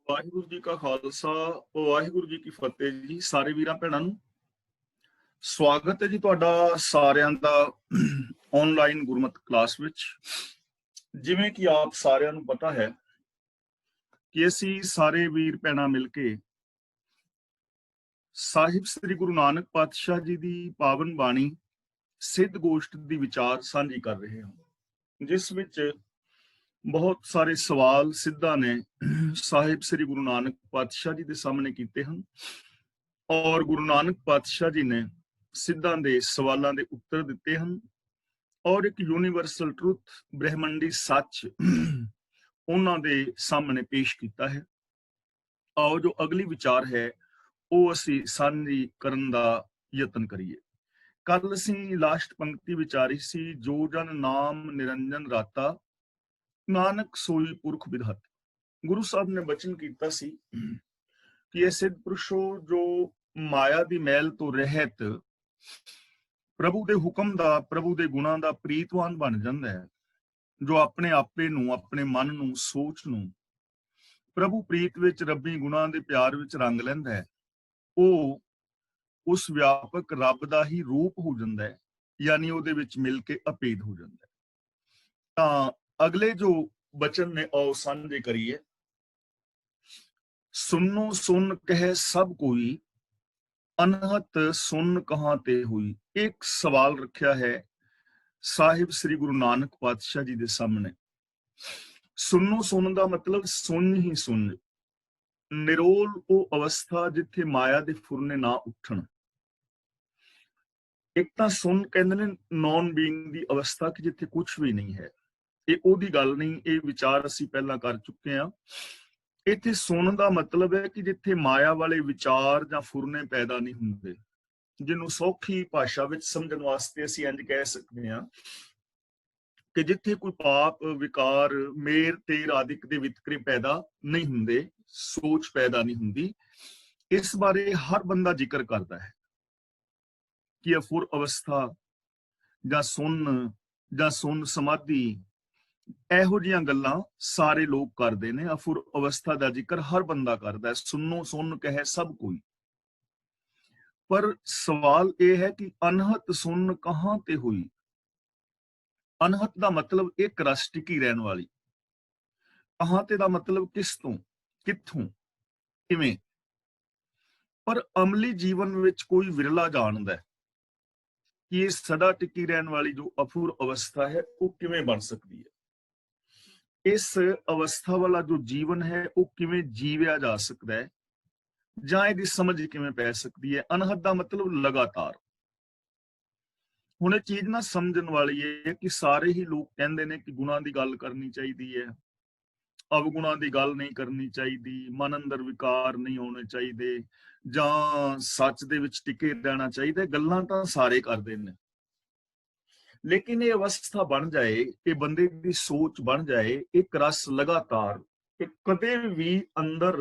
ਵਾਹਿਗੁਰੂ ਜੀ ਕਾ ਖਾਲਸਾ, ਵਾਹਿਗੁਰੂ ਜੀ ਕੀ ਫਤਿਹ ਜੀ। ਸਾਰੇ ਵੀਰਾਂ ਭੈਣਾਂ ਨੂੰ ਸਵਾਗਤ ਹੈ ਜੀ ਤੁਹਾਡਾ ਸਾਰਿਆਂ ਦਾ ਆਨਲਾਈਨ ਗੁਰਮਤਿ ਕਲਾਸ ਵਿੱਚ। ਜਿਵੇਂ ਕਿ ਆਪ ਸਾਰਿਆਂ ਨੂੰ ਪਤਾ ਹੈ ਕਿ ਅਸੀਂ ਸਾਰੇ ਵੀਰ ਭੈਣਾਂ ਮਿਲ ਕੇ ਸਾਹਿਬ ਸ੍ਰੀ ਗੁਰੂ ਨਾਨਕ ਪਾਤਸ਼ਾਹ ਜੀ ਦੀ ਪਾਵਨ ਬਾਣੀ ਸਿੱਧ ਗੋਸ਼ਟ ਦੀ ਵਿਚਾਰ ਸਾਂਝੀ ਕਰ ਰਹੇ ਹਾਂ, ਜਿਸ ਵਿੱਚ ਬਹੁਤ ਸਾਰੇ ਸਵਾਲ ਸਿੱਧਾਂ ਨੇ ਸਾਹਿਬ ਸ੍ਰੀ ਗੁਰੂ ਨਾਨਕ ਪਾਤਸ਼ਾਹ ਜੀ ਦੇ ਸਾਹਮਣੇ ਕੀਤੇ ਹਨ ਔਰ ਗੁਰੂ ਨਾਨਕ ਪਾਤਸ਼ਾਹ ਜੀ ਨੇ ਸਿੱਧਾਂ ਦੇ ਸਵਾਲਾਂ ਦੇ ਉੱਤਰ ਦਿੱਤੇ ਹਨ ਔਰ ਇੱਕ ਯੂਨੀਵਰਸਲ ਟਰੁੱਥ, ਬ੍ਰਹਿਮੰਡੀ ਸੱਚ ਉਹਨਾਂ ਦੇ ਸਾਹਮਣੇ ਪੇਸ਼ ਕੀਤਾ ਹੈ। ਆਓ ਜੋ ਅਗਲੀ ਵਿਚਾਰ ਹੈ ਉਹ ਅਸੀਂ ਸਾਂਝੀ ਕਰਨ ਦਾ ਯਤਨ ਕਰੀਏ। ਕੱਲ ਅਸੀਂ ਲਾਸਟ ਪੰਕਤੀ ਵਿਚਾਰੀ ਸੀ, ਜੋ ਜਨ ਨਾਮ ਨਿਰੰਜਨ ਰਾਤਾ ਨਾਨਕ ਸੋਈ ਪੁਰਖ ਵਿਧਾਤ। ਗੁਰੂ ਸਾਹਿਬ ਨੇ ਬਚਨ ਕੀਤਾ ਸੀ ਕਿ ਇਹ ਸਿੱਧ ਪੁਰਸ਼ੋ ਜੋ ਮਾਇਆ ਦੀ ਮੈਲ ਤੋਂ ਰਹਿਤ ਪ੍ਰਭੂ ਦੇ ਹੁਕਮ ਦਾ, ਪ੍ਰਭੂ ਦੇ ਗੁਣਾਂ ਦਾ ਪ੍ਰੀਤਵਾਨ ਬਣ ਜਾਂਦਾ ਹੈ, ਜੋ ਆਪਣੇ ਆਪੇ ਨੂੰ, ਆਪਣੇ ਮਨ ਨੂੰ, ਸੋਚ ਨੂੰ ਪ੍ਰਭੂ ਪ੍ਰੀਤ ਵਿੱਚ, ਰੱਬੀ ਗੁਣਾਂ ਦੇ ਪਿਆਰ ਵਿੱਚ ਰੰਗ ਲੈਂਦਾ ਹੈ, ਉਹ ਉਸ ਵਿਆਪਕ ਰੱਬ ਦਾ ਹੀ ਰੂਪ ਹੋ ਜਾਂਦਾ ਹੈ, ਯਾਨੀ ਉਹਦੇ ਵਿੱਚ ਮਿਲ ਕੇ ਅਭੇਦ ਹੋ ਜਾਂਦਾ ਹੈ। ਤਾਂ ਅਗਲੇ ਜੋ ਬਚਨ ਨੇ ਆਓ ਸਾਂਝੇ ਕਰੀਏ। ਸੁਨੋ ਸੁਨ ਕਹਿ ਸਭ ਕੋਈ, ਅਨਹਤ ਸੁਨ ਕਹਾਂ ਤੇ ਹੋਈ। ਇੱਕ ਸਵਾਲ ਰੱਖਿਆ ਹੈ ਸਾਹਿਬ ਸ੍ਰੀ ਗੁਰੂ ਨਾਨਕ ਪਾਤਸ਼ਾਹ ਜੀ ਦੇ ਸਾਹਮਣੇ। ਸੁਨੋ ਸੁਨ ਦਾ ਮਤਲਬ ਸੁਨ ਹੀ ਸੁਨ, ਨਿਰੋਲ ਉਹ ਅਵਸਥਾ ਜਿੱਥੇ ਮਾਇਆ ਦੇ ਫੁਰਨੇ ਨਾ ਉੱਠਣ। ਇੱਕ ਤਾਂ ਸੁਨ ਕਹਿੰਦੇ ਨੇ ਨੌਨ ਬੀਇੰਗ ਦੀ ਅਵਸਥਾ, ਕਿ ਜਿੱਥੇ ਕੁਝ ਵੀ ਨਹੀਂ ਹੈ। ਇਹ ਉਹਦੀ ਗੱਲ ਨਹੀਂ, ਇਹ ਵਿਚਾਰ ਅਸੀਂ ਪਹਿਲਾਂ ਕਰ ਚੁੱਕੇ ਹਾਂ। ਇੱਥੇ ਸੁਣ ਦਾ ਮਤਲਬ ਹੈ ਕਿ ਜਿੱਥੇ ਮਾਇਆ ਵਾਲੇ ਵਿਚਾਰ ਜਾਂ ਫੁਰਨੇ ਪੈਦਾ ਨਹੀਂ ਹੁੰਦੇ, ਜਿਹਨੂੰ ਸੌਖੀ ਭਾਸ਼ਾ ਵਿੱਚ ਸਮਝਣ ਵਾਸਤੇ ਅਸੀਂ ਇੰਝ ਕਹਿ ਸਕਦੇ ਹਾਂ ਕਿ ਜਿੱਥੇ ਕੋਈ ਪਾਪ, ਵਿਕਾਰ, ਮੇਰ ਤੇਰ ਆਦਿਕ ਦੇ ਵਿਤਕਰੇ ਪੈਦਾ ਨਹੀਂ ਹੁੰਦੇ, ਸੋਚ ਪੈਦਾ ਨਹੀਂ ਹੁੰਦੀ। ਇਸ ਬਾਰੇ ਹਰ ਬੰਦਾ ਜ਼ਿਕਰ ਕਰਦਾ ਹੈ ਕਿ ਅਫੁਰ ਅਵਸਥਾ ਜਾਂ ਸੁਨ ਸਮਾਧੀ, ਇਹੋ ਜਿਹੀਆਂ ਗੱਲਾਂ ਸਾਰੇ ਲੋਕ ਕਰਦੇ ਨੇ। ਅਫੁਰ ਅਵਸਥਾ ਦਾ ਜ਼ਿਕਰ ਹਰ ਬੰਦਾ ਕਰਦਾ ਹੈ। ਸੁਨੋ ਸੁਨ ਕਹੇ ਸਭ ਕੋਈ। ਪਰ ਸਵਾਲ ਇਹ ਹੈ ਕਿ ਅਨਹਤ ਸੁਨ ਕਹਾਂ ਤੇ ਹੋਈ। ਅਨਹਤ ਦਾ ਮਤਲਬ ਇੱਕ ਰਸ ਟਿਕੀ ਰਹਿਣ ਵਾਲੀ, ਕਹਾਂ ਤੇ ਦਾ ਮਤਲਬ ਕਿਸ ਤੋਂ, ਕਿੱਥੋਂ, ਕਿਵੇਂ। ਪਰ ਅਮਲੀ ਜੀਵਨ ਵਿੱਚ ਕੋਈ ਵਿਰਲਾ ਜਾਣਦਾ ਕਿ ਇਹ ਸਦਾ ਟਿਕੀ ਰਹਿਣ ਵਾਲੀ ਜੋ ਅਫੁਰ ਅਵਸਥਾ ਹੈ ਉਹ ਕਿਵੇਂ ਬਣ ਸਕਦੀ ਹੈ। ਇਸ ਅਵਸਥਾ ਵਾਲਾ ਜੋ ਜੀਵਨ ਹੈ ਉਹ ਕਿਵੇਂ ਜੀਵਿਆ ਜਾ ਸਕਦਾ ਹੈ, ਜਾਂ ਇਹਦੀ ਸਮਝ ਕਿਵੇਂ ਪੈ ਸਕਦੀ ਹੈ। ਅਨਹਦ ਦਾ ਮਤਲਬ ਲਗਾਤਾਰ। ਹੁਣ ਇਹ ਚੀਜ਼ ਨਾ ਸਮਝਣ ਵਾਲੀ ਹੈ ਕਿ ਸਾਰੇ ਹੀ ਲੋਕ ਕਹਿੰਦੇ ਨੇ ਕਿ ਗੁਣਾਂ ਦੀ ਗੱਲ ਕਰਨੀ ਚਾਹੀਦੀ ਹੈ, ਅਵਗੁਣਾਂ ਦੀ ਗੱਲ ਨਹੀਂ ਕਰਨੀ ਚਾਹੀਦੀ, ਮਨ ਅੰਦਰ ਵਿਕਾਰ ਨਹੀਂ ਹੋਣੇ ਚਾਹੀਦੇ, ਜਾਂ ਸੱਚ ਦੇ ਵਿੱਚ ਟਿਕੇ ਰਹਿਣਾ ਚਾਹੀਦਾ। ਗੱਲਾਂ ਤਾਂ ਸਾਰੇ ਕਰਦੇ ਨੇ, ਲੇਕਿਨ ਇਹ ਅਵਸਥਾ ਬਣ ਜਾਏ, ਇਹ ਬੰਦੇ ਦੀ ਸੋਚ ਬਣ ਜਾਏ, ਇੱਕ ਰਸ ਲਗਾਤਾਰ, ਕਿ ਕਦੇ ਵੀ ਅੰਦਰ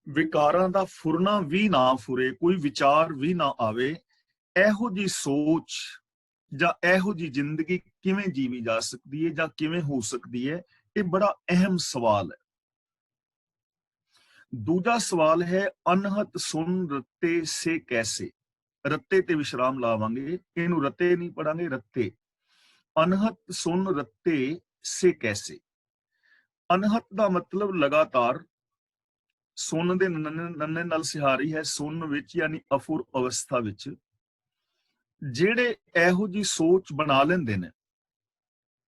ਵਿਕਾਰਾਂ ਦਾ ਫੁਰਨਾ ਵੀ ਨਾ ਫੁਰੇ, ਕੋਈ ਵਿਚਾਰ ਵੀ ਨਾ ਆਵੇ। ਇਹੋ ਜੀ ਸੋਚ ਜਾਂ ਇਹੋ ਜੀ ਜ਼ਿੰਦਗੀ ਕਿਵੇਂ ਜੀਵੀ ਜਾ ਸਕਦੀ ਹੈ ਜਾਂ ਕਿਵੇਂ ਹੋ ਸਕਦੀ ਹੈ, ਇਹ ਬੜਾ ਅਹਿਮ ਸਵਾਲ ਹੈ। ਦੂਜਾ ਸਵਾਲ ਹੈ ਅਨਹਤ ਸੁਨ ਰੱਤੇ ਸੇ ਕੈਸੇ। ਰੱਤੇ ਤੇ ਵਿਸ਼ਰਾਮ ਲਾਵਾਂਗੇ, ਇਹਨੂੰ ਰੱਤੇ ਨਹੀਂ ਪੜਾਂਗੇ, ਰੱਤੇ। ਅਨਹਤ ਸੁਨ ਰੱਤੇ ਸੇ ਕੈਸੇ। ਅਨਹਤ ਦਾ ਮਤਲਬ ਲਗਾਤਾਰ। ਸੁਨ ਦੇ ਨੰਨੇ ਨਾਲ ਸਿਹਾਰੀ ਹੈ ਸੁਨ ਵਿੱਚ, ਯਾਨੀ ਅਫੁਰ ਅਵਸਥਾ ਵਿੱਚ। ਜਿਹੜੇ ਇਹੋ ਜੀ ਸੋਚ ਬਣਾ ਲੈਂਦੇ ਨੇ,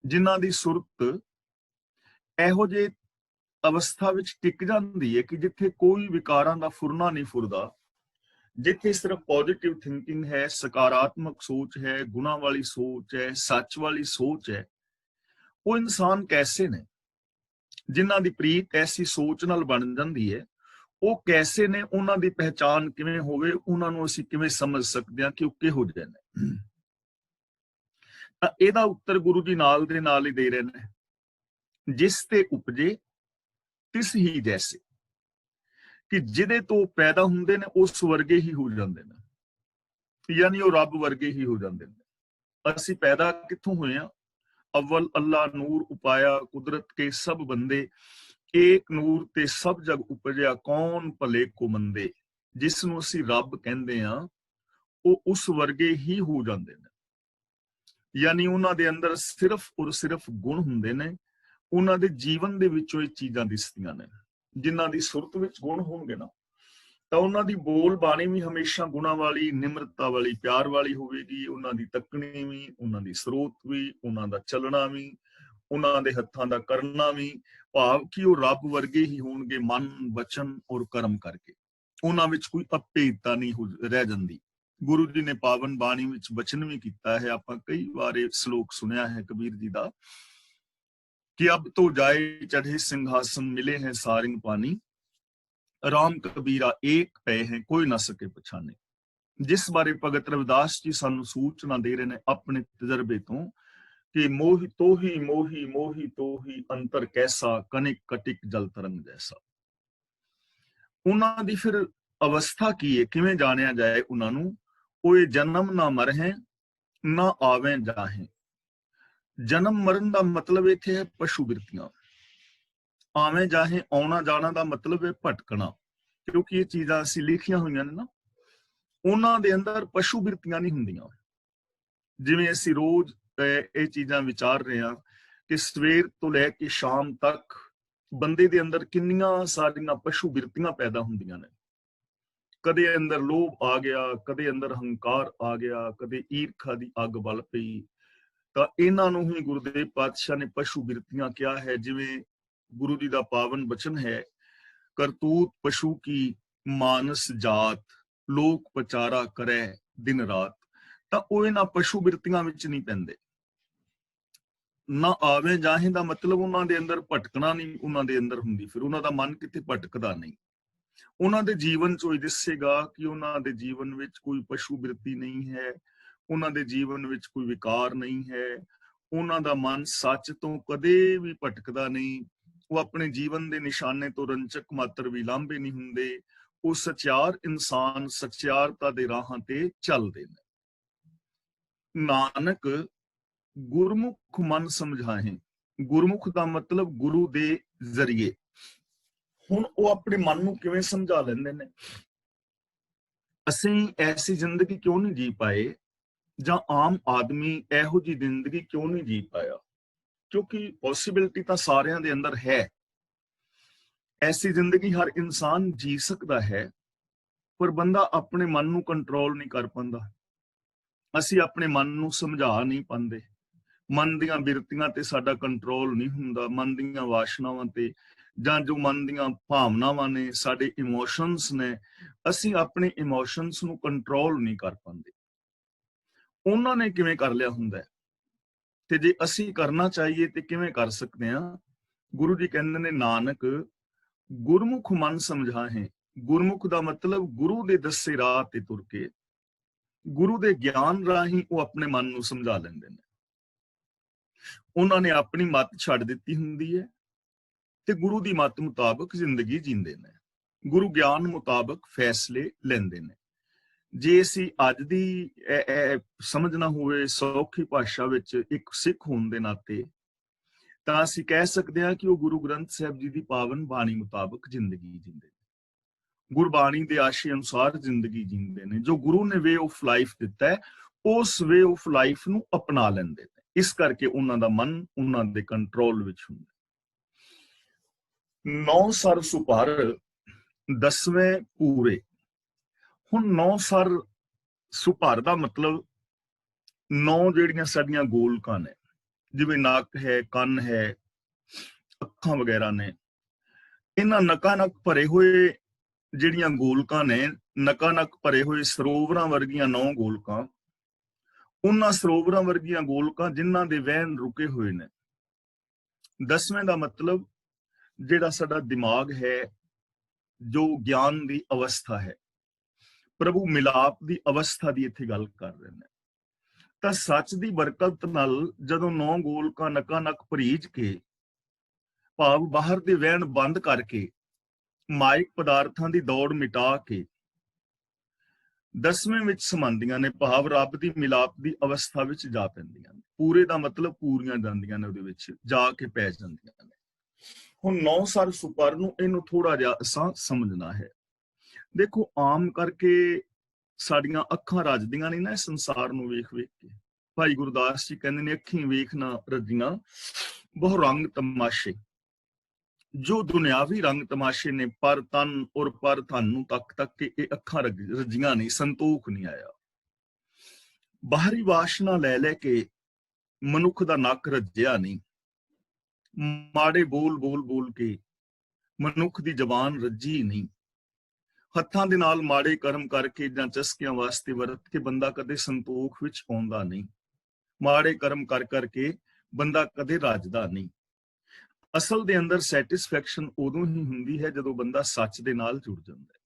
ਜਿਨ੍ਹਾਂ ਦੀ ਸੁਰਤ ਇਹੋ ਜਿਹੇ ਅਵਸਥਾ ਵਿੱਚ ਟਿਕ ਜਾਂਦੀ ਹੈ ਕਿ ਜਿੱਥੇ ਕੋਈ ਵਿਕਾਰਾਂ ਦਾ ਫੁਰਨਾ ਨਹੀਂ ਫੁਰਦਾ, ਜਿੱਥੇ ਸਿਰਫ ਪੋਜ਼ਿਟਿਵ ਥਿੰਕਿੰਗ ਹੈ, ਸਕਾਰਾਤਮਕ ਸੋਚ ਹੈ, ਗੁਣਾਂ ਵਾਲੀ ਸੋਚ ਹੈ, ਸੱਚ ਵਾਲੀ ਸੋਚ ਹੈ। ਉਹ ਇਨਸਾਨ ਕੈਸੇ ਨੇ ਜਿਨ੍ਹਾਂ ਦੀ ਪ੍ਰੀਤ ਐਸੀ ਸੋਚ ਨਾਲ ਬਣ ਜਾਂਦੀ ਹੈ। ਉਹ ਕੈਸੇ ਨੇ, ਉਹਨਾਂ ਦੀ ਪਹਿਚਾਣ ਕਿਵੇਂ ਹੋਵੇ, ਉਹਨਾਂ ਨੂੰ ਅਸੀਂ ਕਿਵੇਂ ਸਮਝ ਸਕਦੇ ਹਾਂ ਕਿ ਉਹ ਕਿਹੋ ਜਿਹੇ ਨੇ। ਤਾਂ ਇਹਦਾ ਉੱਤਰ ਗੁਰੂ ਜੀ ਨਾਲ ਦੇ ਨਾਲ ਹੀ ਦੇ ਰਹੇ ਨੇ, ਜਿਸ ਤੇ ਉਪਜੇ ਤਿਸ ਹੀ ਜੈਸੇ। ਕਿ ਜਿਹਦੇ ਤੋਂ ਪੈਦਾ ਹੁੰਦੇ ਨੇ ਉਸ ਵਰਗੇ ਹੀ ਹੋ ਜਾਂਦੇ ਨੇ, ਯਾਨੀ ਉਹ ਰੱਬ ਵਰਗੇ ਹੀ ਹੋ ਜਾਂਦੇ ਨੇ। ਅਸੀਂ ਪੈਦਾ ਕਿੱਥੋਂ ਹੋਏ ਆ? ਅਵਲ ਅੱਲਾ ਨੂਰ ਉਪਾਇਆ ਕੁਦਰਤ ਕੇ ਸਭ ਬੰਦੇ। ਏਕ ਨੂਰ ਤੇ ਸਭ ਜਗ ਉਪਜਿਆ, ਕੌਣ ਭਲੇ ਕੋ ਮੰਦੇ। ਜਿਸ ਨੂੰ ਅਸੀਂ ਰੱਬ ਕਹਿੰਦੇ ਆ ਉਹ ਉਸ ਵਰਗੇ ਹੀ ਹੋ ਜਾਂਦੇ ਨੇ। ਯਾਨੀ ਉਹਨਾਂ ਦੇ ਅੰਦਰ ਸਿਰਫ ਔਰ ਸਿਰਫ ਗੁਣ ਹੁੰਦੇ ਨੇ, ਉਹਨਾਂ ਦੇ ਜੀਵਨ ਦੇ ਵਿੱਚੋਂ ਇਹ ਚੀਜ਼ਾਂ ਦਿਸਦੀਆਂ ਨੇ। ਜਿਨ੍ਹਾਂ ਦੀ ਸੁਰਤ ਵਿੱਚ ਗੁਣ ਹੋਣਗੇ ਨਾ, ਤਾਂ ਉਹਨਾਂ ਦੀ ਬੋਲ ਬਾਣੀ ਵੀ ਹਮੇਸ਼ਾ ਗੁਣਾਂ ਵਾਲੀ, ਨਿਮਰਤਾ ਵਾਲੀ, ਪਿਆਰ ਵਾਲੀ ਹੋਵੇਗੀ। ਉਹਨਾਂ ਦੀ ਤੱਕਣੀ ਵੀ, ਉਹਨਾਂ ਦੀ ਸਰੋਤ ਵੀ, ਉਹਨਾਂ ਦਾ ਚੱਲਣਾ ਵੀ, ਉਹਨਾਂ ਦੇ ਹੱਥਾਂ ਦਾ ਕਰਨਾ ਵੀ, ਭਾਵ ਕਿ ਉਹ ਰੱਬ ਵਰਗੇ ਹੀ ਹੋਣਗੇ ਮਨ, ਵਚਨ ਔਰ ਕਰਮ ਕਰਕੇ। ਉਹਨਾਂ ਵਿੱਚ ਕੋਈ ਅਭੇਦਤਾ ਨਹੀਂ ਰਹਿ ਜਾਂਦੀ। ਗੁਰੂ ਜੀ ਨੇ ਪਾਵਨ ਬਾਣੀ ਵਿੱਚ ਬਚਨ ਵੀ ਕੀਤਾ ਹੈ, ਆਪਾਂ ਕਈ ਵਾਰ ਇਹ ਸ਼ਲੋਕ ਸੁਣਿਆ ਹੈ ਕਬੀਰ ਜੀ ਦਾ, ਕਿ ਅਬ ਤੋਂ ਜਾਏ ਚੜ੍ਹੇ ਸਿੰਘਾਸਨ, ਮਿਲੇ ਹੈ ਸਾਰਿੰਗ ਪਾਣੀ, ਰਾਮ ਕਬੀਰਾ ਏਕ ਪਏ ਹੈ, ਕੋਈ ਨਾ ਸਕੇ ਪਛਾਣੇ। ਜਿਸ ਬਾਰੇ ਭਗਤ ਰਵਿਦਾਸ ਜੀ ਸਾਨੂੰ ਸੂਚਨਾ ਦੇ ਰਹੇ ਨੇ ਆਪਣੇ ਤਜਰਬੇ ਤੋਂ, ਕਿ ਮੋਹੀ ਤੋਹੀ ਮੋਹੀ, ਮੋਹੀ ਤੋਹੀ ਅੰਤਰ ਕੈਸਾ, ਕਨਿਕ ਕਟਿਕ ਜਲ ਤਰੰਗ ਜੈਸਾ। ਉਹਨਾਂ ਦੀ ਫਿਰ ਅਵਸਥਾ ਕੀ ਹੈ, ਕਿਵੇਂ ਜਾਣਿਆ ਜਾਏ ਉਹਨਾਂ ਨੂੰ? ਉਹ ਇਹ ਜਨਮ ਨਾ ਮਰਹਿ ਨਾ ਆਵੇਂ ਜਾਹੇ। ਜਨਮ ਮਰਨ ਦਾ ਮਤਲਬ ਇੱਥੇ ਹੈ ਪਸ਼ੂ ਬਿਰਤੀਆਂ। ਆਵੇਂ ਜਾਹੇ, ਆਉਣਾ ਜਾਣਾ ਦਾ ਮਤਲਬ ਹੈ ਭਟਕਣਾ। ਕਿਉਂਕਿ ਇਹ ਚੀਜ਼ਾਂ ਅਸੀਂ ਲਿਖੀਆਂ ਹੋਈਆਂ ਨੇ ਨਾ, ਉਹਨਾਂ ਦੇ ਅੰਦਰ ਪਸ਼ੂ ਬਿਰਤੀਆਂ ਨਹੀਂ ਹੁੰਦੀਆਂ। ਜਿਵੇਂ ਅਸੀਂ ਰੋਜ਼ ਇਹ ਚੀਜ਼ਾਂ ਵਿਚਾਰ ਰਹੇ ਹਾਂ ਕਿ ਸਵੇਰ ਤੋਂ ਲੈ ਕੇ ਸ਼ਾਮ ਤੱਕ ਬੰਦੇ ਦੇ ਅੰਦਰ ਕਿੰਨੀਆਂ ਸਾਰੀਆਂ ਪਸ਼ੂ ਬਿਰਤੀਆਂ ਪੈਦਾ ਹੁੰਦੀਆਂ ਨੇ। ਕਦੇ ਅੰਦਰ ਲੋਭ ਆ ਗਿਆ, ਕਦੇ ਅੰਦਰ ਹੰਕਾਰ ਆ ਗਿਆ, ਕਦੇ ਈਰਖਾ ਦੀ ਅੱਗ ਬਲ ਪਈ। ਤਾਂ ਇਹਨਾਂ ਨੂੰ ਹੀ ਗੁਰਦੇਵ ਪਾਤਸ਼ਾਹ ਨੇ ਪਸ਼ੂ ਬਿਰਤੀਆਂ ਕਿਹਾ ਹੈ। ਜਿਵੇਂ ਗੁਰੂ ਜੀ ਦਾ ਪਾਵਨ ਬਚਨ ਹੈ, ਕਰਤੂਤ ਪਸ਼ੂ ਕੀ ਮਾਨਸ ਜਾਤ, ਲੋਕ ਪਚਾਰਾ ਕਰੇ ਦਿਨ ਰਾਤ। ਤਾਂ ਉਹ ਇਹਨਾਂ ਪਸ਼ੂ ਬਿਰਤੀਆਂ ਵਿੱਚ ਨਹੀਂ ਪੈਂਦੇ। ਨਾ ਆਵੇ ਜਾਹੇ ਦਾ ਮਤਲਬ ਉਹਨਾਂ ਦੇ ਅੰਦਰ ਭਟਕਣਾ ਨਹੀਂ ਉਹਨਾਂ ਦੇ ਅੰਦਰ ਹੁੰਦੀ। ਫਿਰ ਉਹਨਾਂ ਦਾ ਮਨ ਕਿਤੇ ਭਟਕਦਾ ਨਹੀਂ। ਉਹਨਾਂ ਦੇ ਜੀਵਨ ਚੋਂ ਇਹ ਦਿਸੇਗਾ ਕਿ ਉਹਨਾਂ ਦੇ ਜੀਵਨ ਵਿੱਚ ਕੋਈ ਪਸ਼ੂ ਬਿਰਤੀ ਨਹੀਂ ਹੈ, ਉਹਨਾਂ ਦੇ ਜੀਵਨ ਵਿੱਚ ਕੋਈ ਵਿਕਾਰ ਨਹੀਂ ਹੈ। ਉਹਨਾਂ ਦਾ ਮਨ ਸੱਚ ਤੋਂ ਕਦੇ ਵੀ ਭਟਕਦਾ ਨਹੀਂ। ਉਹ ਆਪਣੇ ਜੀਵਨ ਦੇ ਨਿਸ਼ਾਨੇ ਤੋਂ ਰੰਚਕ ਮਾਤਰ ਵੀ ਲਾਂਭੇ ਨਹੀਂ ਹੁੰਦੇ। ਉਹ ਸਚਿਆਰ ਇਨਸਾਨ ਸਚਿਆਰਤਾ ਦੇ ਰਾਹਾਂ ਤੇ ਚੱਲਦੇ ਨੇ। ਨਾਨਕ ਗੁਰਮੁਖ ਮਨ ਸਮਝਾਹੇ। ਗੁਰਮੁਖ ਦਾ ਮਤਲਬ ਗੁਰੂ ਦੇ ਜ਼ਰੀਏ। ਹੁਣ ਉਹ ਆਪਣੇ ਮਨ ਨੂੰ ਕਿਵੇਂ ਸਮਝਾ ਲੈਂਦੇ ਨੇ? ਅਸੀਂ ਐਸੀ ਜ਼ਿੰਦਗੀ ਕਿਉਂ ਨਹੀਂ ਜੀ ਪਾਏ, ਜਾਂ ਆਮ ਆਦਮੀ ਇਹੋ ਜਿਹੀ ਜ਼ਿੰਦਗੀ ਕਿਉਂ ਨਹੀਂ ਜੀ ਪਾਇਆ? ਕਿਉਂਕਿ ਪੋਸੀਬਿਲਿਟੀ ਤਾਂ ਸਾਰਿਆਂ ਦੇ ਅੰਦਰ ਹੈ। ਐਸੀ ਜ਼ਿੰਦਗੀ ਹਰ ਇਨਸਾਨ ਜੀ ਸਕਦਾ ਹੈ, ਪਰ ਬੰਦਾ ਆਪਣੇ ਮਨ ਨੂੰ ਕੰਟਰੋਲ ਨਹੀਂ ਕਰ ਪਾਉਂਦਾ। ਅਸੀਂ ਆਪਣੇ ਮਨ ਨੂੰ ਸਮਝਾ ਨਹੀਂ ਪਾਉਂਦੇ। ਮਨ ਦੀਆਂ ਬਿਰਤੀਆਂ ਤੇ ਸਾਡਾ ਕੰਟਰੋਲ ਨਹੀਂ ਹੁੰਦਾ। ਮਨ ਦੀਆਂ ਵਾਸ਼ਨਾਵਾਂ ਤੇ, ਜਾਂ ਜੋ ਮਨ ਦੀਆਂ ਭਾਵਨਾਵਾਂ ਨੇ, ਸਾਡੇ ਇਮੋਸ਼ਨਸ ਨੇ, ਅਸੀਂ ਆਪਣੇ ਇਮੋਸ਼ਨਸ ਨੂੰ ਕੰਟਰੋਲ ਨਹੀਂ ਕਰ ਪਾਉਂਦੇ। ਉਹਨਾਂ ਨੇ ਕਿਵੇਂ ਕਰ ਲਿਆ ਹੁੰਦਾ, ਤੇ ਜੇ ਅਸੀਂ ਕਰਨਾ ਚਾਹੀਏ ਤੇ ਕਿਵੇਂ ਕਰ ਸਕਦੇ ਹਾਂ? ਗੁਰੂ ਜੀ ਕਹਿੰਦੇ ਨੇ, ਨਾਨਕ ਗੁਰਮੁਖ ਮਨ ਸਮਝਾਹੇ। ਗੁਰਮੁਖ ਦਾ ਮਤਲਬ ਗੁਰੂ ਦੇ ਦੱਸੇ ਰਾਹ ਤੇ ਤੁਰ ਕੇ, ਗੁਰੂ ਦੇ ਗਿਆਨ ਰਾਹੀਂ ਉਹ ਆਪਣੇ ਮਨ ਨੂੰ ਸਮਝਾ ਲੈਂਦੇ ਨੇ। ਉਹਨਾਂ ਨੇ ਆਪਣੀ ਮੱਤ ਛੱਡ ਦਿੱਤੀ ਹੁੰਦੀ ਹੈ ਤੇ ਗੁਰੂ ਦੀ ਮੱਤ ਮੁਤਾਬਕ ਜ਼ਿੰਦਗੀ ਜੀਂਦੇ ਨੇ। ਗੁਰੂ ਗਿਆਨ ਮੁਤਾਬਕ ਫੈਸਲੇ ਲੈਂਦੇ ਨੇ। ਜੇ ਅਸੀਂ ਅੱਜ ਦੀ ਸਮਝਣਾ ਹੋਵੇ ਸੌਖੀ ਭਾਸ਼ਾ ਵਿੱਚ ਇੱਕ ਸਿੱਖ ਹੋਣ ਦੇ ਨਾਤੇ, ਤਾਂ ਅਸੀਂ ਕਹਿ ਸਕਦੇ ਹਾਂ ਕਿ ਉਹ ਗੁਰੂ ਗ੍ਰੰਥ ਸਾਹਿਬ ਜੀ ਦੀ ਪਾਵਨ ਬਾਣੀ ਮੁਤਾਬਕ ਜ਼ਿੰਦਗੀ ਜੀਂਦੇ ਨੇ। ਗੁਰਬਾਣੀ ਦੇ ਆਸ਼ੇ ਅਨੁਸਾਰ ਜ਼ਿੰਦਗੀ ਜੀਂਦੇ ਨੇ। ਜੋ ਗੁਰੂ ਨੇ ਵੇ ਆਫ ਲਾਈਫ ਦਿੱਤਾ ਹੈ, ਉਸ ਵੇ ਆਫ ਲਾਈਫ ਨੂੰ ਅਪਣਾ ਲੈਂਦੇ ਨੇ। ਇਸ ਕਰਕੇ ਉਹਨਾਂ ਦਾ ਮਨ ਉਹਨਾਂ ਦੇ ਕੰਟਰੋਲ ਵਿੱਚ ਹੁੰਦਾ। 9 ਸਰ ਸੁਭਰ 10ਵੇਂ ਪੂਰੇ। ਹੁਣ 9 ਸਰ ਸੁਭਰ ਦਾ ਮਤਲਬ 9 ਜਿਹੜੀਆਂ ਸਾਡੀਆਂ ਗੋਲਕਾਂ ਨੇ, ਜਿਵੇਂ ਨੱਕ ਹੈ, ਕੰਨ ਹੈ, ਅੱਖਾਂ ਵਗੈਰਾ ਨੇ। ਇਹਨਾਂ ਨਕਾਂ ਨੱਕ ਭਰੇ ਹੋਏ ਜਿਹੜੀਆਂ ਗੋਲਕਾਂ ਨੇ, ਨਕਾਂ ਨੱਕ ਭਰੇ ਹੋਏ ਸਰੋਵਰਾਂ ਵਰਗੀਆਂ 9 ਗੋਲਕਾਂ, ਉਹਨਾਂ ਸਰੋਵਰਾਂ ਵਰਗੀਆਂ ਗੋਲਕਾਂ ਜਿਨ੍ਹਾਂ ਦੇ ਵਹਿਣ ਰੁਕੇ ਹੋਏ ਨੇ। 10ਵੇਂ ਦਾ ਮਤਲਬ ਜਿਹੜਾ ਸਾਡਾ ਦਿਮਾਗ ਹੈ, ਜੋ ਗਿਆਨ ਦੀ ਅਵਸਥਾ ਹੈ, ਪ੍ਰਭੂ ਮਿਲਾਪ ਦੀ ਅਵਸਥਾ ਦੀ ਇੱਥੇ ਗੱਲ ਕਰ ਰਹੇ ਨੇ। ਤਾਂ ਸੱਚ ਦੀ ਬਰਕਤ ਨਾਲ ਜਦੋਂ 9 ਗੋਲਕਾਂ ਨਕਾਂ ਨੱਕ ਭਰੀਜ ਕੇ, ਭਾਵ ਬਾਹਰ ਦੇ ਵਹਿਣ ਬੰਦ ਕਰਕੇ, ਮਾਇਕ ਪਦਾਰਥਾਂ ਦੀ ਦੌੜ ਮਿਟਾ ਕੇ 10ਵੇਂ ਵਿੱਚ ਸਮਾਉਂਦੀਆਂ ਨੇ, ਭਾਵ ਰੱਬ ਦੀ ਮਿਲਾਪ ਦੀ ਅਵਸਥਾ ਵਿੱਚ ਜਾ ਪੈਂਦੀਆਂ ਨੇ। ਪੂਰੇ ਦਾ ਮਤਲਬ ਪੂਰੀਆਂ ਜਾਂਦੀਆਂ ਨੇ, ਉਹਦੇ ਵਿੱਚ ਜਾ ਕੇ ਪੈ ਜਾਂਦੀਆਂ ਨੇ। ਹੁਣ 9 ਸਰ ਸੁਪਰ ਨੂੰ ਇਹਨੂੰ ਥੋੜਾ ਜਿਹਾ ਅਸਾਂ ਸਮਝਣਾ ਹੈ। ਦੇਖੋ, ਆਮ ਕਰਕੇ ਸਾਡੀਆਂ ਅੱਖਾਂ ਰੱਜਦੀਆਂ ਨਹੀਂ ਨਾ ਇਸ ਸੰਸਾਰ ਨੂੰ ਵੇਖ ਵੇਖ ਕੇ। ਭਾਈ ਗੁਰਦਾਸ ਜੀ ਕਹਿੰਦੇ ਨੇ, ਅੱਖੀਂ ਵੇਖ ਨਾ ਰੱਜੀਆਂ ਬਹੁ ਰੰਗ ਤਮਾਸ਼ੇ। ਜੋ ਦੁਨਿਆਵੀ ਰੰਗ ਤਮਾਸ਼ੇ ਨੇ, ਪਰ ਤਨ ਔਰ ਪਰ ਧਨ ਨੂੰ ਤੱਕ ਤੱਕ ਕੇ ਇਹ ਅੱਖਾਂ ਰੱਜੀਆਂ ਨਹੀਂ, ਸੰਤੋਖ ਨਹੀਂ ਆਇਆ। ਬਾਹਰੀ ਵਾਸ਼ਨਾ ਲੈ ਲੈ ਕੇ ਮਨੁੱਖ ਦਾ ਨੱਕ ਰੱਜਿਆ ਨਹੀਂ। ਮਾੜੇ ਬੋਲ ਬੋਲ ਬੋਲ ਕੇ ਮਨੁੱਖ ਦੀ ਜ਼ਬਾਨ ਰੱਜੀ ਨਹੀਂ। ਹੱਥਾਂ ਦੇ ਨਾਲ ਮਾੜੇ ਕਰਮ ਕਰਕੇ ਜਾਂ ਚਸਕਿਆਂ ਵਾਸਤੇ ਵਰਤ ਕੇ ਬੰਦਾ ਕਦੇ ਸੰਤੋਖ ਵਿੱਚ ਆਉਂਦਾ ਨਹੀਂ। ਮਾੜੇ ਕਰਮ ਕਰ ਕਰਕੇ ਬੰਦਾ ਕਦੇ ਰੱਜਦਾ ਨਹੀਂ। ਅਸਲ ਦੇ ਅੰਦਰ ਸੈਟਿਸਫੈਕਸ਼ਨ ਉਦੋਂ ਹੀ ਹੁੰਦੀ ਹੈ ਜਦੋਂ ਬੰਦਾ ਸੱਚ ਦੇ ਨਾਲ ਜੁੜ ਜਾਂਦਾ ਹੈ।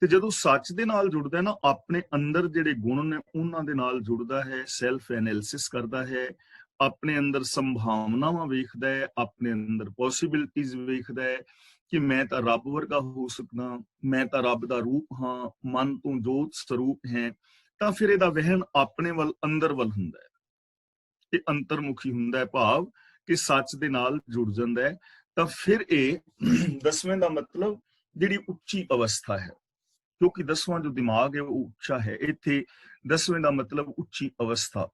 ਤੇ ਜਦੋਂ ਸੱਚ ਦੇ ਨਾਲ ਜੁੜਦਾ ਹੈ ਨਾ, ਆਪਣੇ ਅੰਦਰ ਜਿਹੜੇ ਗੁਣ ਨੇ ਉਹਨਾਂ ਦੇ ਨਾਲ ਜੁੜਦਾ ਹੈ, ਸੈਲਫ ਐਨਾਲਿਸਿਸ ਕਰਦਾ ਹੈ, ਆਪਣੇ ਅੰਦਰ ਸੰਭਾਵਨਾਵਾਂ ਵੇਖਦਾ ਹੈ, ਆਪਣੇ ਅੰਦਰ ਪੋਸੀਬਿਲਿਟੀਜ਼ ਵੇਖਦਾ ਹੈ ਕਿ ਮੈਂ ਤਾਂ ਰੱਬ ਵਰਗਾ ਹੋ ਸਕਦਾ, ਮੈਂ ਤਾਂ ਰੱਬ ਦਾ ਰੂਪ ਹਾਂ, ਮਨ ਤੋਂ ਜੋਤ ਸਰੂਪ ਹੈ, ਤਾਂ ਫਿਰ ਇਹਦਾ ਵਹਿਣ ਆਪਣੇ ਵੱਲ, ਅੰਦਰ ਵੱਲ ਹੁੰਦਾ ਹੈ। ਇਹ ਅੰਤਰਮੁਖੀ ਹੁੰਦਾ ਹੈ, ਭਾਵ ਕਿ ਸੱਚ ਦੇ ਨਾਲ ਜੁੜ ਜਾਂਦਾ ਹੈ। ਤਾਂ ਫਿਰ ਇਹ 10ਵੇਂ ਦਾ ਮਤਲਬ ਜਿਹੜੀ ਉੱਚੀ ਅਵਸਥਾ ਹੈ, ਕਿਉਂਕਿ 10ਵਾਂ ਜੋ ਦਿਮਾਗ ਹੈ ਉਹ ਉੱਚਾ ਹੈ। ਇੱਥੇ 10ਵੇਂ ਦਾ ਮਤਲਬ ਉੱਚੀ ਅਵਸਥਾ।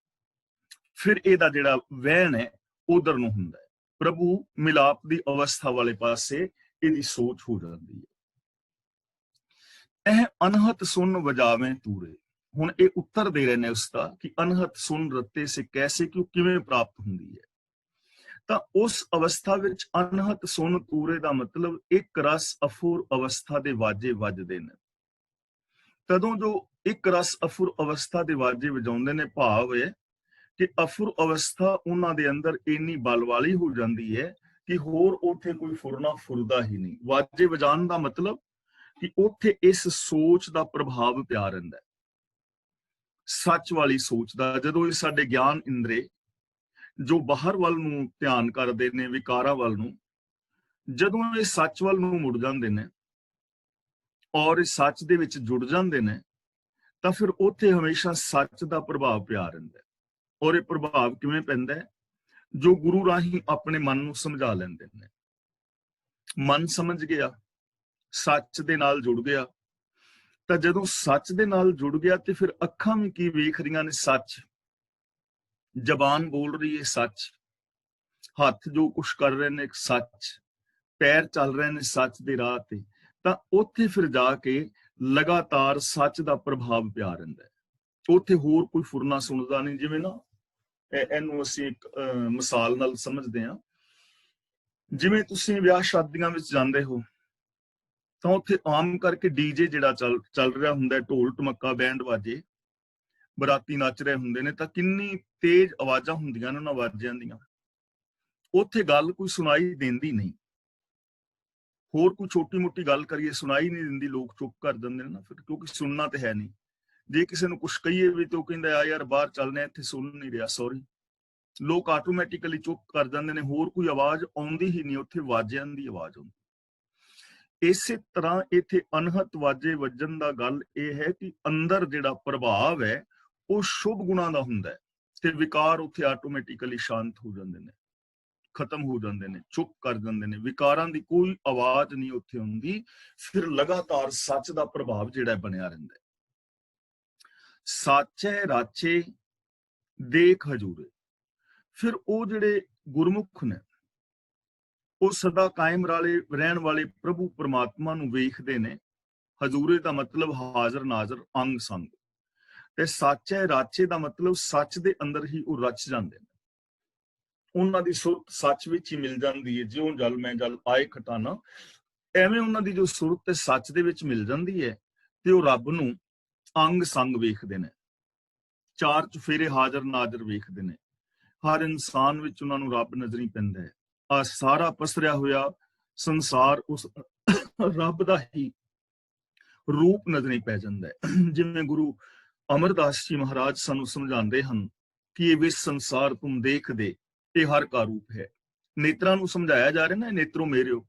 ਫਿਰ ਇਹਦਾ ਜਿਹੜਾ ਵਹਿਣ ਹੈ ਉਧਰ ਨੂੰ ਹੁੰਦਾ ਹੈ, ਪ੍ਰਭੂ ਮਿਲਾਪ ਦੀ ਅਵਸਥਾ ਵਾਲੇ ਪਾਸੇ ਇਹਦੀ ਸੋਚ ਹੋ ਜਾਂਦੀ ਹੈ। ਇਹ ਅਨਹਤ ਸੁਨ ਵਜਾਵੇਂ ਤੂਰੇ। ਹੁਣ ਇਹ ਉੱਤਰ ਦੇ ਰਹੇ ਨੇ ਉਸਦਾ ਕਿ ਅਨਹਤ ਸੁਨ ਰਤੇ ਸੇ ਕੈਸੇ, ਕਿ ਕਿਵੇਂ ਪ੍ਰਾਪਤ ਹੁੰਦੀ ਹੈ। ਤਾਂ ਉਸ ਅਵਸਥਾ ਵਿੱਚ ਅਨਹਤ ਸੁਨ ਤੂਰੇ ਦਾ ਮਤਲਬ ਇੱਕ ਰਸ ਅਫੁਰ ਅਵਸਥਾ ਦੇ ਵਾਜੇ ਵੱਜਦੇ ਨੇ। ਤਦੋਂ ਜੋ ਇੱਕ ਰਸ ਅਫੁਰ ਅਵਸਥਾ ਦੇ ਵਾਜੇ ਵਜਾਉਂਦੇ ਨੇ, ਭਾਵ ਹੈ ਕਿ ਅਫੁਰ ਅਵਸਥਾ ਉਹਨਾਂ ਦੇ ਅੰਦਰ ਇੰਨੀ ਬਲ ਵਾਲੀ ਹੋ ਜਾਂਦੀ ਹੈ ਕਿ ਹੋਰ ਉੱਥੇ ਕੋਈ ਫੁਰਨਾ ਫੁਰਦਾ ਹੀ ਨਹੀਂ। ਵਾਜੇ ਵਜਾਉਣ ਦਾ ਮਤਲਬ ਕਿ ਉੱਥੇ ਇਸ ਸੋਚ ਦਾ ਪ੍ਰਭਾਵ ਪਿਆ ਰਹਿੰਦਾ ਹੈ, ਸੱਚ ਵਾਲੀ ਸੋਚ ਦਾ। ਜਦੋਂ ਇਹ ਸਾਡੇ ਗਿਆਨ ਇੰਦਰੇ ਜੋ ਬਾਹਰ ਵੱਲ ਨੂੰ ਧਿਆਨ ਕਰਦੇ ਨੇ, ਵਿਕਾਰਾਂ ਵੱਲ ਨੂੰ, ਜਦੋਂ ਇਹ ਸੱਚ ਵੱਲ ਨੂੰ ਮੁੜ ਜਾਂਦੇ ਨੇ ਔਰ ਇਸ ਸੱਚ ਦੇ ਵਿੱਚ ਜੁੜ ਜਾਂਦੇ ਨੇ, ਤਾਂ ਫਿਰ ਉੱਥੇ ਹਮੇਸ਼ਾ ਸੱਚ ਦਾ ਪ੍ਰਭਾਵ ਪਿਆ ਰਹਿੰਦਾ ਹੈ। ਔਰ ਇਹ ਪ੍ਰਭਾਵ ਕਿਵੇਂ ਪੈਂਦਾ ਹੈ? ਜੋ ਗੁਰੂ ਰਾਹੀਂ ਆਪਣੇ ਮਨ ਨੂੰ ਸਮਝਾ ਲੈਂਦੇ ਨੇ। ਮਨ ਸਮਝ ਗਿਆ, ਸੱਚ ਦੇ ਨਾਲ ਜੁੜ ਗਿਆ, ਤਾਂ ਜਦੋਂ ਸੱਚ ਦੇ ਨਾਲ ਜੁੜ ਗਿਆ ਤੇ ਫਿਰ ਅੱਖਾਂ ਵੀ ਕੀ ਵੇਖ ਰਹੀਆਂ ਨੇ? ਸੱਚ। ਜ਼ਬਾਨ ਬੋਲ ਰਹੀ ਹੈ ਸੱਚ, ਹੱਥ ਜੋ ਕੁਛ ਕਰ ਰਹੇ ਨੇ ਸੱਚ, ਪੈਰ ਚੱਲ ਰਹੇ ਨੇ ਸੱਚ ਦੇ ਰਾਹ ਤੇ। ਤਾਂ ਉੱਥੇ ਫਿਰ ਜਾ ਕੇ ਲਗਾਤਾਰ ਸੱਚ ਦਾ ਪ੍ਰਭਾਵ ਪਿਆ ਰਹਿੰਦਾ ਹੈ। ਉੱਥੇ ਹੋਰ ਕੋਈ ਫੁਰਨਾ ਸੁਣਦਾ ਨਹੀਂ। ਜਿਵੇਂ ਨਾ ਇਹਨੂੰ ਅਸੀਂ ਇੱਕ ਮਿਸਾਲ ਨਾਲ ਸਮਝਦੇ ਹਾਂ, ਜਿਵੇਂ ਤੁਸੀਂ ਵਿਆਹ ਸ਼ਾਦੀਆਂ ਵਿੱਚ ਜਾਂਦੇ ਹੋ ਤਾਂ ਉੱਥੇ ਆਮ ਕਰਕੇ ਡੀਜੇ ਜਿਹੜਾ ਚੱਲ ਰਿਹਾ ਹੁੰਦਾ, ਢੋਲ ਢਮੱਕਾ ਬੈਂਡ ਵਾਜੇ, ਬਰਾਤੀ ਨੱਚ ਰਹੇ ਹੁੰਦੇ ਨੇ, ਤਾਂ ਕਿੰਨੀ ਤੇਜ਼ ਆਵਾਜ਼ਾਂ ਹੁੰਦੀਆਂ ਨੇ ਉਹਨਾਂ ਵਾਜਿਆਂ ਦੀਆਂ। ਉੱਥੇ ਗੱਲ ਕੋਈ ਸੁਣਾਈ ਦਿੰਦੀ ਨਹੀਂ। ਹੋਰ ਕੋਈ ਛੋਟੀ ਮੋਟੀ ਗੱਲ ਕਰੀਏ ਸੁਣਾਈ ਨਹੀਂ ਦਿੰਦੀ, ਲੋਕ ਚੁੱਪ ਕਰ ਦਿੰਦੇ ਨੇ ਨਾ, ਫਿਰ ਕਿਉਂਕਿ ਸੁਣਨਾ ਤੇ ਹੈ ਨਹੀਂ। ਜੇ ਕਿਸੇ ਨੂੰ ਕੁਛ ਕਹੀਏ ਵੀ ਤੇ ਉਹ ਕਹਿੰਦਾ ਆ ਯਾਰ ਬਾਹਰ ਚੱਲਦੇ ਆ, ਇੱਥੇ ਸੁਣ ਨਹੀਂ ਰਿਹਾ, ਸੌਰੀ। ਲੋਕ ਆਟੋਮੈਟਿਕਲੀ ਚੁੱਪ ਕਰ ਜਾਂਦੇ ਨੇ, ਹੋਰ ਕੋਈ ਆਵਾਜ਼ ਆਉਂਦੀ ਹੀ ਨਹੀਂ, ਉੱਥੇ ਵਾਜਿਆਂ ਦੀ ਆਵਾਜ਼ ਆਉਂਦੀ। ਇਸੇ ਤਰ੍ਹਾਂ ਇੱਥੇ ਅਨਹਤ ਵਾਜੇ ਵੱਜਣ ਦਾ ਗੱਲ ਇਹ ਹੈ ਕਿ ਅੰਦਰ ਜਿਹੜਾ ਪ੍ਰਭਾਵ ਹੈ ਉਹ ਸ਼ੁਭ ਗੁਣਾਂ ਦਾ ਹੁੰਦਾ ਹੈ, ਤੇ ਵਿਕਾਰ ਉੱਥੇ ਆਟੋਮੈਟਿਕਲੀ ਸ਼ਾਂਤ ਹੋ ਜਾਂਦੇ ਨੇ, ਖਤਮ ਹੋ ਜਾਂਦੇ ਨੇ, ਚੁੱਪ ਕਰ ਜਾਂਦੇ ਨੇ, ਵਿਕਾਰਾਂ ਦੀ ਕੋਈ ਆਵਾਜ਼ ਨਹੀਂ ਉੱਥੇ ਹੁੰਦੀ। ਫਿਰ ਲਗਾਤਾਰ ਸੱਚ ਦਾ ਪ੍ਰਭਾਵ ਜਿਹੜਾ ਬਣਿਆ ਰਹਿੰਦਾ ਹੈ। ਸਾਚੇ ਰਾਚੇ ਦੇਖ ਹਜੂਰੇ। ਫਿਰ ਉਹ ਜਿਹੜੇ ਗੁਰਮੁਖ ਨੇ ਉਹ ਸਦਾ ਕਾਇਮ ਰਹਿਣ ਵਾਲੇ ਪ੍ਰਭੂ ਪਰਮਾਤਮਾ ਨੂੰ ਵੇਖਦੇ ਨੇ। ਹਜ਼ੂਰੇ ਦਾ ਮਤਲਬ ਹਾਜ਼ਰ ਨਾਜ਼ਰ, ਅੰਗ ਸੰਗ। ਤੇ ਸਾਚੇ ਰਾਚੇ ਦਾ ਮਤਲਬ ਸੱਚ ਦੇ ਅੰਦਰ ਹੀ ਉਹ ਰਚ ਜਾਂਦੇ ਨੇ। ਉਹਨਾਂ ਦੀ ਸੁਰਤ ਸੱਚ ਵਿੱਚ ਹੀ ਮਿਲ ਜਾਂਦੀ ਹੈ। ਜਿਉਂ ਜਲ ਮੈਂ ਜਲ ਆਏ ਖਟਾਨਾ, ਐਵੇਂ ਉਹਨਾਂ ਦੀ ਜੋ ਸੁਰਤ ਤੇ ਸੱਚ ਦੇ ਵਿੱਚ ਮਿਲ ਜਾਂਦੀ ਹੈ ਤੇ ਉਹ ਰੱਬ ਨੂੰ ਅੰਗ ਸੰਗ ਵੇਖਦੇ ਨੇ, ਚਾਰ ਚੁਫੇਰੇ ਹਾਜ਼ਰ ਨਾਜ਼ਰ ਵੇਖਦੇ ਨੇ। ਹਰ ਇਨਸਾਨ ਵਿੱਚ ਉਹਨਾਂ ਨੂੰ ਰੱਬ ਨਜ਼ਰੀ ਪੈਂਦਾ ਹੈ। ਆ ਸਾਰਾ ਪਸਰਿਆ ਹੋਇਆ ਸੰਸਾਰ ਉਸ ਰੱਬ ਦਾ ਹੀ ਰੂਪ ਨਜ਼ਰੀ ਪੈ ਜਾਂਦਾ ਹੈ। ਜਿਵੇਂ ਗੁਰੂ ਅਮਰਦਾਸ ਜੀ ਮਹਾਰਾਜ ਸਾਨੂੰ ਸਮਝਾਉਂਦੇ ਹਨ ਕਿ ਇਹ ਵਿਸ਼ ਸੰਸਾਰ ਤੁਮ ਦੇਖਦੇ, ਇਹ ਹਰ ਕਾ ਰੂਪ ਹੈ। ਨੇਤਰਾਂ ਨੂੰ ਸਮਝਾਇਆ ਜਾ ਰਿਹਾ ਨਾ, ਨੇਤਰੋ ਮੇਰਿਓ,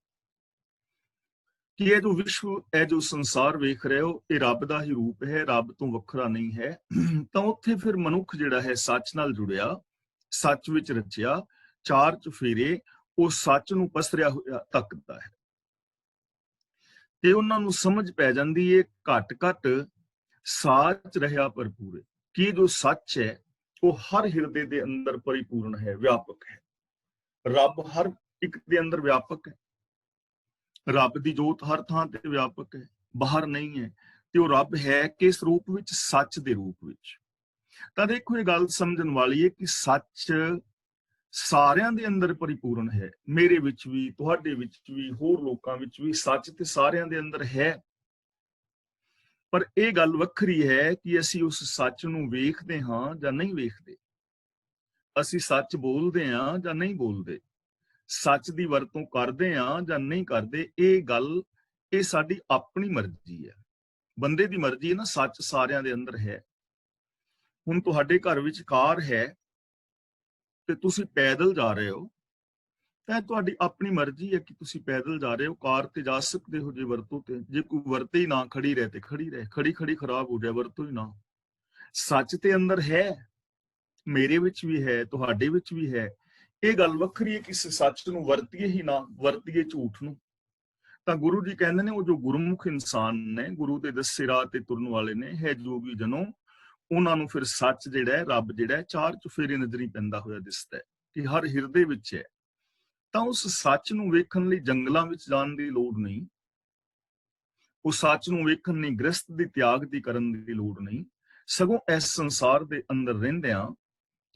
ਕਿ ਇਹ ਜੋ ਵਿਸ਼ਵ, ਇਹ ਜੋ ਸੰਸਾਰ ਵੇਖ ਰਹੇ ਹੋ, ਇਹ ਰੱਬ ਦਾ ਹੀ ਰੂਪ ਹੈ, ਰੱਬ ਤੋਂ ਵੱਖਰਾ ਨਹੀਂ ਹੈ। ਤਾਂ ਉੱਥੇ ਫਿਰ ਮਨੁੱਖ ਜਿਹੜਾ ਹੈ ਸੱਚ ਨਾਲ ਜੁੜਿਆ, ਸੱਚ ਵਿੱਚ ਰਚਿਆ, ਚਾਰ ਚੁਫੇਰੇ ਉਹ ਸੱਚ ਨੂੰ ਪਸਰਿਆ ਹੋਇਆ ਤੱਕਦਾ ਹੈ ਤੇ ਉਹਨਾਂ ਨੂੰ ਸਮਝ ਪੈ ਜਾਂਦੀ ਹੈ ਘੱਟ ਘੱਟ ਸਾਚ ਰਿਹਾ ਭਰਪੂਰ, ਕਿ ਜੋ ਸੱਚ ਹੈ ਉਹ ਹਰ ਹਿਰਦੇ ਦੇ ਅੰਦਰ ਪਰਿਪੂਰਨ ਹੈ, ਵਿਆਪਕ ਹੈ। ਰੱਬ ਹਰ ਇੱਕ ਦੇ ਅੰਦਰ ਵਿਆਪਕ ਹੈ, ਰੱਬ ਦੀ ਜੋਤ ਹਰ ਥਾਂ ਤੇ ਵਿਆਪਕ ਹੈ, ਬਾਹਰ ਨਹੀਂ ਹੈ। ਤੇ ਉਹ ਰੱਬ ਹੈ ਕਿਸ ਰੂਪ ਵਿੱਚ? ਸੱਚ ਦੇ ਰੂਪ ਵਿੱਚ। ਤਾਂ ਦੇਖੋ ਇਹ ਗੱਲ ਸਮਝਣ ਵਾਲੀ ਹੈ ਕਿ ਸੱਚ ਸਾਰਿਆਂ ਦੇ ਅੰਦਰ ਪਰਿਪੂਰਨ ਹੈ, ਮੇਰੇ ਵਿੱਚ ਵੀ, ਤੁਹਾਡੇ ਵਿੱਚ ਵੀ, ਹੋਰ ਲੋਕਾਂ ਵਿੱਚ ਵੀ। ਸੱਚ ਤੇ ਸਾਰਿਆਂ ਦੇ ਅੰਦਰ ਹੈ, ਪਰ ਇਹ ਗੱਲ ਵੱਖਰੀ ਹੈ ਕਿ ਅਸੀਂ ਉਸ ਸੱਚ ਨੂੰ ਵੇਖਦੇ ਹਾਂ ਜਾਂ ਨਹੀਂ ਵੇਖਦੇ, ਅਸੀਂ ਸੱਚ ਬੋਲਦੇ ਹਾਂ ਜਾਂ ਨਹੀਂ ਬੋਲਦੇ, ਸੱਚ ਦੀ ਵਰਤੋਂ ਕਰਦੇ ਹਾਂ ਜਾਂ ਨਹੀਂ ਕਰਦੇ। ਇਹ ਸਾਡੀ ਆਪਣੀ ਮਰਜ਼ੀ ਹੈ, ਬੰਦੇ ਦੀ ਮਰਜ਼ੀ ਹੈ ਨਾ। ਸੱਚ ਸਾਰਿਆਂ ਦੇ ਅੰਦਰ ਹੈ। ਹੁਣ ਤੁਹਾਡੇ ਘਰ ਵਿੱਚ ਕਾਰ ਹੈ ਤੇ ਤੁਸੀਂ ਪੈਦਲ ਜਾ ਰਹੇ ਹੋ, ਤਾਂ ਤੁਹਾਡੀ ਆਪਣੀ ਮਰਜ਼ੀ ਹੈ ਕਿ ਤੁਸੀਂ ਪੈਦਲ ਜਾ ਰਹੇ ਹੋ। ਕਾਰ ਤੇ ਜਾ ਸਕਦੇ ਹੋ ਜੇ ਵਰਤੋਂ ਤੇ, ਜੇ ਕੋਈ ਵਰਤੇ ਹੀ ਨਾ, ਖੜੀ ਰਹੇ ਤੇ ਖੜੀ ਰਹੇ, ਖੜੀ ਖੜੀ ਖਰਾਬ ਹੋ ਜਾਏ, ਵਰਤੋਂ ਹੀ ਨਾ। ਸੱਚ ਤੇ ਅੰਦਰ ਹੈ, ਮੇਰੇ ਵਿੱਚ ਵੀ ਹੈ, ਤੁਹਾਡੇ ਵਿੱਚ ਵੀ ਹੈ। ਇਹ ਗੱਲ ਵੱਖਰੀ ਹੈ ਕਿ ਸੱਚ ਨੂੰ ਵਰਤੀਏ ਹੀ ਨਾ ਵਰਤੀਏ ਝੂਠ ਨੂੰ। ਤਾਂ ਗੁਰੂ ਜੀ ਕਹਿੰਦੇ ਨੇ ਉਹ ਜੋ ਗੁਰਮੁਖ ਇਨਸਾਨ ਨੇ, ਗੁਰੂ ਦੇ ਦੱਸੇ ਰਾਹ ਤੇ ਤੁਰਨ ਵਾਲੇ ਨੇ, ਹੈ ਜੋਗੀ ਜਨੋ, ਉਹਨਾਂ ਨੂੰ ਫਿਰ ਸੱਚ ਜਿਹੜਾ ਹੈ, ਰੱਬ ਜਿਹੜਾ ਹੈ, ਚਾਰ ਚੁਫੇਰੇ ਨਜ਼ਰੀ ਪੈਂਦਾ ਹੋਇਆ ਦਿਸਦਾ ਹੈ ਕਿ ਹਰ ਹਿਰਦੇ ਵਿੱਚ ਹੈ। ਤਾਂ ਉਸ ਸੱਚ ਨੂੰ ਵੇਖਣ ਲਈ ਜੰਗਲਾਂ ਵਿੱਚ ਜਾਣ ਦੀ ਲੋੜ ਨਹੀਂ, ਉਸ ਸੱਚ ਨੂੰ ਵੇਖਣ ਲਈ ਗ੍ਰਸਤ ਦੀ ਤਿਆਗ ਦੀ ਕਰਨ ਦੀ ਲੋੜ ਨਹੀਂ। ਸਗੋਂ ਇਸ ਸੰਸਾਰ ਦੇ ਅੰਦਰ ਰਹਿੰਦਿਆਂ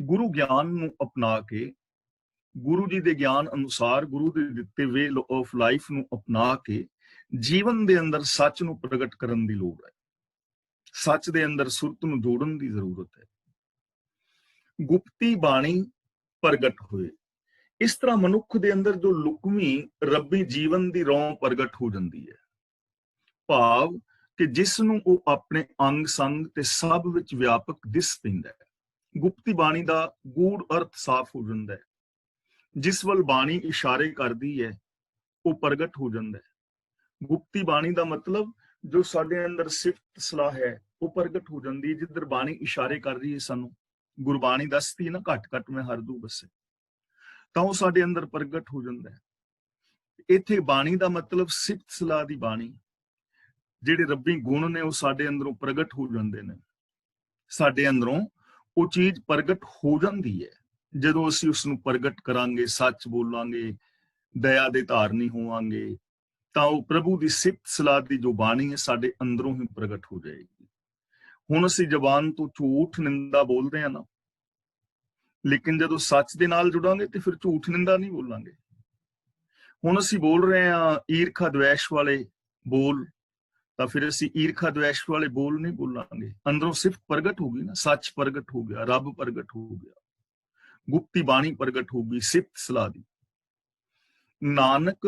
ਗੁਰੂ ਗਿਆਨ ਨੂੰ ਅਪਣਾ ਕੇ, ਗੁਰੂ ਜੀ ਦੇ ਗਿਆਨ ਅਨੁਸਾਰ, ਗੁਰੂ ਦੇ ਦਿੱਤੇ ਵੇ ਆਫ ਲਾਈਫ ਨੂੰ ਅਪਣਾ ਕੇ ਜੀਵਨ ਦੇ ਅੰਦਰ ਸੱਚ ਨੂੰ ਪ੍ਰਗਟ ਕਰਨ ਦੀ ਲੋੜ ਹੈ। ਸੱਚ ਦੇ ਅੰਦਰ ਸੁਰਤ ਨੂੰ ਜੋੜਨ ਦੀ ਜ਼ਰੂਰਤ ਹੈ। ਗੁਪਤੀ ਬਾਣੀ ਪ੍ਰਗਟ ਹੋਏ। ਇਸ ਤਰ੍ਹਾਂ ਮਨੁੱਖ ਦੇ ਅੰਦਰ ਜੋ ਲੁਕਵੀਂ ਰੱਬੀ ਜੀਵਨ ਦੀ ਰੌਂ ਪ੍ਰਗਟ ਹੋ ਜਾਂਦੀ ਹੈ, ਭਾਵ ਕਿ ਜਿਸ ਨੂੰ ਉਹ ਆਪਣੇ ਅੰਗ ਸੰਗ ਤੇ ਸਭ ਵਿੱਚ ਵਿਆਪਕ ਦਿਸ ਪੈਂਦਾ ਹੈ। ਗੁਪਤੀ ਬਾਣੀ ਦਾ ਗੂੜ ਅਰਥ ਸਾਫ਼ ਹੋ ਜਾਂਦਾ ਹੈ। ਜਿਸ ਵੱਲ ਬਾਣੀ ਇਸ਼ਾਰੇ ਕਰਦੀ ਹੈ ਉਹ ਪ੍ਰਗਟ ਹੋ ਜਾਂਦਾ ਹੈ। ਗੁਪਤੀ ਬਾਣੀ ਦਾ ਮਤਲਬ ਜੋ ਸਾਡੇ ਅੰਦਰ ਸਿਫਤ ਸਲਾਹ ਹੈ ਉਹ ਪ੍ਰਗਟ ਹੋ ਜਾਂਦੀ ਹੈ। ਜਿੱਧਰ ਬਾਣੀ ਇਸ਼ਾਰੇ ਕਰ ਰਹੀ ਹੈ, ਸਾਨੂੰ ਗੁਰਬਾਣੀ ਦੱਸਦੀ ਹੈ ਨਾ, ਘੱਟ ਘੱਟ ਮੈਂ ਹਰ ਦੂ ਬਸੇ, ਤਾਂ ਉਹ ਸਾਡੇ ਅੰਦਰ ਪ੍ਰਗਟ ਹੋ ਜਾਂਦਾ ਹੈ। ਇੱਥੇ ਬਾਣੀ ਦਾ ਮਤਲਬ ਸਿਫਤ ਸਲਾਹ ਦੀ ਬਾਣੀ, ਜਿਹੜੇ ਰੱਬੀ ਗੁਣ ਨੇ ਉਹ ਸਾਡੇ ਅੰਦਰੋਂ ਪ੍ਰਗਟ ਹੋ ਜਾਂਦੇ ਨੇ। ਸਾਡੇ ਅੰਦਰੋਂ ਉਹ ਚੀਜ਼ ਪ੍ਰਗਟ ਹੋ ਜਾਂਦੀ ਹੈ ਜਦੋਂ ਅਸੀਂ ਉਸ ਨੂੰ ਪ੍ਰਗਟ ਕਰਾਂਗੇ, ਸੱਚ ਬੋਲਾਂਗੇ, ਦਇਆ ਦੇ ਧਾਰਨੀ ਹੋਵਾਂਗੇ, ਤਾਂ ਉਹ ਪ੍ਰਭੂ ਦੀ ਸਿਫਤ ਸਲਾਹ ਦੀ ਜੋ ਬਾਣੀ ਹੈ ਸਾਡੇ ਅੰਦਰੋਂ ਹੀ ਪ੍ਰਗਟ ਹੋ ਜਾਏਗੀ। ਹੁਣ ਅਸੀਂ ਜ਼ਬਾਨ ਤੋਂ ਝੂਠ ਨਿੰਦਾ ਬੋਲਦੇ ਹਾਂ ਨਾ, ਲੇਕਿਨ ਜਦੋਂ ਸੱਚ ਦੇ ਨਾਲ ਜੁੜਾਂਗੇ ਤੇ ਫਿਰ ਝੂਠ ਨਿੰਦਾ ਨਹੀਂ ਬੋਲਾਂਗੇ। ਹੁਣ ਅਸੀਂ ਬੋਲ ਰਹੇ ਹਾਂ ਈਰਖਾ ਦਵੈਸ਼ ਵਾਲੇ ਬੋਲ, ਤਾਂ ਫਿਰ ਅਸੀਂ ਈਰਖਾ ਦਵੈਸ਼ ਵਾਲੇ ਬੋਲ ਨਹੀਂ ਬੋਲਾਂਗੇ। ਅੰਦਰੋਂ ਸਿਫਤ ਪ੍ਰਗਟ ਹੋ ਗਈ ਨਾ, ਸੱਚ ਪ੍ਰਗਟ ਹੋ ਗਿਆ, ਰੱਬ ਪ੍ਰਗਟ ਹੋ ਗਿਆ, ਗੁਪਤੀ ਬਾਣੀ ਪ੍ਰਗਟ ਹੋ ਗਈ ਸਿਫਤ ਸਲਾਹ ਦੀ। ਨਾਨਕ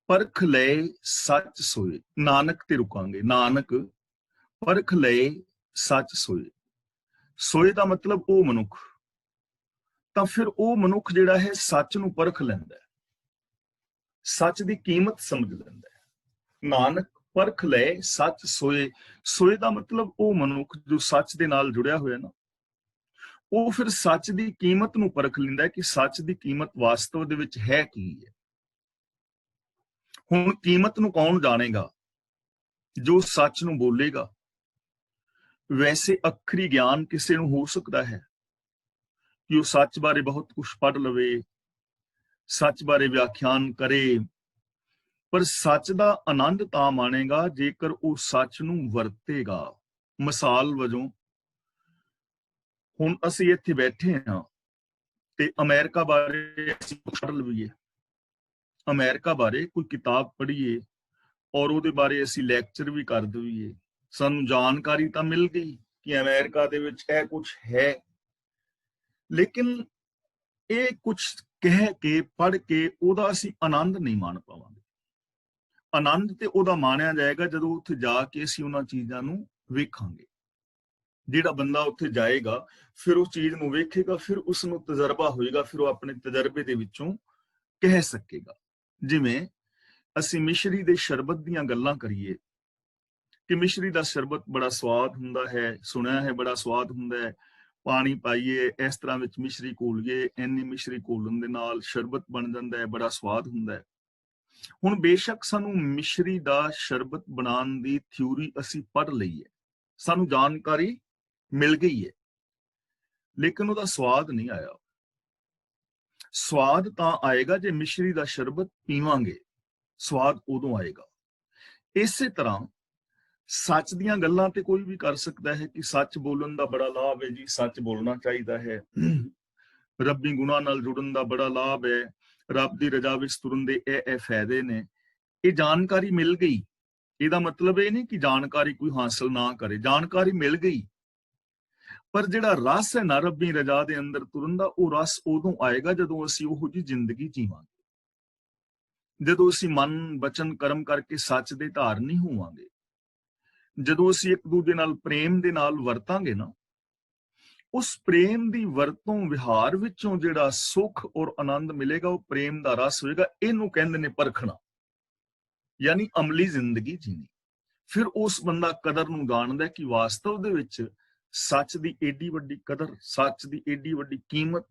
ਪਰਖ ਲਏ ਸੱਚ ਸੋਏ, ਨਾਨਕ ਤੇ ਰੁਕਾਂਗੇ, ਨਾਨਕ ਪਰਖ ਲਏ ਸੱਚ ਸੋਏ। ਸੋਏ ਦਾ ਮਤਲਬ ਉਹ ਮਨੁੱਖ, ਤਾਂ ਫਿਰ ਉਹ ਮਨੁੱਖ ਜਿਹੜਾ ਹੈ ਸੱਚ ਨੂੰ ਪਰਖ ਲੈਂਦਾ ਹੈ, ਸੱਚ ਦੀ ਕੀਮਤ ਸਮਝ ਲੈਂਦਾ ਹੈ। ਨਾਨਕ ਪਰਖ ਲਏ ਸੱਚ ਸੋਏ। ਸੋਏ ਦਾ ਮਤਲਬ ਉਹ ਮਨੁੱਖ ਜੋ ਸੱਚ ਦੇ ਨਾਲ ਜੁੜਿਆ ਹੋਇਆ ਨਾ, ਉਹ ਫਿਰ ਸੱਚ ਦੀ ਕੀਮਤ ਨੂੰ ਪਰਖ ਲੈਂਦਾ ਕਿ ਸੱਚ ਦੀ ਕੀਮਤ ਵਾਸਤਵ ਦੇ ਵਿੱਚ ਹੈ ਕੀ ਹੈ। ਹੁਣ ਕੀਮਤ ਨੂੰ ਕੌਣ ਜਾਣੇਗਾ? ਜੋ ਸੱਚ ਨੂੰ ਬੋਲੇਗਾ। ਵੈਸੇ ਅਖਰੀ ਗਿਆਨ ਕਿਸੇ ਨੂੰ ਹੋ ਸਕਦਾ ਹੈ ਕਿ ਉਹ ਸੱਚ ਬਾਰੇ ਬਹੁਤ ਕੁਝ ਪੜ੍ਹ ਲਵੇ, ਸੱਚ ਬਾਰੇ ਵਿਆਖਿਆਨ ਕਰੇ, ਪਰ ਸੱਚ ਦਾ ਆਨੰਦ ਤਾਂ ਮਾਣੇਗਾ ਜੇਕਰ ਉਹ ਸੱਚ ਨੂੰ ਵਰਤੇਗਾ। ਮਿਸਾਲ ਵਜੋਂ ਹੁਣ ਅਸੀਂ ਇੱਥੇ ਬੈਠੇ ਹਾਂ ਤੇ ਅਮਰੀਕਾ ਬਾਰੇ ਅਸੀਂ ਪੜ੍ਹ ਲਈਏ, ਅਮਰੀਕਾ ਬਾਰੇ ਕੋਈ ਕਿਤਾਬ ਪੜ੍ਹੀਏ ਔਰ ਉਹਦੇ ਬਾਰੇ ਅਸੀਂ ਲੈਕਚਰ ਵੀ ਕਰ ਦਈਏ, ਸਾਨੂੰ ਜਾਣਕਾਰੀ ਤਾਂ ਮਿਲ ਗਈ ਕਿ ਅਮਰੀਕਾ ਦੇ ਵਿੱਚ ਇਹ ਕੁਝ ਹੈ, ਲੇਕਿਨ ਇਹ ਕੁਝ ਕਹਿ ਕੇ ਪੜ੍ਹ ਕੇ ਉਹਦਾ ਅਸੀਂ ਆਨੰਦ ਨਹੀਂ ਮਾਣ ਪਾਵਾਂਗੇ। ਆਨੰਦ ਤੇ ਉਹਦਾ ਮਾਣਿਆ ਜਾਏਗਾ ਜਦੋਂ ਉੱਥੇ ਜਾ ਕੇ ਅਸੀਂ ਉਹਨਾਂ ਚੀਜ਼ਾਂ ਨੂੰ ਵੇਖਾਂਗੇ। ਜਿਹੜਾ ਬੰਦਾ ਉੱਥੇ ਜਾਏਗਾ ਫਿਰ ਉਸ ਚੀਜ਼ ਨੂੰ ਵੇਖੇਗਾ, ਫਿਰ ਉਸ ਨੂੰ ਤਜਰਬਾ ਹੋਏਗਾ, ਫਿਰ ਉਹ ਆਪਣੇ ਤਜਰਬੇ ਦੇ ਵਿੱਚੋਂ ਕਹਿ ਸਕੇਗਾ। ਜਿਵੇਂ ਅਸੀਂ ਮਿਸ਼ਰੀ ਦੇ ਸ਼ਰਬਤ ਦੀਆਂ ਗੱਲਾਂ ਕਰੀਏ ਕਿ ਮਿਸ਼ਰੀ ਦਾ ਸ਼ਰਬਤ ਬੜਾ ਸਵਾਦ ਹੁੰਦਾ ਹੈ, ਸੁਣਿਆ ਹੈ ਬੜਾ ਸਵਾਦ ਹੁੰਦਾ ਹੈ, ਪਾਣੀ ਪਾਈਏ, ਇਸ ਤਰ੍ਹਾਂ ਵਿੱਚ ਮਿਸ਼ਰੀ ਘੋਲੀਏ, ਇੰਨੀ ਮਿਸ਼ਰੀ ਘੋਲਣ ਦੇ ਨਾਲ ਸ਼ਰਬਤ ਬਣ ਜਾਂਦਾ ਹੈ, ਬੜਾ ਸਵਾਦ ਹੁੰਦਾ ਹੈ। ਹੁਣ ਬੇਸ਼ੱਕ ਸਾਨੂੰ ਮਿਸ਼ਰੀ ਦਾ ਸ਼ਰਬਤ ਬਣਾਉਣ ਦੀ ਥਿਊਰੀ ਅਸੀਂ ਪੜ੍ਹ ਲਈ ਹੈ, ਸਾਨੂੰ ਜਾਣਕਾਰੀ ਮਿਲ ਗਈ ਹੈ, ਲੇਕਿਨ ਉਹਦਾ ਸਵਾਦ ਨਹੀਂ ਆਇਆ। ਸਵਾਦ ਤਾਂ ਆਏਗਾ ਜੇ ਮਿਸ਼ਰੀ ਦਾ ਸ਼ਰਬਤ ਪੀਵਾਂਗੇ, ਸਵਾਦ ਉਦੋਂ ਆਏਗਾ। ਇਸੇ ਤਰ੍ਹਾਂ ਸੱਚ ਦੀਆਂ ਗੱਲਾਂ ਤੇ ਕੋਈ ਵੀ ਕਰ ਸਕਦਾ ਹੈ ਕਿ ਸੱਚ ਬੋਲਣ ਦਾ ਬੜਾ ਲਾਭ ਹੈ ਜੀ, ਸੱਚ ਬੋਲਣਾ ਚਾਹੀਦਾ ਹੈ, ਰੱਬੀ ਗੁਣਾਂ ਨਾਲ ਜੁੜਨ ਦਾ ਬੜਾ ਲਾਭ ਹੈ, ਰੱਬ ਦੀ ਰਜ਼ਾ ਵਿੱਚ ਤੁਰਨ ਦੇ ਇਹ ਫਾਇਦੇ ਨੇ। ਇਹ ਜਾਣਕਾਰੀ ਮਿਲ ਗਈ, ਇਹਦਾ ਮਤਲਬ ਇਹ ਨਹੀਂ ਕਿ ਜਾਣਕਾਰੀ ਕੋਈ ਹਾਸਲ ਨਾ ਕਰੇ, ਜਾਣਕਾਰੀ ਮਿਲ ਗਈ, ਪਰ ਜਿਹੜਾ ਰਸ ਹੈ ਨਾ ਰੱਬੀ ਰਜ਼ਾ ਦੇ ਅੰਦਰ ਤੁਰਨ ਦਾ, ਉਹ ਰਸ ਉਦੋਂ ਆਏਗਾ ਜਦੋਂ ਅਸੀਂ ਉਹੋ ਜਿਹੀ ਜ਼ਿੰਦਗੀ ਜੀਵਾਂਗੇ, ਜਦੋਂ ਅਸੀਂ ਮਨ ਬਚਨ ਕਰਮ ਕਰਕੇ ਸੱਚ ਦੇ ਧਾਰਨੀ ਹੋਵਾਂਗੇ, ਜਦੋਂ ਅਸੀਂ ਇੱਕ ਦੂਜੇ ਨਾਲ ਪ੍ਰੇਮ ਦੇ ਨਾਲ ਵਰਤਾਂਗੇ ਨਾ, ਉਸ ਪ੍ਰੇਮ ਦੀ ਵਰਤੋਂ ਵਿਹਾਰ ਵਿੱਚੋਂ ਜਿਹੜਾ ਸੁੱਖ ਔਰ ਆਨੰਦ ਮਿਲੇਗਾ, ਉਹ ਪ੍ਰੇਮ ਦਾ ਰਸ ਹੋਏਗਾ। ਇਹਨੂੰ ਕਹਿੰਦੇ ਨੇ ਪਰਖਣਾ, ਯਾਨੀ ਅਮਲੀ ਜ਼ਿੰਦਗੀ ਜੀਣੀ। ਫਿਰ ਉਸ ਬੰਦਾ ਕਦਰ ਨੂੰ ਜਾਣਦਾ ਕਿ ਵਾਸਤਵ ਦੇ ਵਿੱਚ ਸੱਚ ਦੀ ਏਡੀ ਵੱਡੀ ਕਦਰ, ਸੱਚ ਦੀ ਏਡੀ ਵੱਡੀ ਕੀਮਤ,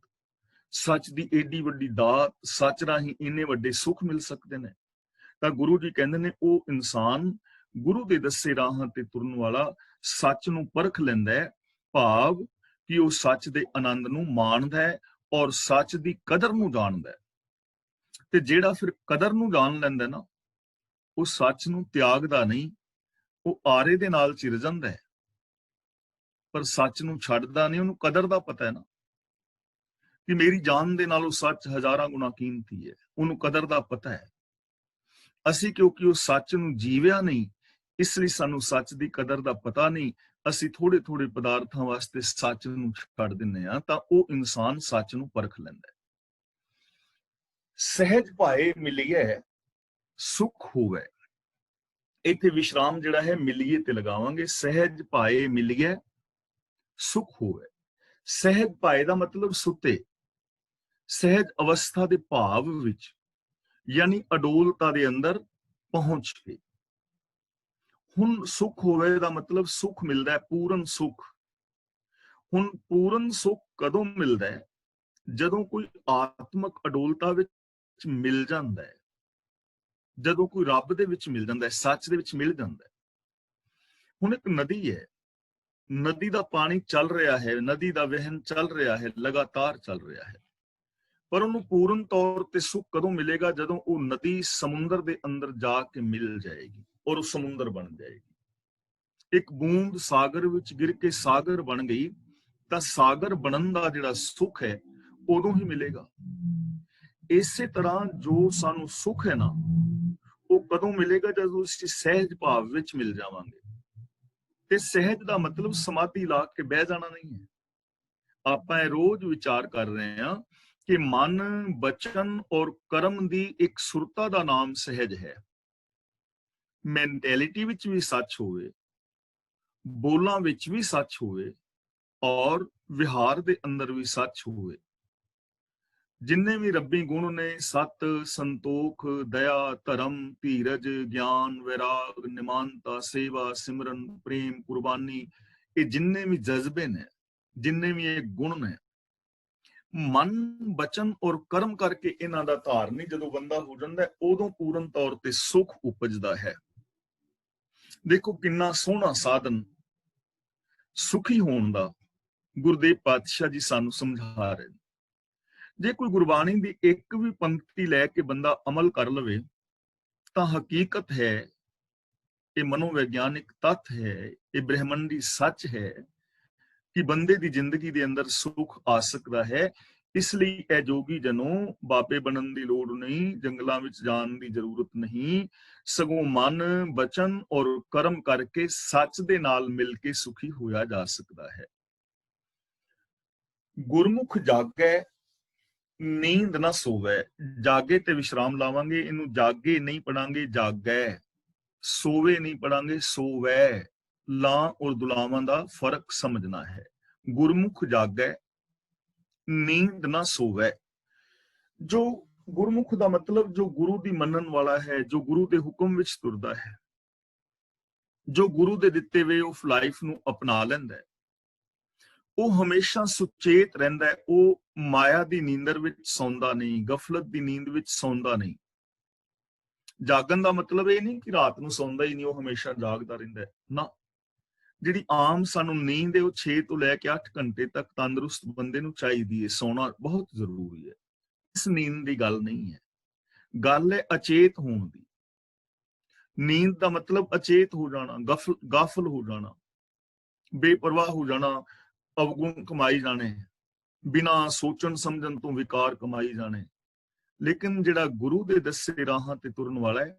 ਸੱਚ ਦੀ ਏਡੀ ਵੱਡੀ ਦਾਤ, ਸੱਚ ਰਾਹੀਂ ਇੰਨੇ ਵੱਡੇ ਸੁੱਖ ਮਿਲ ਸਕਦੇ ਨੇ। ਤਾਂ ਗੁਰੂ ਜੀ ਕਹਿੰਦੇ ਨੇ ਉਹ ਇਨਸਾਨ ਗੁਰੂ ਦੇ ਦੱਸੇ ਰਾਹਾਂ ਤੇ ਤੁਰਨ ਵਾਲਾ ਸੱਚ ਨੂੰ ਪਰਖ ਲੈਂਦਾ ਹੈ, ਭਾਵ ਕਿ ਉਹ ਸੱਚ ਦੇ ਆਨੰਦ ਨੂੰ ਮਾਣਦਾ ਹੈ ਔਰ ਸੱਚ ਦੀ ਕਦਰ ਨੂੰ ਜਾਣਦਾ ਹੈ। ਤੇ ਜਿਹੜਾ ਫਿਰ ਕਦਰ ਨੂੰ ਜਾਣ ਲੈਂਦਾ ਨਾ, ਉਹ ਸੱਚ ਨੂੰ ਤਿਆਗਦਾ ਨਹੀਂ, ਉਹ ਆਰੇ ਦੇ ਨਾਲ ਚਿਰ ਜਾਂਦਾ ਹੈ, ਪਰ ਸੱਚ ਨੂੰ ਛੱਡਦਾ ਨਹੀਂ। ਉਹਨੂੰ ਕਦਰ ਦਾ ਪਤਾ ਹੈ ਨਾ ਕਿ ਮੇਰੀ ਜਾਨ ਦੇ ਨਾਲੋਂ ਸੱਚ ਹਜ਼ਾਰਾਂ ਗੁਣਾ ਕੀਮਤੀ ਹੈ, ਉਹਨੂੰ ਕਦਰ ਦਾ ਪਤਾ ਹੈ। ਅਸੀਂ ਕਿਉਂਕਿ ਉਹ ਸੱਚ ਨੂੰ ਜੀਵਿਆ ਨਹੀਂ, ਇਸ ਲਈ ਸਾਨੂੰ ਸੱਚ ਦੀ ਕਦਰ ਦਾ ਪਤਾ ਨਹੀਂ। ਅਸੀਂ ਥੋੜੇ ਥੋੜੇ ਪਦਾਰਥਾਂ ਵਾਸਤੇ ਸੱਚ ਨੂੰ ਛੱਡ ਦਿੰਦੇ ਹਾਂ, ਤਾਂ ਉਹ ਇਨਸਾਨ ਸੱਚ ਨੂੰ ਪਰਖ ਲੈਂਦਾ ਹੈ। ਸਹਿਜ ਭਾਏ ਮਿਲੀਏ ਸੁਖ ਹੋਵੇ, ਇੱਥੇ ਵਿਸ਼ਰਾਮ ਜਿਹੜਾ ਹੈ ਮਿਲੀਏ ਤੇ ਲਗਾਵਾਂਗੇ। ਸਹਿਜ ਭਾਏ ਮਿਲੀਏ ਸੁਖ ਹੋਵੇ। ਸਹਿਜ ਭਾਏ ਦਾ ਮਤਲਬ ਸੁੱਤੇ, ਸਹਿਜ ਅਵਸਥਾ ਦੇ ਭਾਵ ਵਿੱਚ, ਯਾਨੀ ਅਡੋਲਤਾ ਦੇ ਅੰਦਰ ਪਹੁੰਚ ਕੇ। ਹੁਣ ਸੁਖ ਹੋਵੇ ਦਾ ਮਤਲਬ ਸੁਖ ਮਿਲਦਾ ਹੈ, ਪੂਰਨ ਸੁਖ। ਹੁਣ ਪੂਰਨ ਸੁਖ ਕਦੋਂ ਮਿਲਦਾ ਹੈ? ਜਦੋਂ ਕੋਈ ਆਤਮਕ ਅਡੋਲਤਾ ਵਿੱਚ ਮਿਲ ਜਾਂਦਾ ਹੈ, ਜਦੋਂ ਕੋਈ ਰੱਬ ਦੇ ਵਿੱਚ ਮਿਲ ਜਾਂਦਾ ਹੈ, ਸੱਚ ਦੇ ਵਿੱਚ ਮਿਲ ਜਾਂਦਾ ਹੈ। ਹੁਣ ਇੱਕ ਨਦੀ ਹੈ, ਨਦੀ ਦਾ ਪਾਣੀ ਚੱਲ ਰਿਹਾ ਹੈ, ਨਦੀ ਦਾ ਵਹਿਣ ਚੱਲ ਰਿਹਾ ਹੈ, ਲਗਾਤਾਰ ਚੱਲ ਰਿਹਾ ਹੈ, ਪਰ ਉਹਨੂੰ ਪੂਰਨ ਤੌਰ ਤੇ ਸੁੱਖ ਕਦੋਂ ਮਿਲੇਗਾ? ਜਦੋਂ ਉਹ ਨਦੀ ਸਮੁੰਦਰ ਦੇ ਅੰਦਰ ਜਾ ਕੇ ਮਿਲ ਜਾਏਗੀ ਔਰ ਉਹ ਸਮੁੰਦਰ ਬਣ ਜਾਏਗੀ। ਇੱਕ ਬੂੰਦ ਸਾਗਰ ਵਿੱਚ ਗਿਰ ਕੇ ਸਾਗਰ ਬਣ ਗਈ, ਤਾਂ ਸਾਗਰ ਬਣਨ ਦਾ ਜਿਹੜਾ ਸੁੱਖ ਹੈ ਉਦੋਂ ਹੀ ਮਿਲੇਗਾ। ਇਸੇ ਤਰ੍ਹਾਂ ਜੋ ਸਾਨੂੰ ਸੁੱਖ ਹੈ ਨਾ, ਉਹ ਕਦੋਂ ਮਿਲੇਗਾ? ਜਦੋਂ ਅਸੀਂ ਸਹਿਜ ਭਾਵ ਵਿੱਚ ਮਿਲ ਜਾਵਾਂਗੇ। ਤੇ ਸਹਿਜ ਦਾ ਮਤਲਬ ਸਮਾਧੀ ਲਾ ਕੇ ਬਹਿ ਜਾਣਾ ਨਹੀਂ ਹੈ। ਆਪਾਂ ਇਹ ਰੋਜ਼ ਵਿਚਾਰ ਕਰ ਰਹੇ ਹਾਂ ਕਿ ਮਨ ਬਚਨ ਔਰ ਕਰਮ ਦੀ ਇੱਕ ਸੁਰਤਾ ਦਾ ਨਾਮ ਸਹਿਜ ਹੈ। ਮੈਂਟੈਲਿਟੀ ਵਿੱਚ ਵੀ ਸੱਚ ਹੋਵੇ, ਬੋਲਾਂ ਵਿੱਚ ਵੀ ਸੱਚ ਹੋਵੇ ਔਰ ਵਿਹਾਰ ਦੇ ਅੰਦਰ ਵੀ ਸੱਚ ਹੋਵੇ। ਜਿੰਨੇ ਵੀ ਰੱਬੀ ਗੁਣ ਨੇ, ਸਤ, ਸੰਤੋਖ, ਦਇਆ, ਧਰਮ, ਧੀਰਜ, ਗਿਆਨ, ਵੈਰਾਗ, ਨਿਮਾਨਤਾ, ਸੇਵਾ, ਸਿਮਰਨ, ਪ੍ਰੇਮ, ਕੁਰਬਾਨੀ, ਇਹ ਜਿੰਨੇ ਵੀ ਜਜ਼ਬੇ ਨੇ, ਜਿੰਨੇ ਵੀ ਇਹ ਗੁਣ ਨੇ, ਮਨ ਬਚਨ ਔਰ ਕਰਮ ਕਰਕੇ ਇਹਨਾਂ ਦਾ ਧਾਰਨੀ ਜਦੋਂ ਬੰਦਾ ਹੋ ਜਾਂਦਾ, ਉਦੋਂ ਪੂਰਨ ਤੌਰ ਤੇ ਸੁੱਖ ਉਪਜਦਾ ਹੈ। ਦੇਖੋ ਕਿੰਨਾ ਸੋਹਣਾ ਸਾਧਨ ਸੁਖੀ ਹੋਣ ਦਾ ਗੁਰਦੇਵ ਪਾਤਸ਼ਾਹ ਜੀ ਸਾਨੂੰ ਸਮਝਾ ਰਹੇ ਨੇ। ਜੇ ਕੋਈ ਗੁਰਬਾਣੀ ਦੀ ਇੱਕ ਵੀ ਪੰਕਤੀ ਲੈ ਕੇ ਬੰਦਾ ਅਮਲ ਕਰ ਲਵੇ, ਤਾਂ ਹਕੀਕਤ ਹੈ, ਇਹ ਮਨੋਵਿਗਿਆਨਿਕ ਤੱਥ ਹੈ, ਇਹ ਬ੍ਰਹਿਮੰਡੀ ਸੱਚ ਹੈ ਕਿ ਬੰਦੇ ਦੀ ਜ਼ਿੰਦਗੀ ਦੇ ਅੰਦਰ ਸੁੱਖ ਆ ਸਕਦਾ ਹੈ। ਇਸ ਲਈ ਇਹ ਜੋਗੀ ਜਨੋ, ਬਾਬੇ ਬਣਨ ਦੀ ਲੋੜ ਨਹੀਂ, ਜੰਗਲਾਂ ਵਿੱਚ ਜਾਣ ਦੀ ਜ਼ਰੂਰਤ ਨਹੀਂ, ਸਗੋਂ ਮਨ ਬਚਨ ਔਰ ਕਰਮ ਕਰਕੇ ਸੱਚ ਦੇ ਨਾਲ ਮਿਲ ਕੇ ਸੁਖੀ ਹੋਇਆ ਜਾ ਸਕਦਾ ਹੈ। ਗੁਰਮੁਖ ਜਾਗੈ ਨੀਂਦ ਨਾ ਸੋਵੇ। ਜਾਗੇ ਤੇ ਵਿਸ਼ਰਾਮ ਲਾਵਾਂਗੇ, ਇਹਨੂੰ ਜਾਗੇ ਨਹੀਂ ਪੜਾਂਗੇ, ਜਾਗੈ। ਸੋਵੇ ਨਹੀਂ ਪੜਾਂਗੇ, ਸੋਵੈ। ਲਾਂ ਔਰ ਦੁਲਾਵਾਂ ਦਾ ਫਰਕ ਸਮਝਣਾ ਹੈ। ਗੁਰਮੁਖ ਜਾਗੈ ਨੀਂਦ ਨਾ ਸੋਵੇ। ਜੋ ਗੁਰਮੁਖ ਦਾ ਮਤਲਬ ਜੋ ਗੁਰੂ ਦੀ ਮੰਨਣ ਵਾਲਾ ਹੈ, ਜੋ ਗੁਰੂ ਦੇ ਹੁਕਮ ਵਿੱਚ ਤੁਰਦਾ ਹੈ, ਜੋ ਗੁਰੂ ਦੇ ਦਿੱਤੇ ਵੇ ਆਫ ਲਾਈਫ ਨੂੰ ਅਪਣਾ ਲੈਂਦਾ ਹੈ, ਉਹ ਹਮੇਸ਼ਾ ਸੁਚੇਤ ਰਹਿੰਦਾ ਹੈ। ਉਹ ਮਾਇਆ ਦੀ ਨੀਂਦਰ ਵਿੱਚ ਸੌਂਦਾ ਨਹੀਂ, ਗਫਲਤ ਦੀ ਨੀਂਦ ਵਿੱਚ ਸੌਂਦਾ ਨਹੀਂ। ਜਾਗਣ ਦਾ ਮਤਲਬ ਇਹ ਨਹੀਂ ਕਿ ਰਾਤ ਨੂੰ ਸੌਂਦਾ ਹੀ ਨਹੀਂ, ਉਹ ਹਮੇਸ਼ਾ ਜਾਗਦਾ ਰਹਿੰਦਾ ਹੈ ਨਾ। ਜਿਹੜੀ ਆਮ ਸਾਨੂੰ ਨੀਂਦ ਹੈ ਉਹ 6 ਤੋਂ ਲੈ ਕੇ 8 ਘੰਟੇ ਤੱਕ ਤੰਦਰੁਸਤ ਬੰਦੇ ਨੂੰ ਚਾਹੀਦੀ ਹੈ। ਸੌਣਾ ਬਹੁਤ ਜ਼ਰੂਰੀ ਹੈ। ਇਸ ਨੀਂਦ ਦੀ ਗੱਲ ਨਹੀਂ ਹੈ, ਗੱਲ ਹੈ ਅਚੇਤ ਹੋਣ ਦੀ। ਨੀਂਦ ਦਾ ਮਤਲਬ ਅਚੇਤ ਹੋ ਜਾਣਾ, ਗਾਫਲ ਹੋ ਜਾਣਾ, ਬੇਪਰਵਾਹ ਹੋ ਜਾਣਾ, ਅਵਗੁਣ ਕਮਾਈ ਜਾਣੇ, ਬਿਨਾਂ ਸੋਚਣ ਸਮਝਣ ਤੋਂ ਵਿਕਾਰ ਕਮਾਈ ਜਾਣੇ। ਲੇਕਿਨ ਜਿਹੜਾ ਗੁਰੂ ਦੇ ਦੱਸੇ ਰਾਹਾਂ ਤੇ ਤੁਰਨ ਵਾਲਾ ਹੈ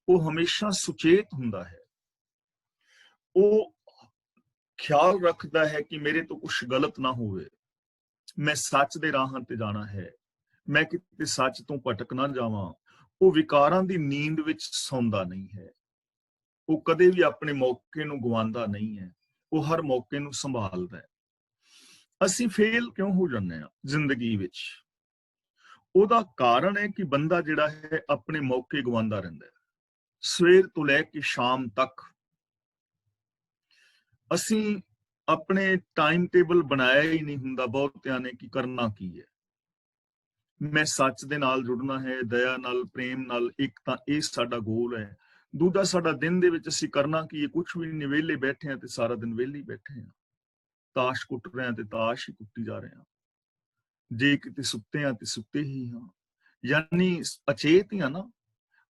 ਉਹ ਹਮੇਸ਼ਾ ਸੁਚੇਤ ਹੁੰਦਾ ਹੈ। ਉਹ ਖਿਆਲ ਰੱਖਦਾ ਹੈ ਕਿ ਮੇਰੇ ਤੋਂ ਕੁਝ ਗਲਤ ਨਾ ਹੋਵੇ, ਮੈਂ ਸੱਚ ਦੇ ਰਾਹਾਂ ਤੇ ਜਾਣਾ ਹੈ, ਮੈਂ ਕਿਤੇ ਸੱਚ ਤੋਂ ਭਟਕ ਨਾ ਜਾਵਾਂ। ਉਹ ਵਿਕਾਰਾਂ ਦੀ ਨੀਂਦ ਵਿੱਚ ਸੌਂਦਾ ਨਹੀਂ ਹੈ। ਉਹ ਕਦੇ ਵੀ ਆਪਣੇ ਮੌਕੇ ਨੂੰ ਗਵਾਉਂਦਾ ਨਹੀਂ ਹੈ। ਉਹ ਹਰ ਮੌਕੇ ਨੂੰ ਸੰਭਾਲਦਾ ਹੈ। ਅਸੀਂ ਫੇਲ ਕਿਉਂ ਹੋ ਜਾਂਦੇ ਹਾਂ ਜ਼ਿੰਦਗੀ ਵਿੱਚ? ਉਹਦਾ ਕਾਰਨ ਹੈ ਕਿ ਬੰਦਾ ਜਿਹੜਾ ਹੈ ਆਪਣੇ ਮੌਕੇ ਗਵਾਉਂਦਾ ਰਹਿੰਦਾ ਹੈ। ਸਵੇਰ ਤੋਂ ਲੈ ਕੇ ਸ਼ਾਮ ਤੱਕ ਅਸੀਂ ਆਪਣੇ ਟਾਈਮ ਟੇਬਲ ਬਣਾਇਆ ਹੀ ਨਹੀਂ ਹੁੰਦਾ ਬਹੁਤਿਆਂ ਨੇ ਕਿ ਕਰਨਾ ਕੀ ਹੈ। ਮੈਂ ਸੱਚ ਦੇ ਨਾਲ ਜੁੜਨਾ ਹੈ, ਦਇਆ ਨਾਲ, ਪ੍ਰੇਮ ਨਾਲ। ਇੱਕ ਤਾਂ ਇਹ ਸਾਡਾ ਗੋਲ ਹੈ। ਦੂਜਾ, ਸਾਡਾ ਦਿਨ ਦੇ ਵਿੱਚ ਅਸੀਂ ਕਰਨਾ ਕੀ ਹੈ? ਕੁਛ ਵੀ ਨਹੀਂ, ਵਿਹਲੇ ਬੈਠੇ ਹਾਂ ਤੇ ਸਾਰਾ ਦਿਨ ਵਿਹਲੇ ਬੈਠੇ ਹਾਂ, ਤਾਸ਼ ਕੁੱਟ ਰਹੇ ਹਾਂ ਤੇ ਤਾਸ਼ ਹੀ ਕੁੱਟੀ ਜਾ ਰਹੇ ਹਾਂ। ਜੇ ਕਿਤੇ ਸੁੱਤੇ ਹਾਂ ਤੇ ਸੁੱਤੇ ਹੀ ਹਾਂ, ਯਾਨੀ ਅਚੇਤ ਹੀ ਆ ਨਾ,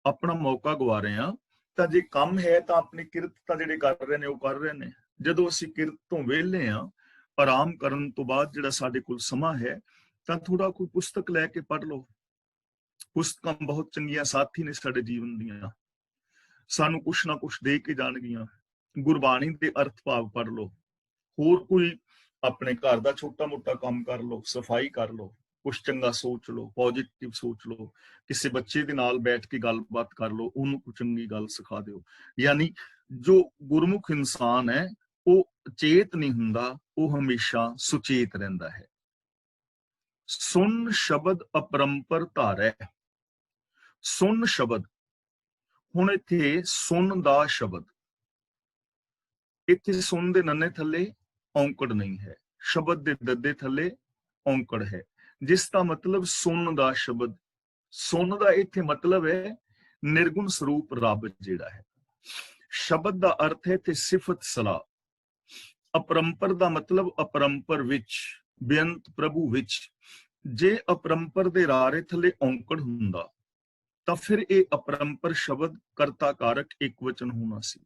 ਆਪਣਾ ਮੌਕਾ ਗਵਾ ਰਹੇ ਹਾਂ। ਤਾਂ ਜੇ ਕੰਮ ਹੈ ਤਾਂ ਆਪਣੀ ਕਿਰਤ ਤਾਂ ਜਿਹੜੇ ਕਰ ਰਹੇ ਨੇ ਉਹ ਕਰ ਰਹੇ ਨੇ। ਜਦੋਂ ਅਸੀਂ ਕਿਰਤ ਤੋਂ ਵਿਹਲੇ ਹਾਂ, ਆਰਾਮ ਕਰਨ ਤੋਂ ਬਾਅਦ ਜਿਹੜਾ ਸਾਡੇ ਕੋਲ ਸਮਾਂ ਹੈ, ਤਾਂ ਥੋੜਾ ਕੋਈ ਪੁਸਤਕ ਲੈ ਕੇ ਪੜ੍ਹ ਲਓ। ਪੁਸਤਕਾਂ ਬਹੁਤ ਚੰਗੀਆਂ ਸਾਥੀ ਨੇ ਸਾਡੇ ਜੀਵਨ ਦੀਆਂ, ਸਾਨੂੰ ਕੁਛ ਨਾ ਕੁਛ ਦੇ ਕੇ ਜਾਣਗੀਆਂ। ਗੁਰਬਾਣੀ ਦੇ ਅਰਥ ਭਾਵ ਪੜ੍ਹ ਲਓ। ਹੋਰ ਕੋਈ ਆਪਣੇ ਘਰ ਦਾ ਛੋਟਾ ਮੋਟਾ ਕੰਮ ਕਰ ਲਓ, ਸਫਾਈ ਕਰ ਲਓ, ਕੁਛ ਚੰਗਾ ਸੋਚ ਲਓ, ਪੋਜ਼ਿਟਿਵ ਸੋਚ ਲਓ। ਕਿਸੇ ਬੱਚੇ ਦੇ ਨਾਲ ਬੈਠ ਕੇ ਗੱਲਬਾਤ ਕਰ ਲਓ, ਉਹਨੂੰ ਕੋਈ ਚੰਗੀ ਗੱਲ ਸਿਖਾ ਦਿਓ। ਯਾਨੀ ਜੋ ਗੁਰਮੁਖ ਇਨਸਾਨ ਹੈ ਉਹ ਚੇਤ ਨਹੀਂ ਹੁੰਦਾ, ਉਹ ਹਮੇਸ਼ਾ ਸੁਚੇਤ ਰਹਿੰਦਾ ਹੈ। ਸੁਨ ਸ਼ਬਦ ਅਪਰੰਪਰ ਧਾਰੈ। ਸੁਨ ਸ਼ਬਦ, ਹੁਣ ਇੱਥੇ ਸੁਨ ਦਾ ਸ਼ਬਦ, ਇੱਥੇ ਸੁਨ ਦੇ ਨੰਨੇ ਥੱਲੇ ਔਂਕੜ ਨਹੀਂ ਹੈ, ਸ਼ਬਦ ਦੇ ਦੱਦੇ ਥੱਲੇ ਔਂਕੜ ਹੈ, ਜਿਸ ਦਾ ਮਤਲਬ ਸੁਨ ਦਾ ਸ਼ਬਦ। ਸੁਨ ਦਾ ਇੱਥੇ ਮਤਲਬ ਹੈ ਨਿਰਗੁਣ ਸਰੂਪ ਰੱਬ ਜਿਹੜਾ ਹੈ। ਸ਼ਬਦ ਦਾ ਅਰਥ ਹੈ ਇੱਥੇ ਸਿਫਤ ਸਲਾਹ। ਅਪਰੰਪਰ ਦਾ ਮਤਲਬ ਅਪਰੰਪਰ ਵਿੱਚ, ਬੇਅੰਤ ਪ੍ਰਭੂ ਵਿੱਚ। ਜੇ ਅਪਰੰਪਰ ਦੇ ਰਾਰੇ ਥੱਲੇ ਔਂਕੜ ਹੁੰਦਾ ਤਾਂ ਫਿਰ ਇਹ ਅਪਰੰਪਰ ਸ਼ਬਦ ਕਰਤਾ ਕਾਰਕ ਇੱਕ ਵਚਨ ਹੋਣਾ ਸੀ।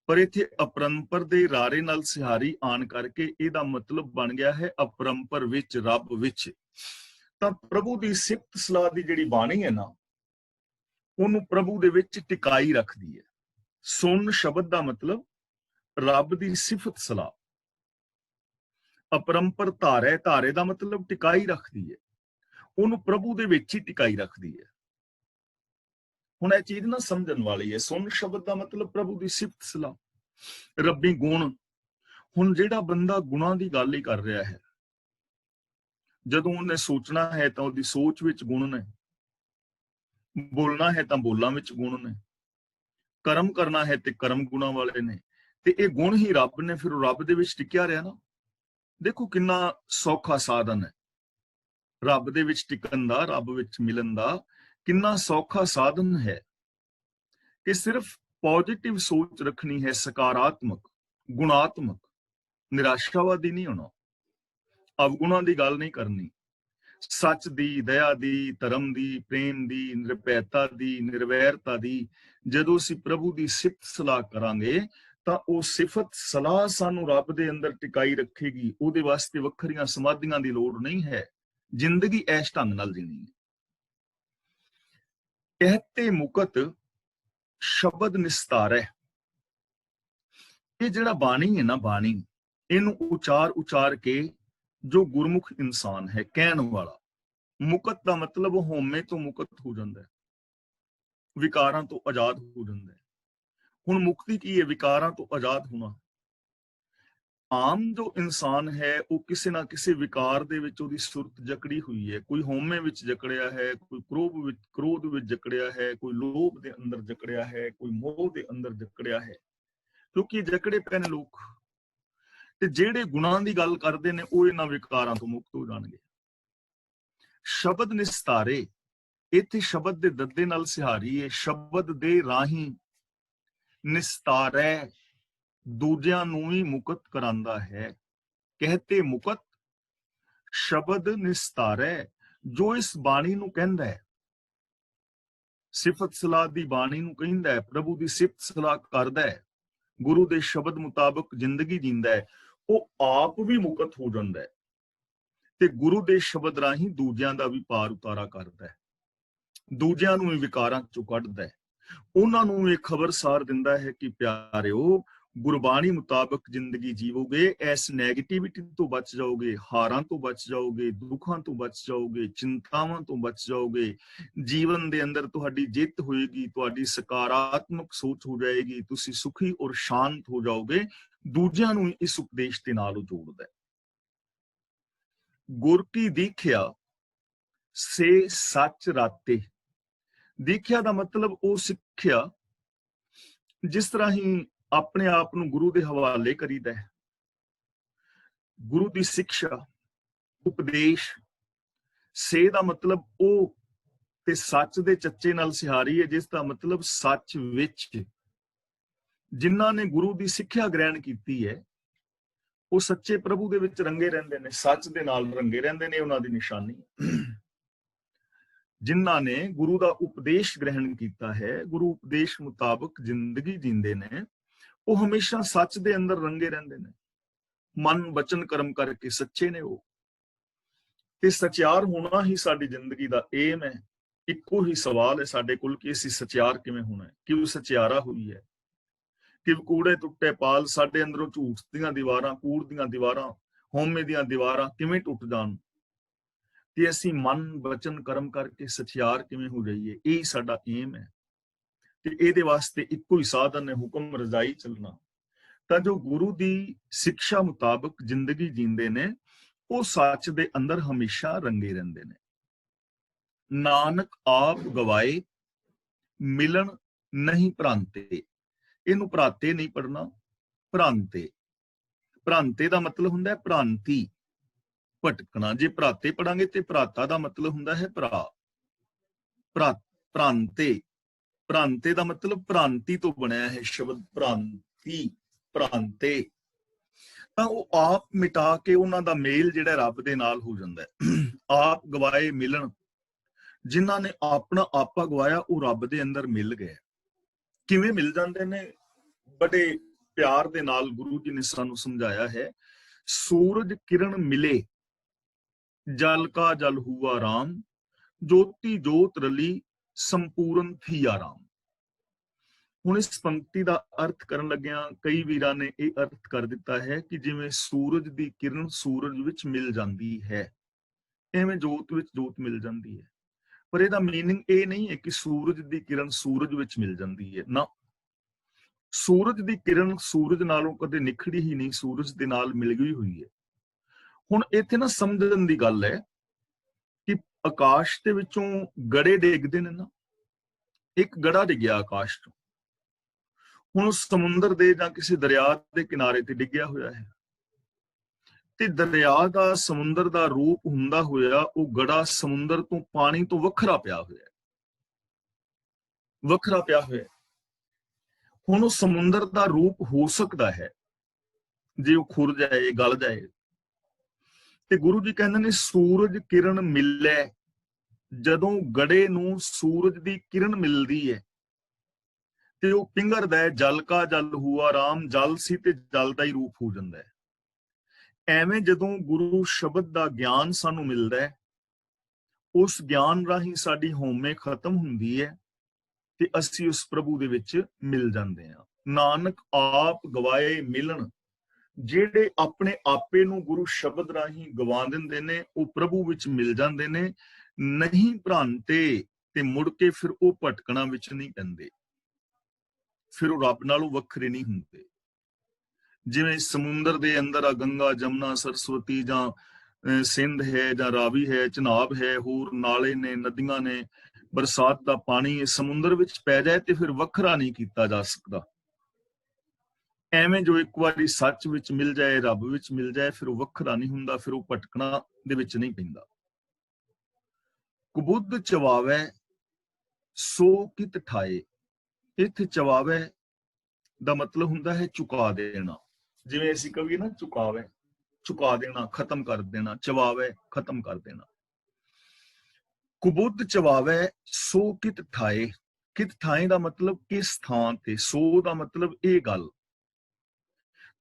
ਪਰ ਇੱਥੇ ਅਪਰੰਪਰ ਦੇ ਰਾਰੇ ਨਾਲ ਸਿਹਾਰੀ ਆਣ ਕਰਕੇ ਇਹਦਾ ਮਤਲਬ ਬਣ ਗਿਆ ਹੈ ਅਪਰੰਪਰ ਵਿੱਚ, ਰੱਬ ਵਿੱਚ। ਤਾਂ ਪ੍ਰਭੂ ਦੀ ਸਿਫਤ ਸਲਾਹ ਦੀ ਜਿਹੜੀ ਬਾਣੀ ਹੈ ਨਾ, ਉਹਨੂੰ ਪ੍ਰਭੂ ਦੇ ਵਿੱਚ ਟਿਕਾਈ ਰੱਖਦੀ ਹੈ। ਸੁਨ ਸ਼ਬਦ ਦਾ ਮਤਲਬ ਰੱਬ ਦੀ ਸਿਫਤ ਸਲਾਹ। ਅਪਰੰਪਰ ਧਾਰੈ, ਧਾਰੇ ਦਾ ਮਤਲਬ ਟਿਕਾਈ ਰੱਖਦੀ ਹੈ, ਉਹਨੂੰ ਪ੍ਰਭੂ ਦੇ ਵਿੱਚ ਹੀ ਟਿਕਾਈ ਰੱਖਦੀ ਹੈ। ਹੁਣ ਇਹ ਚੀਜ਼ ਨਾ ਸਮਝਣ ਵਾਲੀ ਹੈ। ਸੁਨ ਸ਼ਬਦ ਦਾ ਮਤਲਬ ਪ੍ਰਭੂ ਦੀ ਸਿਫਤ ਸਲਾਹ, ਰੱਬੀ ਗੁਣ। ਹੁਣ ਜਿਹੜਾ ਬੰਦਾ ਗੁਣਾਂ ਦੀ ਗੱਲ ਹੀ ਕਰ ਰਿਹਾ ਹੈ, ਜਦੋਂ ਉਹਨੇ ਸੋਚਣਾ ਹੈ ਤਾਂ ਉਹਦੀ ਸੋਚ ਵਿੱਚ ਗੁਣ ਨੇ, ਬੋਲਣਾ ਹੈ ਤਾਂ ਬੋਲਾਂ ਵਿੱਚ ਗੁਣ ਨੇ, ਕਰਮ ਕਰਨਾ ਹੈ ਤੇ ਕਰਮ ਗੁਣਾਂ ਵਾਲੇ ਨੇ, ਤੇ ਇਹ ਗੁਣ ਹੀ ਰੱਬ ਨੇ। ਫਿਰ ਉਹ ਰੱਬ ਦੇ ਵਿੱਚ ਟਿਕਿਆ ਰਿਹਾ ਨਾ। ਦੇਖੋ ਕਿੰਨਾ ਸੌਖਾ ਸਾਧਨ ਹੈ ਰੱਬ ਦੇ ਵਿੱਚ ਟਿਕਣ ਦਾ, ਰੱਬ ਵਿੱਚ ਮਿਲਣ ਦਾ। ਕਿੰਨਾ ਸੌਖਾ ਸਾਧਨ ਹੈ ਕਿ ਸਿਰਫ ਪੋਜ਼ਿਟਿਵ ਸੋਚ ਰੱਖਣੀ ਹੈ, ਸਕਾਰਾਤਮਕ, ਗੁਣਾਤਮਕ। ਨਿਰਾਸ਼ਾਵਾਦੀ ਨਹੀਂ ਹੋਣਾ, ਅਵਗੁਣਾਂ ਦੀ ਗੱਲ ਨਹੀਂ ਕਰਨੀ। ਸੱਚ ਦੀ, ਦਇਆ ਦੀ, ਧਰਮ ਦੀ, ਪ੍ਰੇਮ ਦੀ, ਨਿਰਭੈਤਾ ਦੀ, ਨਿਰਵੈਰਤਾ ਦੀ। ਜਦੋਂ ਅਸੀਂ ਪ੍ਰਭੂ ਦੀ ਸਿਫਤ ਸਲਾਹ ਕਰਾਂਗੇ ਤਾਂ ਉਹ ਸਿਫਤ ਸਲਾਹ ਸਾਨੂੰ ਰੱਬ ਦੇ ਅੰਦਰ ਟਿਕਾਈ ਰੱਖੇਗੀ। ਉਹਦੇ ਵਾਸਤੇ ਵੱਖਰੀਆਂ ਸਮਾਧੀਆਂ ਦੀ ਲੋੜ ਨਹੀਂ ਹੈ। ਜ਼ਿੰਦਗੀ ਐਸ਼ ਢੰਗ ਨਾਲ ਜੀਣੀ ਹੈ। ਕਹਤੇ ਮੁਕਤ ਸ਼ਬਦ ਨਿਸਤਾਰੈ। ਇਹ ਜਿਹੜਾ ਬਾਣੀ ਹੈ ਨਾ, ਬਾਣੀ, ਇਹਨੂੰ ਉਚਾਰ ਕੇ ਜੋ ਗੁਰਮੁਖ ਇਨਸਾਨ ਹੈ, ਕਹਿਣ ਵਾਲਾ, ਮੁਕਤ ਦਾ ਮਤਲਬ ਹਉਮੈ ਤੋਂ ਮੁਕਤ ਹੋ ਜਾਂਦਾ ਹੈ, ਵਿਕਾਰਾਂ ਤੋਂ ਆਜ਼ਾਦ ਹੋ ਜਾਂਦਾ ਹੈ। ਹੁਣ ਮੁਕਤੀ ਕੀ ਹੈ? ਵਿਕਾਰਾਂ ਤੋਂ ਆਜ਼ਾਦ ਹੋਣਾ। ਆਮ ਜੋ ਇਨਸਾਨ ਹੈ ਉਹ ਕਿਸੇ ਨਾ ਕਿਸੇ ਵਿਕਾਰ ਦੇ ਵਿੱਚ ਉਹਦੀ ਸੁਰਤ ਜਕੜੀ ਹੋਈ ਹੈ। ਕੋਈ ਹਉਮੈ ਵਿੱਚ ਜਕੜਿਆ ਹੈ, ਕੋਈ ਕ੍ਰੋਧ ਵਿੱਚ ਜਕੜਿਆ ਹੈ, ਕੋਈ ਲੋਭ ਦੇ ਅੰਦਰ ਜਕੜਿਆ ਹੈ, ਕੋਈ ਮੋਹ ਦੇ ਅੰਦਰ ਜਕੜਿਆ ਹੈ। ਕਿਉਂਕਿ ਜਕੜੇ ਪਏ ਨੇ ਲੋਕ। ਤੇ ਜਿਹੜੇ ਗੁਣਾਂ ਦੀ ਗੱਲ ਕਰਦੇ ਨੇ ਉਹ ਇਹਨਾਂ ਵਿਕਾਰਾਂ ਤੋਂ ਮੁਕਤ ਹੋ ਜਾਣਗੇ। ਸ਼ਬਦ ਨਿਸਤਾਰੇ, ਇੱਥੇ ਸ਼ਬਦ ਦੇ ਦੱਦੇ ਨਾਲ ਸਿਹਾਰੀ ਹੈ, ਸ਼ਬਦ ਦੇ ਰਾਹੀਂ ਨਿਸਤਾਰੈ, ਦੂਜਿਆਂ ਨੂੰ ਵੀ ਮੁਕਤ ਕਰਾਂਦਾ ਹੈ। ਕਹਤੇ ਮੁਕਤ ਸ਼ਬਦ ਨਿਸਤਾਰੈ, ਜੋ ਇਸ ਬਾਣੀ ਨੂੰ ਕਹਿੰਦਾ ਹੈ, ਸਿਫਤ ਸਲਾਹ ਦੀ ਬਾਣੀ ਨੂੰ ਕਹਿੰਦਾ ਹੈ, ਪ੍ਰਭੂ ਦੀ ਸਿਫਤ ਸਲਾਹ ਕਰਦਾ ਹੈ, ਗੁਰੂ ਦੇ ਸ਼ਬਦ ਮੁਤਾਬਕ ਜ਼ਿੰਦਗੀ ਜੀਂਦਾ ਹੈ, ਉਹ ਆਪ ਵੀ ਮੁਕਤ ਹੋ ਜਾਂਦਾ ਹੈ ਤੇ ਗੁਰੂ ਦੇ ਸ਼ਬਦ ਰਾਹੀਂ ਦੂਜਿਆਂ ਦਾ ਵੀ ਪਾਰ ਉਤਾਰਾ ਕਰਦਾ ਹੈ, ਦੂਜਿਆਂ ਨੂੰ ਵੀ ਵਿਕਾਰਾਂ ਚੋਂ ਕੱਢਦਾ ਹੈ, ਉਹਨਾਂ ਨੂੰ ਇਹ ਖਬਰਸਾਰ ਦਿੰਦਾ ਹੈ ਕਿ ਪਿਆਰਿਓ, ਗੁਰਬਾਣੀ ਮੁਤਾਬਕ ਜ਼ਿੰਦਗੀ ਜੀਵੋਗੇ, ਇਸ ਨੈਗੇਟਿਵਿਟੀ ਤੋਂ ਬਚ ਜਾਓਗੇ, ਹਾਰਾਂ ਤੋਂ ਬਚ ਜਾਓਗੇ, ਦੁੱਖਾਂ ਤੋਂ ਬਚ ਜਾਓਗੇ, ਚਿੰਤਾਵਾਂ ਤੋਂ ਬਚ ਜਾਓਗੇ, ਜੀਵਨ ਦੇ ਅੰਦਰ ਤੁਹਾਡੀ ਜਿੱਤ ਹੋਏਗੀ, ਤੁਹਾਡੀ ਸਕਾਰਾਤਮਕ ਸੋਚ ਹੋ ਜਾਏਗੀ, ਤੁਸੀਂ ਸੁਖੀ ਔਰ ਸ਼ਾਂਤ ਹੋ ਜਾਓਗੇ। ਦੂਜਿਆਂ ਨੂੰ ਇਸ ਉਪਦੇਸ਼ ਦੇ ਨਾਲ ਜੋੜਦਾ ਹੈ। ਗੁਰ ਕੀ ਦੀਖਿਆ ਸੇ ਸੱਚ ਰਾਤੇ, ਦੀਖਿਆ ਦਾ ਮਤਲਬ ਉਹ ਸਿੱਖਿਆ ਜਿਸ ਤਰ੍ਹਾਂ ਹੀ ਆਪਣੇ ਆਪ ਨੂੰ ਗੁਰੂ ਦੇ ਹਵਾਲੇ ਕਰੀਦਾ ਹੈ। ਗੁਰੂ ਦੀ ਸਿੱਖਿਆ, ਉਪਦੇਸ਼, ਸੇ ਦਾ ਮਤਲਬ ਉਹ ਤੇ ਸੱਚ ਦੇ ਚੱਚੇ ਨਾਲ ਸਿਹਾਰੀ ਹੈ, ਜਿਸ ਦਾ ਮਤਲਬ ਸੱਚ ਵਿੱਚ ਜਿਨ੍ਹਾਂ ਨੇ ਗੁਰੂ ਦੀ ਸਿੱਖਿਆ ਗ੍ਰਹਿਣ ਕੀਤੀ ਹੈ ਉਹ ਸੱਚੇ ਪ੍ਰਭੂ ਦੇ ਵਿੱਚ ਰੰਗੇ ਰਹਿੰਦੇ ਨੇ, ਸੱਚ ਦੇ ਨਾਲ ਰੰਗੇ ਰਹਿੰਦੇ ਨੇ, ਉਹਨਾਂ ਦੀ ਨਿਸ਼ਾਨੀ। ਜਿਨ੍ਹਾਂ ਨੇ ਗੁਰੂ ਦਾ ਉਪਦੇਸ਼ ਗ੍ਰਹਿਣ ਕੀਤਾ ਹੈ, ਗੁਰੂ ਉਪਦੇਸ਼ ਮੁਤਾਬਕ ਜ਼ਿੰਦਗੀ ਜੀਂਦੇ ਨੇ, ਉਹ ਹਮੇਸ਼ਾ ਸੱਚ ਦੇ ਅੰਦਰ ਰੰਗੇ ਰਹਿੰਦੇ ਨੇ, ਮਨ ਬਚਨ ਕਰਮ ਕਰਕੇ ਸੱਚੇ ਨੇ ਉਹ। ਤੇ ਸਚਿਆਰ ਹੋਣਾ ਹੀ ਸਾਡੀ ਜ਼ਿੰਦਗੀ ਦਾ ਏਮ ਹੈ। ਇੱਕੋ ਹੀ ਸਵਾਲ ਹੈ ਸਾਡੇ ਕੋਲ ਕਿ ਅਸੀਂ ਸਚਿਆਰ ਕਿਵੇਂ ਹੋਣਾ ਹੈ, ਕਿਉਂ ਸਚਿਆਰਾ ਹੋਈ ਹੈ, ਕਿ ਕੂੜੇ ਟੁੱਟੇ ਪਾਲ ਸਾਡੇ ਅੰਦਰੋਂ ਝੂਠ ਦੀਆਂ ਦੀਵਾਰਾਂ, ਕੂੜ ਦੀਆਂ ਦੀਵਾਰਾਂ, ਹਉਮੈ ਦੀਆਂ ਦੀਵਾਰਾਂ ਕਿਵੇਂ ਟੁੱਟ ਜਾਣ, ਤੇ ਅਸੀਂ ਮਨ ਬਚਨ ਕਰਮ ਕਰਕੇ ਸਚਿਆਰ ਕਿਵੇਂ ਹੋ ਜਾਈਏ। ਇਹ ਸਾਡਾ ਏਮ ਹੈ ਤੇ ਇਹਦੇ ਵਾਸਤੇ ਇੱਕੋ ਹੀ ਸਾਧਨ ਹੈ, ਹੁਕਮ ਰਜ਼ਾਈ ਚੱਲਣਾ। ਤਾਂ ਜੋ ਗੁਰੂ ਦੀ ਸਿੱਖਿਆ ਮੁਤਾਬਕ ਜ਼ਿੰਦਗੀ ਜੀਂਦੇ ਨੇ ਉਹ ਸੱਚ ਦੇ ਅੰਦਰ ਹਮੇਸ਼ਾ ਰੰਗੇ ਰਹਿੰਦੇ ਨੇ। ਨਾਨਕ ਆਪ ਗਵਾਏ ਮਿਲਣ ਨਹੀਂ ਭ੍ਰਾਂਤੇ, ਇਹਨੂੰ ਭਰਾਤੇ ਨਹੀਂ ਪੜਨਾ, ਭ੍ਰਾਂਤੇ। ਭ੍ਰਾਂਤੇ ਦਾ ਮਤਲਬ ਹੁੰਦਾ ਹੈ ਭ੍ਰਾਂਤੀ, ਭਟਕਣਾ। ਜੇ ਭਰਾਤੇ ਪੜਾਂਗੇ ਤੇ ਭਰਾਤਾ ਦਾ ਮਤਲਬ ਹੁੰਦਾ ਹੈ ਭਰਾ। ਭ੍ਰਾਂਤੇ, ਭ੍ਰਾਂਤੇ ਦਾ ਮਤਲਬ ਭ੍ਰਾਂਤੀ ਤੋਂ ਬਣਿਆ ਹੈ ਸ਼ਬਦ, ਭ੍ਰਾਂਤੀ, ਭ੍ਰਾਂਤੇ। ਤਾਂ ਉਹ ਆਪ ਮਿਟਾ ਕੇ ਉਹਨਾਂ ਦਾ ਮੇਲ ਜਿਹੜਾ ਰੱਬ ਦੇ ਨਾਲ ਹੋ ਜਾਂਦਾ ਹੈ। ਆਪ ਗਵਾਏ ਮਿਲਣ, ਜਿਨ੍ਹਾਂ ਨੇ ਆਪਣਾ ਆਪਾ ਗਵਾਇਆ ਉਹ ਰੱਬ ਦੇ ਅੰਦਰ ਮਿਲ ਗਏ। ਕਿਵੇਂ ਮਿਲ ਜਾਂਦੇ ਨੇ? ਬੜੇ ਪਿਆਰ ਦੇ ਨਾਲ ਗੁਰੂ ਜੀ ਨੇ ਸਾਨੂੰ ਸਮਝਾਇਆ ਹੈ। ਸੂਰਜ ਕਿਰਨ ਮਿਲੇ ਜਲ ਕਾ ਜਲ ਹੁਆ ਰਾਮ, ਜੋਤੀ ਜੋਤ ਰਲੀ ਸੰਪੂਰਨ ਥੀ ਆਰਾਮ। ਹੁਣ ਇਸ ਪੰਕਤੀ ਦਾ ਅਰਥ ਕਰਨ ਲੱਗਿਆਂ ਕਈ ਵੀਰਾਂ ਨੇ ਇਹ ਅਰਥ ਕਰ ਦਿੱਤਾ ਹੈ ਕਿ ਜਿਵੇਂ ਸੂਰਜ ਦੀ ਕਿਰਨ ਸੂਰਜ ਵਿੱਚ ਮਿਲ ਜਾਂਦੀ ਹੈ, ਐਵੇਂ ਜੋਤ ਵਿੱਚ ਜੋਤ ਮਿਲ ਜਾਂਦੀ ਹੈ। ਪਰ ਇਹਦਾ ਮੀਨਿੰਗ ਇਹ ਨਹੀਂ ਹੈ ਕਿ ਸੂਰਜ ਦੀ ਕਿਰਨ ਸੂਰਜ ਵਿੱਚ ਮਿਲ ਜਾਂਦੀ ਹੈ ਨਾ। ਸੂਰਜ ਦੀ ਕਿਰਨ ਸੂਰਜ ਨਾਲੋਂ ਕਦੇ ਨਿਖੜੀ ਹੀ ਨਹੀਂ, ਸੂਰਜ ਦੇ ਨਾਲ ਮਿਲ ਗਈ ਹੋਈ ਹੈ। ਹੁਣ ਇੱਥੇ ਨਾ ਸਮਝਣ ਦੀ ਗੱਲ ਹੈ ਕਿ ਆਕਾਸ਼ ਦੇ ਵਿੱਚੋਂ ਗੜੇ ਡਿੱਗਦੇ ਨੇ ਨਾ। ਇੱਕ ਗੜਾ ਡਿੱਗਿਆ ਆਕਾਸ਼ ਤੋਂ, ਹੁਣ ਸਮੁੰਦਰ ਦੇ ਜਾਂ ਕਿਸੇ ਦਰਿਆ ਦੇ ਕਿਨਾਰੇ ਤੇ ਡਿੱਗਿਆ ਹੋਇਆ ਹੈ ਤੇ ਦਰਿਆ ਦਾ ਸਮੁੰਦਰ ਦਾ ਰੂਪ ਹੁੰਦਾ ਹੋਇਆ ਉਹ ਗੜਾ ਸਮੁੰਦਰ ਤੋਂ ਪਾਣੀ ਤੋਂ ਵੱਖਰਾ ਪਿਆ ਹੋਇਆ, ਵੱਖਰਾ ਪਿਆ ਹੋਇਆ। ਹੁਣ ਉਹ ਸਮੁੰਦਰ ਦਾ ਰੂਪ ਹੋ ਸਕਦਾ ਹੈ ਜੇ ਉਹ ਖੁਰ ਜਾਏ, ਗਲ ਜਾਏ। ਤੇ ਗੁਰੂ ਜੀ ਕਹਿੰਦੇ ਨੇ ਸੂਰਜ ਕਿਰਨ ਮਿਲੇ, ਜਦੋਂ ਗੜੇ ਨੂੰ ਸੂਰਜ ਦੀ ਕਿਰਨ ਮਿਲਦੀ ਹੈ ਤੇ ਉਹ ਪਿੰਗਰਦਾ ਹੈ, ਜਲ ਕਾ ਜਲ ਹੁਆ ਰਾਮ, ਜਲ ਸੀ ਤੇ ਜਲ ਦਾ ਹੀ ਰੂਪ ਹੋ ਜਾਂਦਾ ਹੈ। ਐਵੇਂ ਜਦੋਂ ਗੁਰੂ ਸ਼ਬਦ ਦਾ ਗਿਆਨ ਸਾਨੂੰ ਮਿਲਦਾ ਹੈ, ਉਸ ਗਿਆਨ ਰਾਹੀਂ ਸਾਡੀ ਹਉਮੈ ਖਤਮ ਹੁੰਦੀ ਹੈ ਤੇ ਅਸੀਂ ਉਸ ਪ੍ਰਭੂ ਦੇ ਵਿੱਚ ਮਿਲ ਜਾਂਦੇ ਹਾਂ। ਨਾਨਕ ਆਪ ਗਵਾਏ ਮਿਲਣ, ਜਿਹੜੇ ਆਪਣੇ ਆਪੇ ਨੂੰ ਗੁਰੂ ਸ਼ਬਦ ਰਾਹੀਂ ਗਵਾ ਦਿੰਦੇ ਨੇ ਉਹ ਪ੍ਰਭੂ ਵਿੱਚ ਮਿਲ ਜਾਂਦੇ ਨੇ। ਨਹੀਂ ਭ੍ਰਾਂਤੇ, ਤੇ ਮੁੜ ਕੇ ਫਿਰ ਉਹ ਭਟਕਣਾ ਵਿੱਚ ਨਹੀਂ ਪੈਂਦੇ, ਫਿਰ ਉਹ ਰੱਬ ਨਾਲੋਂ ਵੱਖਰੇ ਨਹੀਂ ਹੁੰਦੇ। ਜਿਵੇਂ ਸਮੁੰਦਰ ਦੇ ਅੰਦਰ ਆ ਗੰਗਾ, ਜਮਨਾ, ਸਰਸਵਤੀ ਜਾਂ ਸਿੰਧ ਹੈ ਜਾਂ ਰਾਵੀ ਹੈ, ਚਨਾਬ ਹੈ, ਹੋਰ ਨਾਲੇ ਨੇ, ਨਦੀਆਂ ਨੇ, ਬਰਸਾਤ ਦਾ ਪਾਣੀ ਸਮੁੰਦਰ ਵਿੱਚ ਪੈ ਜਾਏ ਤੇ ਫਿਰ ਵੱਖਰਾ ਨਹੀਂ ਕੀਤਾ ਜਾ ਸਕਦਾ। ਐਵੇਂ ਜੋ ਇੱਕ ਵਾਰੀ ਸੱਚ ਵਿੱਚ ਮਿਲ ਜਾਏ, ਰੱਬ ਵਿੱਚ ਮਿਲ ਜਾਏ, ਫਿਰ ਉਹ ਵੱਖਰਾ ਨਹੀਂ ਹੁੰਦਾ, ਫਿਰ ਉਹ ਭਟਕਣਾ ਦੇ ਵਿੱਚ ਨਹੀਂ ਪੈਂਦਾ। ਕੁਬੁੱਧ ਚਵਾਵੈ ਸੋ ਕਿਤ ਠਾਏ। ਇੱਥੇ ਚਵਾਵੈ ਦਾ ਮਤਲਬ ਹੁੰਦਾ ਹੈ ਚੁਕਾ ਦੇਣਾ। ਜਿਵੇਂ ਅਸੀਂ ਕਹੀਏ ਨਾ ਚੁਕਾਵੈ, ਚੁਕਾ ਦੇਣਾ, ਖਤਮ ਕਰ ਦੇਣਾ। ਚਵਾਵੈ ਖਤਮ ਕਰ ਦੇਣਾ। ਕੁਬੁੱਧ ਚਵਾਵੈ ਸੋ ਕਿਤ ਠਾਏ। ਕਿਤ ਠਾਏ ਦਾ ਮਤਲਬ ਕਿਸ ਥਾਂ ਤੇ, ਸੋ ਦਾ ਮਤਲਬ ਇਹ ਗੱਲ।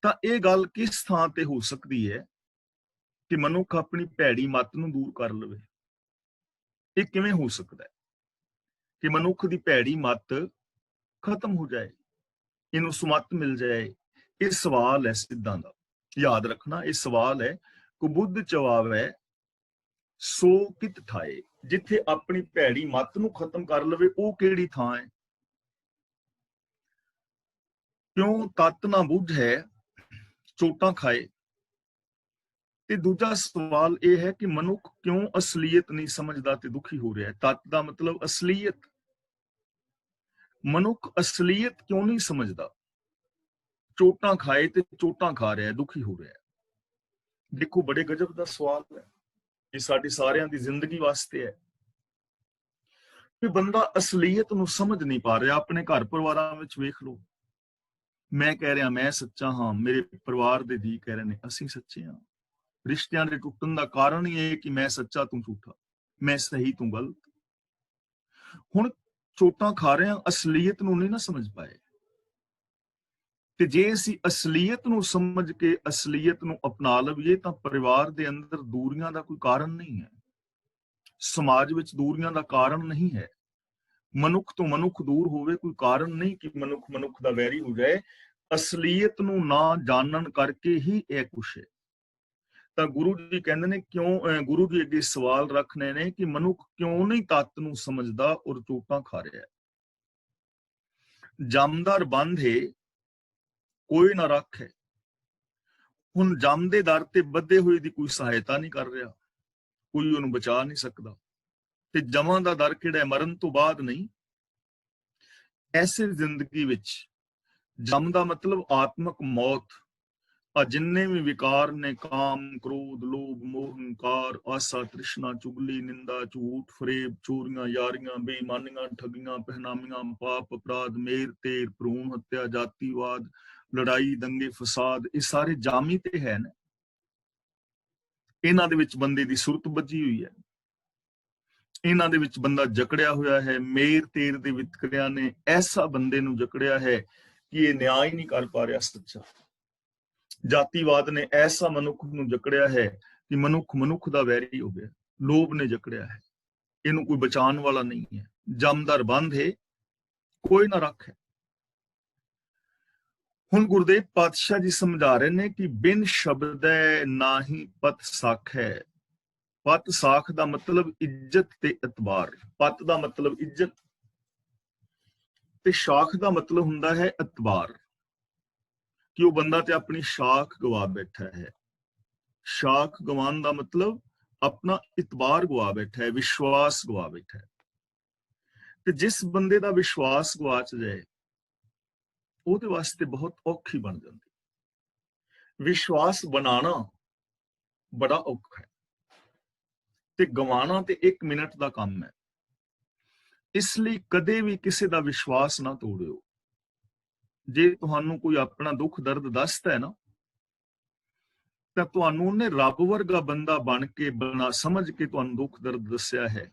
ਤਾਂ ਇਹ ਗੱਲ ਕਿਸ ਥਾਂ ਤੇ ਹੋ ਸਕਦੀ ਹੈ ਕਿ ਮਨੁੱਖ ਆਪਣੀ ਭੈੜੀ ਮੱਤ ਨੂੰ ਦੂਰ ਕਰ ਲਵੇ? ਇਹ ਕਿਵੇਂ ਹੋ ਸਕਦਾ ਹੈ ਕਿ ਮਨੁੱਖ ਦੀ ਭੈੜੀ ਮੱਤ ਖਤਮ ਹੋ ਜਾਏ, ਇਹਨੂੰ ਸੁਮੱਤ ਮਿਲ ਜਾਏ? ਇਹ ਸਵਾਲ ਹੈ ਸਿੱਧਾਂ ਦਾ, ਯਾਦ ਰੱਖਣਾ। ਇਹ ਸਵਾਲ ਹੈ ਕੁਬੁੱਧ ਚਵਾਵੈ ਸੋ ਕਿਤ ਠਾਏ। ਜਿੱਥੇ ਆਪਣੀ ਭੈੜੀ ਮੱਤ ਨੂੰ ਖਤਮ ਕਰ ਲਵੇ ਉਹ ਕਿਹੜੀ ਥਾਂ ਹੈ? ਕਿਉਂ ਤਤ ਨਾ ਬੁੱਝੈ ਚੋਟਾਂ ਖਾਏ। ਤੇ ਦੂਜਾ ਸਵਾਲ ਇਹ ਹੈ ਕਿ ਮਨੁੱਖ ਕਿਉਂ ਅਸਲੀਅਤ ਨਹੀਂ ਸਮਝਦਾ ਤੇ ਦੁਖੀ ਹੋ ਰਿਹਾ ਹੈ? ਤਤ ਦਾ ਮਤਲਬ ਅਸਲੀਅਤ। ਮਨੁੱਖ ਅਸਲੀਅਤ ਕਿਉਂ ਨਹੀਂ ਸਮਝਦਾ? ਚੋਟਾਂ ਖਾਏ ਤੇ ਚੋਟਾਂ ਖਾ ਰਿਹਾ, ਦੁਖੀ ਹੋ ਰਿਹਾ। ਦੇਖੋ, ਬੜੇ ਗਜਬ ਦਾ ਸਵਾਲ ਹੈ। ਇਹ ਸਾਡੀ ਸਾਰਿਆਂ ਦੀ ਜ਼ਿੰਦਗੀ ਵਾਸਤੇ ਹੈ ਕਿ ਬੰਦਾ ਅਸਲੀਅਤ ਨੂੰ ਸਮਝ ਨਹੀਂ ਪਾ ਰਿਹਾ। ਆਪਣੇ ਘਰ ਪਰਿਵਾਰਾਂ ਵਿੱਚ ਵੇਖ ਲਓ, ਮੈਂ ਕਹਿ ਰਿਹਾ ਮੈਂ ਸੱਚਾ ਹਾਂ, ਮੇਰੇ ਪਰਿਵਾਰ ਦੇ ਜੀ ਕਹਿ ਰਹੇ ਨੇ ਅਸੀਂ ਸੱਚੇ ਹਾਂ। ਰਿਸ਼ਤਿਆਂ ਦੇ ਟੁੱਟਣ ਦਾ ਕਾਰਨ ਹੀ ਇਹ ਕਿ ਮੈਂ ਸੱਚਾ ਤੂੰ ਝੂਠਾ, ਮੈਂ ਸਹੀ ਤੂੰ ਗਲਤ। ਹੁਣ ਚੋਟਾਂ ਖਾ ਰਹੇ ਹਾਂ, ਅਸਲੀਅਤ ਨੂੰ ਨਹੀਂ ਨਾ ਸਮਝ ਪਾਏ। ਤੇ ਜੇ ਅਸੀਂ ਅਸਲੀਅਤ ਨੂੰ ਸਮਝ ਕੇ ਅਸਲੀਅਤ ਨੂੰ ਅਪਣਾ ਲਈਏ ਤਾਂ ਪਰਿਵਾਰ ਦੇ ਅੰਦਰ ਦੂਰੀਆਂ ਦਾ ਕੋਈ ਕਾਰਨ ਨਹੀਂ ਹੈ, ਸਮਾਜ ਵਿੱਚ ਦੂਰੀਆਂ ਦਾ ਕਾਰਨ ਨਹੀਂ ਹੈ। ਮਨੁੱਖ ਤੋਂ ਮਨੁੱਖ ਦੂਰ ਹੋਵੇ ਕੋਈ ਕਾਰਨ ਨਹੀਂ ਕਿ ਮਨੁੱਖ ਮਨੁੱਖ ਦਾ ਵੈਰੀ ਹੋ ਜਾਏ। ਅਸਲੀਅਤ ਨੂੰ ਨਾ ਜਾਣਨ ਕਰਕੇ ਹੀ ਇਹ ਕੁਛ ਹੈ। ਤਾਂ ਗੁਰੂ ਜੀ ਕਹਿੰਦੇ ਨੇ ਕਿਉਂ, ਗੁਰੂ ਜੀ ਅੱਗੇ ਸਵਾਲ ਰੱਖਣੇ ਨੇ ਕਿ ਮਨੁੱਖ ਕਿਉਂ ਨਹੀਂ ਤੱਤ ਨੂੰ ਸਮਝਦਾ ਔਰ ਚੋਟਾਂ ਖਾ ਰਿਹਾ। ਜਮਦਰ ਬੰਧੇ ਕੋਈ ਨਾ ਰੱਖੇ। ਹੁਣ ਜਮ ਦੇ ਦਰ ਤੇ ਬੱਧੇ ਹੋਏ ਦੀ ਕੋਈ ਸਹਾਇਤਾ ਨਹੀਂ ਕਰ ਰਿਹਾ, ਕੋਈ ਉਹਨੂੰ ਬਚਾ ਨਹੀਂ ਸਕਦਾ। ਤੇ ਜਮਾਂ ਦਾ ਦਰ ਕਿਹੜਾ, ਮਰਨ ਤੋਂ ਬਾਅਦ ਨਹੀਂ। ਐਸੇ ਜ਼ਿੰਦਗੀ ਵਿੱਚ ਜਮ ਦਾ ਮਤਲਬ ਆਤਮਕ ਮੌਤ। ਆ ਜਿੰਨੇ ਵੀ ਵਿਕਾਰ ਨੇ, ਕਾਮ, ਕ੍ਰੋਧ, ਲੋਭ, ਮੋਹ, ਹੰਕਾਰ, ਆਸਾ, ਤ੍ਰਿਸ਼ਨਾ, ਚੁਗਲੀ, ਨਿੰਦਾ, ਝੂਠ, ਫਰੇਬ, ਚੋਰੀਆਂ, ਯਾਰੀਆਂ, ਬੇਈਮਾਨੀਆਂ, ਠੱਗੀਆਂ, ਪਹਿਨਾਮੀਆਂ, ਪਾਪ, ਅਪਰਾਧ, ਮੇਰ ਤੇਰ, ਭਰੂਣ ਹੱਤਿਆ, ਜਾਤੀਵਾਦ, ਲੜਾਈ, ਦੰਗੇ, ਫਸਾਦ, ਇਹ ਸਾਰੇ ਜਾਮੀ ਤੇ ਹੈ ਨੇ। ਇਹਨਾਂ ਦੇ ਵਿੱਚ ਬੰਦੇ ਦੀ ਸੁਰਤ ਬੱਜੀ ਹੋਈ ਹੈ, ਇਹਨਾਂ ਦੇ ਵਿੱਚ ਬੰਦਾ ਜਕੜਿਆ ਹੋਇਆ ਹੈ। ਮੇਰ ਤੇਰ ਦੇ ਵਿਤਕਰਿਆਂ ਨੇ ਐਸਾ ਬੰਦੇ ਨੂੰ ਜਕੜਿਆ ਹੈ ਕਿ ਇਹ ਨਿਆਂ ਹੀ ਨਹੀਂ ਕਰ ਪਾ ਰਿਹਾ ਸੱਚਾ। ਜਾਤੀਵਾਦ ਨੇ ਐਸਾ ਮਨੁੱਖ ਨੂੰ ਜਕੜਿਆ ਹੈ ਕਿ ਮਨੁੱਖ ਮਨੁੱਖ ਦਾ ਵੈਰੀ ਹੋ ਗਿਆ। ਲੋਭ ਨੇ ਜਕੜਿਆ ਹੈ, ਇਹਨੂੰ ਕੋਈ ਬਚਾਉਣ ਵਾਲਾ ਨਹੀਂ ਹੈ। ਜਮਦਰ ਬੰਧ ਹੈ ਕੋਈ ਨਾ ਰੱਖੇ। ਹੁਣ ਗੁਰਦੇਵ ਪਾਤਸ਼ਾਹ ਜੀ ਸਮਝਾ ਰਹੇ ਨੇ ਕਿ ਬਿਨ ਸ਼ਬਦੈ ਨਾਹੀ ਪਤ ਸਾਖੈ। ਪਤ ਸਾਖ ਦਾ ਮਤਲਬ ਇੱਜ਼ਤ ਤੇ ਇਤਬਾਰ। ਪਤ ਦਾ ਮਤਲਬ ਇੱਜ਼ਤ ਤੇ ਸ਼ਾਖ ਦਾ ਮਤਲਬ ਹੁੰਦਾ ਹੈ ਇਤਬਾਰ, ਕਿ ਉਹ ਬੰਦਾ ਤੇ ਆਪਣੀ ਸ਼ਾਖ ਗਵਾ ਬੈਠਾ ਹੈ। ਸ਼ਾਖ ਗਵਾਉਣ ਦਾ ਮਤਲਬ ਆਪਣਾ ਇਤਬਾਰ ਗਵਾ ਬੈਠਾ ਹੈ, ਵਿਸ਼ਵਾਸ ਗਵਾ ਬੈਠਾ ਹੈ। ਤੇ ਜਿਸ ਬੰਦੇ ਦਾ ਵਿਸ਼ਵਾਸ ਗਵਾਚ ਜਾਏ ਉਹਦੇ ਵਾਸਤੇ ਬਹੁਤ ਔਖੀ ਬਣ ਜਾਂਦੀ। ਵਿਸ਼ਵਾਸ ਬਣਾਉਣਾ ਬੜਾ ਔਖਾ ਹੈ ਤੇ ਗਵਾਉਣਾ ਤੇ 1 ਮਿੰਟ ਦਾ ਕੰਮ ਹੈ। ਇਸ ਲਈ ਕਦੇ ਵੀ ਕਿਸੇ ਦਾ ਵਿਸ਼ਵਾਸ ਨਾ ਤੋੜਿਓ। ਜੇ ਤੁਹਾਨੂੰ ਕੋਈ ਆਪਣਾ ਦੁੱਖ ਦਰਦ ਦੱਸਦਾ ਹੈ ਨਾ, ਤਾਂ ਤੁਹਾਨੂੰ ਉਹਨੇ ਰੱਬ ਵਰਗਾ ਬੰਦਾ ਬਣ ਕੇ ਸਮਝ ਕੇ ਤੁਹਾਨੂੰ ਦੁੱਖ ਦਰਦ ਦੱਸਿਆ ਹੈ।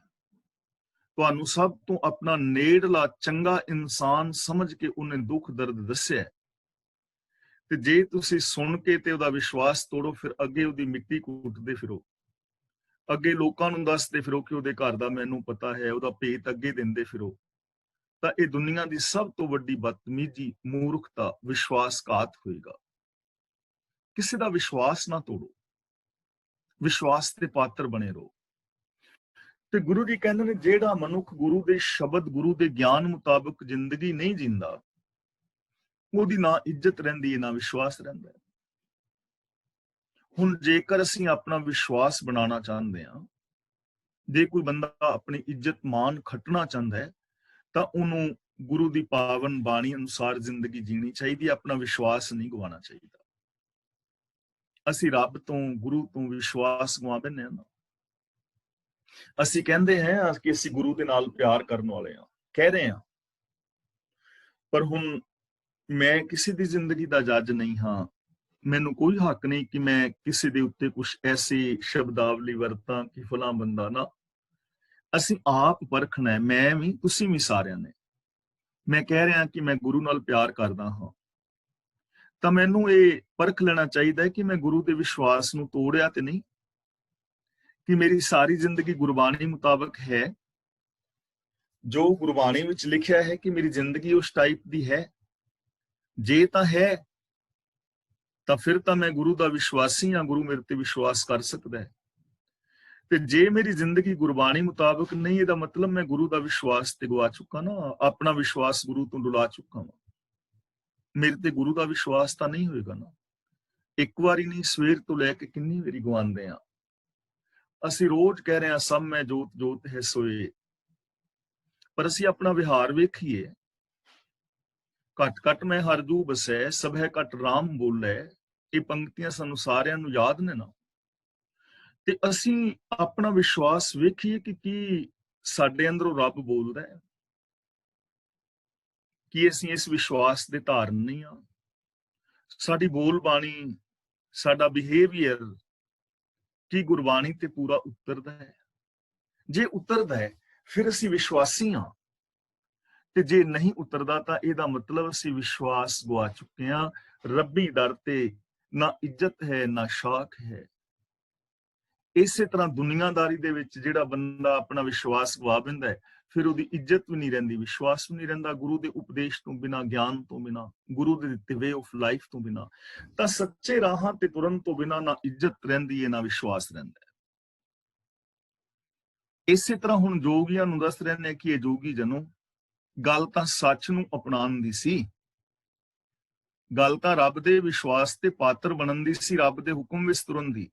ਤੁਹਾਨੂੰ ਸਭ ਤੋਂ ਆਪਣਾ ਨੇੜਲਾ ਚੰਗਾ ਇਨਸਾਨ ਸਮਝ ਕੇ ਉਹਨੇ ਦੁੱਖ ਦਰਦ ਦੱਸਿਆ। ਤੇ ਜੇ ਤੁਸੀਂ ਸੁਣ ਕੇ ਤੇ ਉਹਦਾ ਵਿਸ਼ਵਾਸ ਤੋੜੋ, ਫਿਰ ਅੱਗੇ ਉਹਦੀ ਮਿੱਟੀ ਕੁੱਟਦੇ ਫਿਰੋ, ਅੱਗੇ ਲੋਕਾਂ ਨੂੰ ਦੱਸਦੇ ਫਿਰੋ ਕਿ ਉਹਦੇ ਘਰ ਦਾ ਮੈਨੂੰ ਪਤਾ ਹੈ, ਉਹਦਾ ਭੇਤ ਅੱਗੇ ਦਿੰਦੇ ਫਿਰੋ, ਤਾਂ ਇਹ ਦੁਨੀਆ ਦੀ ਸਭ ਤੋਂ ਵੱਡੀ ਬਦਤਮੀਜ਼ੀ, ਮੂਰਖਤਾ, ਵਿਸ਼ਵਾਸਘਾਤ ਹੋਏਗਾ। ਕਿਸੇ ਦਾ ਵਿਸ਼ਵਾਸ ਨਾ ਤੋੜੋ, ਵਿਸ਼ਵਾਸ ਦੇ ਪਾਤਰ ਬਣੇ ਰਹੋ। ਤੇ ਗੁਰੂ ਜੀ ਕਹਿੰਦੇ ਨੇ ਜਿਹੜਾ ਮਨੁੱਖ ਗੁਰੂ ਦੇ ਸ਼ਬਦ, ਗੁਰੂ ਦੇ ਗਿਆਨ ਮੁਤਾਬਕ ਜ਼ਿੰਦਗੀ ਨਹੀਂ ਜਿੰਦਾ, ਉਹਦੀ ਨਾ ਇੱਜ਼ਤ ਰਹਿੰਦੀ ਹੈ, ਨਾ ਵਿਸ਼ਵਾਸ ਰਹਿੰਦਾ ਹੈ। ਹੁਣ ਜੇਕਰ ਅਸੀਂ ਆਪਣਾ ਵਿਸ਼ਵਾਸ ਬਣਾਉਣਾ ਚਾਹੁੰਦੇ ਹਾਂ, ਜੇ ਕੋਈ ਬੰਦਾ ਆਪਣੀ ਇੱਜ਼ਤ ਮਾਨ ਖੱਟਣਾ ਚਾਹੁੰਦਾ ਹੈ, ਤਾਂ ਉਹਨੂੰ ਗੁਰੂ ਦੀ ਪਾਵਨ ਬਾਣੀ ਅਨੁਸਾਰ ਜ਼ਿੰਦਗੀ ਜੀਣੀ ਚਾਹੀਦੀ, ਆਪਣਾ ਵਿਸ਼ਵਾਸ ਨਹੀਂ ਗਵਾਉਣਾ ਚਾਹੀਦਾ। ਅਸੀਂ ਰੱਬ ਤੋਂ, ਗੁਰੂ ਤੋਂ ਵਿਸ਼ਵਾਸ ਗਵਾ ਬੈਠੇ ਹਾਂ ਨਾ। ਅਸੀਂ ਕਹਿੰਦੇ ਹਾਂ ਕਿ ਅਸੀਂ ਗੁਰੂ ਦੇ ਨਾਲ ਪਿਆਰ ਕਰਨ ਵਾਲੇ ਹਾਂ, ਕਹਿ ਰਹੇ ਹਾਂ, ਪਰ ਹੁਣ ਮੈਂ ਕਿਸੇ ਦੀ ਜ਼ਿੰਦਗੀ ਦਾ ਜੱਜ ਨਹੀਂ ਹਾਂ। ਮੈਨੂੰ ਕੋਈ ਹੱਕ ਨਹੀਂ ਕਿ ਮੈਂ ਕਿਸੇ ਦੇ ਉੱਤੇ ਕੁਝ ਐਸੀ ਸ਼ਬਦਾਵਲੀ ਵਰਤਾਂ ਕਿ ਫਲਾਂ ਬੰਦਾ ਨਾ। ਅਸੀਂ ਆਪ ਪਰਖਣਾ ਹੈ, ਮੈਂ ਵੀ, ਤੁਸੀਂ ਵੀ, ਸਾਰਿਆਂ ਨੇ। ਮੈਂ ਕਹਿ ਰਿਹਾ ਕਿ ਮੈਂ ਗੁਰੂ ਨਾਲ ਪਿਆਰ ਕਰਦਾ ਹਾਂ, ਤਾਂ ਮੈਨੂੰ ਇਹ ਪਰਖ ਲੈਣਾ ਚਾਹੀਦਾ ਹੈ ਕਿ ਮੈਂ ਗੁਰੂ ਦੇ ਵਿਸ਼ਵਾਸ ਨੂੰ ਤੋੜਿਆ ਤੇ ਨਹੀਂ, ਕਿ ਮੇਰੀ ਸਾਰੀ ਜ਼ਿੰਦਗੀ ਗੁਰਬਾਣੀ ਮੁਤਾਬਕ ਹੈ, ਜੋ ਗੁਰਬਾਣੀ ਵਿੱਚ ਲਿਖਿਆ ਹੈ ਕਿ ਮੇਰੀ ਜ਼ਿੰਦਗੀ ਉਸ ਟਾਈਪ ਦੀ ਹੈ। ਜੇ ਤਾਂ ਹੈ ਤਾਂ ਫਿਰ ਤਾਂ ਮੈਂ ਗੁਰੂ ਦਾ ਵਿਸ਼ਵਾਸੀ ਹਾਂ, ਗੁਰੂ ਮੇਰੇ ਤੇ ਵਿਸ਼ਵਾਸ ਕਰ ਸਕਦਾ ਹੈ। ਤੇ ਜੇ ਮੇਰੀ ਜ਼ਿੰਦਗੀ ਗੁਰਬਾਣੀ ਮੁਤਾਬਕ ਨਹੀਂ, ਇਹਦਾ ਮਤਲਬ ਮੈਂ ਗੁਰੂ ਦਾ ਵਿਸ਼ਵਾਸ ਤੇ ਗਵਾ ਚੁੱਕਾ ਨਾ, ਆਪਣਾ ਵਿਸ਼ਵਾਸ ਗੁਰੂ ਤੋਂ ਡੁਲਾ ਚੁੱਕਾ ਹਾਂ। ਮੇਰੇ ਤੇ ਗੁਰੂ ਦਾ ਵਿਸ਼ਵਾਸ ਤਾਂ ਨਹੀਂ ਹੋਏਗਾ ਨਾ। ਇੱਕ ਵਾਰੀ ਨਹੀਂ, ਸਵੇਰ ਤੋਂ ਲੈ ਕੇ ਕਿੰਨੀ ਵਾਰੀ ਗਵਾਉਂਦੇ ਆ। ਅਸੀਂ ਰੋਜ਼ ਕਹਿ ਰਹੇ ਹਾਂ ਸਭ ਮੈਂ ਜੋਤ ਜੋਤ ਹੈ ਸੋਏ, ਪਰ ਅਸੀਂ ਆਪਣਾ ਵਿਹਾਰ ਵੇਖੀਏ। ਘਟ ਘਟ ਮੈਂ ਹਰ ਜੂ ਬਸੈ, ਸਭ ਹੈ ਘਟ ਰਾਮ ਬੋਲੇ। ਇਹ ਪੰਕਤੀਆਂ ਸਾਨੂੰ ਸਾਰਿਆਂ ਨੂੰ ਯਾਦ ਨੇ ਨਾ। ਤੇ ਅਸੀਂ ਆਪਣਾ ਵਿਸ਼ਵਾਸ ਵੇਖੀਏ ਕਿ ਕੀ ਸਾਡੇ ਅੰਦਰੋਂ ਰੱਬ ਬੋਲਦਾ ਹੈ, ਕਿ ਅਸੀਂ ਇਸ ਵਿਸ਼ਵਾਸ ਦੇ ਧਾਰਨ ਨਹੀਂ ਆ। ਸਾਡੀ ਬੋਲ ਬਾਣੀ, ਸਾਡਾ ਬਿਹੇਵੀਅਰ ਕੀ ਗੁਰਬਾਣੀ ਤੇ ਪੂਰਾ ਉਤਰਦਾ ਹੈ? ਜੇ ਉਤਰਦਾ ਹੈ ਫਿਰ ਅਸੀਂ ਵਿਸ਼ਵਾਸੀ ਹਾਂ, ਤੇ ਜੇ ਨਹੀਂ ਉਤਰਦਾ ਤਾਂ ਇਹਦਾ ਮਤਲਬ ਅਸੀਂ ਵਿਸ਼ਵਾਸ ਗਵਾ ਚੁੱਕੇ ਹਾਂ। ਰੱਬੀ ਦਰ ਤੇ ਨਾ ਇੱਜ਼ਤ ਹੈ ਨਾ ਸ਼ਾਖ ਹੈ। ਇਸੇ ਤਰ੍ਹਾਂ ਦੁਨੀਆਦਾਰੀ ਦੇ ਵਿੱਚ ਜਿਹੜਾ ਬੰਦਾ ਆਪਣਾ ਵਿਸ਼ਵਾਸ ਗਵਾ ਬੈਂਦਾ ਹੈ, ਫਿਰ ਉਹਦੀ ਇੱਜ਼ਤ ਵੀ ਨਹੀਂ ਰਹਿੰਦੀ, ਵਿਸ਼ਵਾਸ ਵੀ ਨਹੀਂ ਰਹਿੰਦਾ। ਗੁਰੂ ਦੇ ਉਪਦੇਸ਼ ਤੋਂ ਬਿਨਾਂ, ਗਿਆਨ ਤੋਂ ਬਿਨਾਂ, ਗੁਰੂ ਦੇ ਦਿੱਤੇ ਵੇ ਆਫ ਲਾਈਫ ਤੋਂ ਬਿਨਾਂ, ਤਾਂ ਸੱਚੇ ਰਾਹਾਂ ਤੇ ਤੁਰਨ ਤੋਂ ਬਿਨਾਂ ਨਾ ਇੱਜ਼ਤ ਰਹਿੰਦੀ ਹੈ ਨਾ ਵਿਸ਼ਵਾਸ ਰਹਿੰਦਾ ਹੈ। ਇਸੇ ਤਰ੍ਹਾਂ ਹੁਣ ਜੋਗੀਆਂ ਨੂੰ ਦੱਸ ਰਹੇ ਨੇ ਕਿ ਇਹ ਜੋਗੀ ਜਨੋ, ਗੱਲ ਤਾਂ ਸੱਚ ਨੂੰ ਅਪਣਾਉਣ ਦੀ ਸੀ, ਗੱਲ ਤਾਂ ਰੱਬ ਦੇ ਵਿਸ਼ਵਾਸ ਤੇ ਪਾਤਰ ਬਣਨ ਦੀ ਸੀ, ਰੱਬ ਦੇ ਹੁਕਮ ਵਿੱਚ ਤੁਰਨ ਦੀ।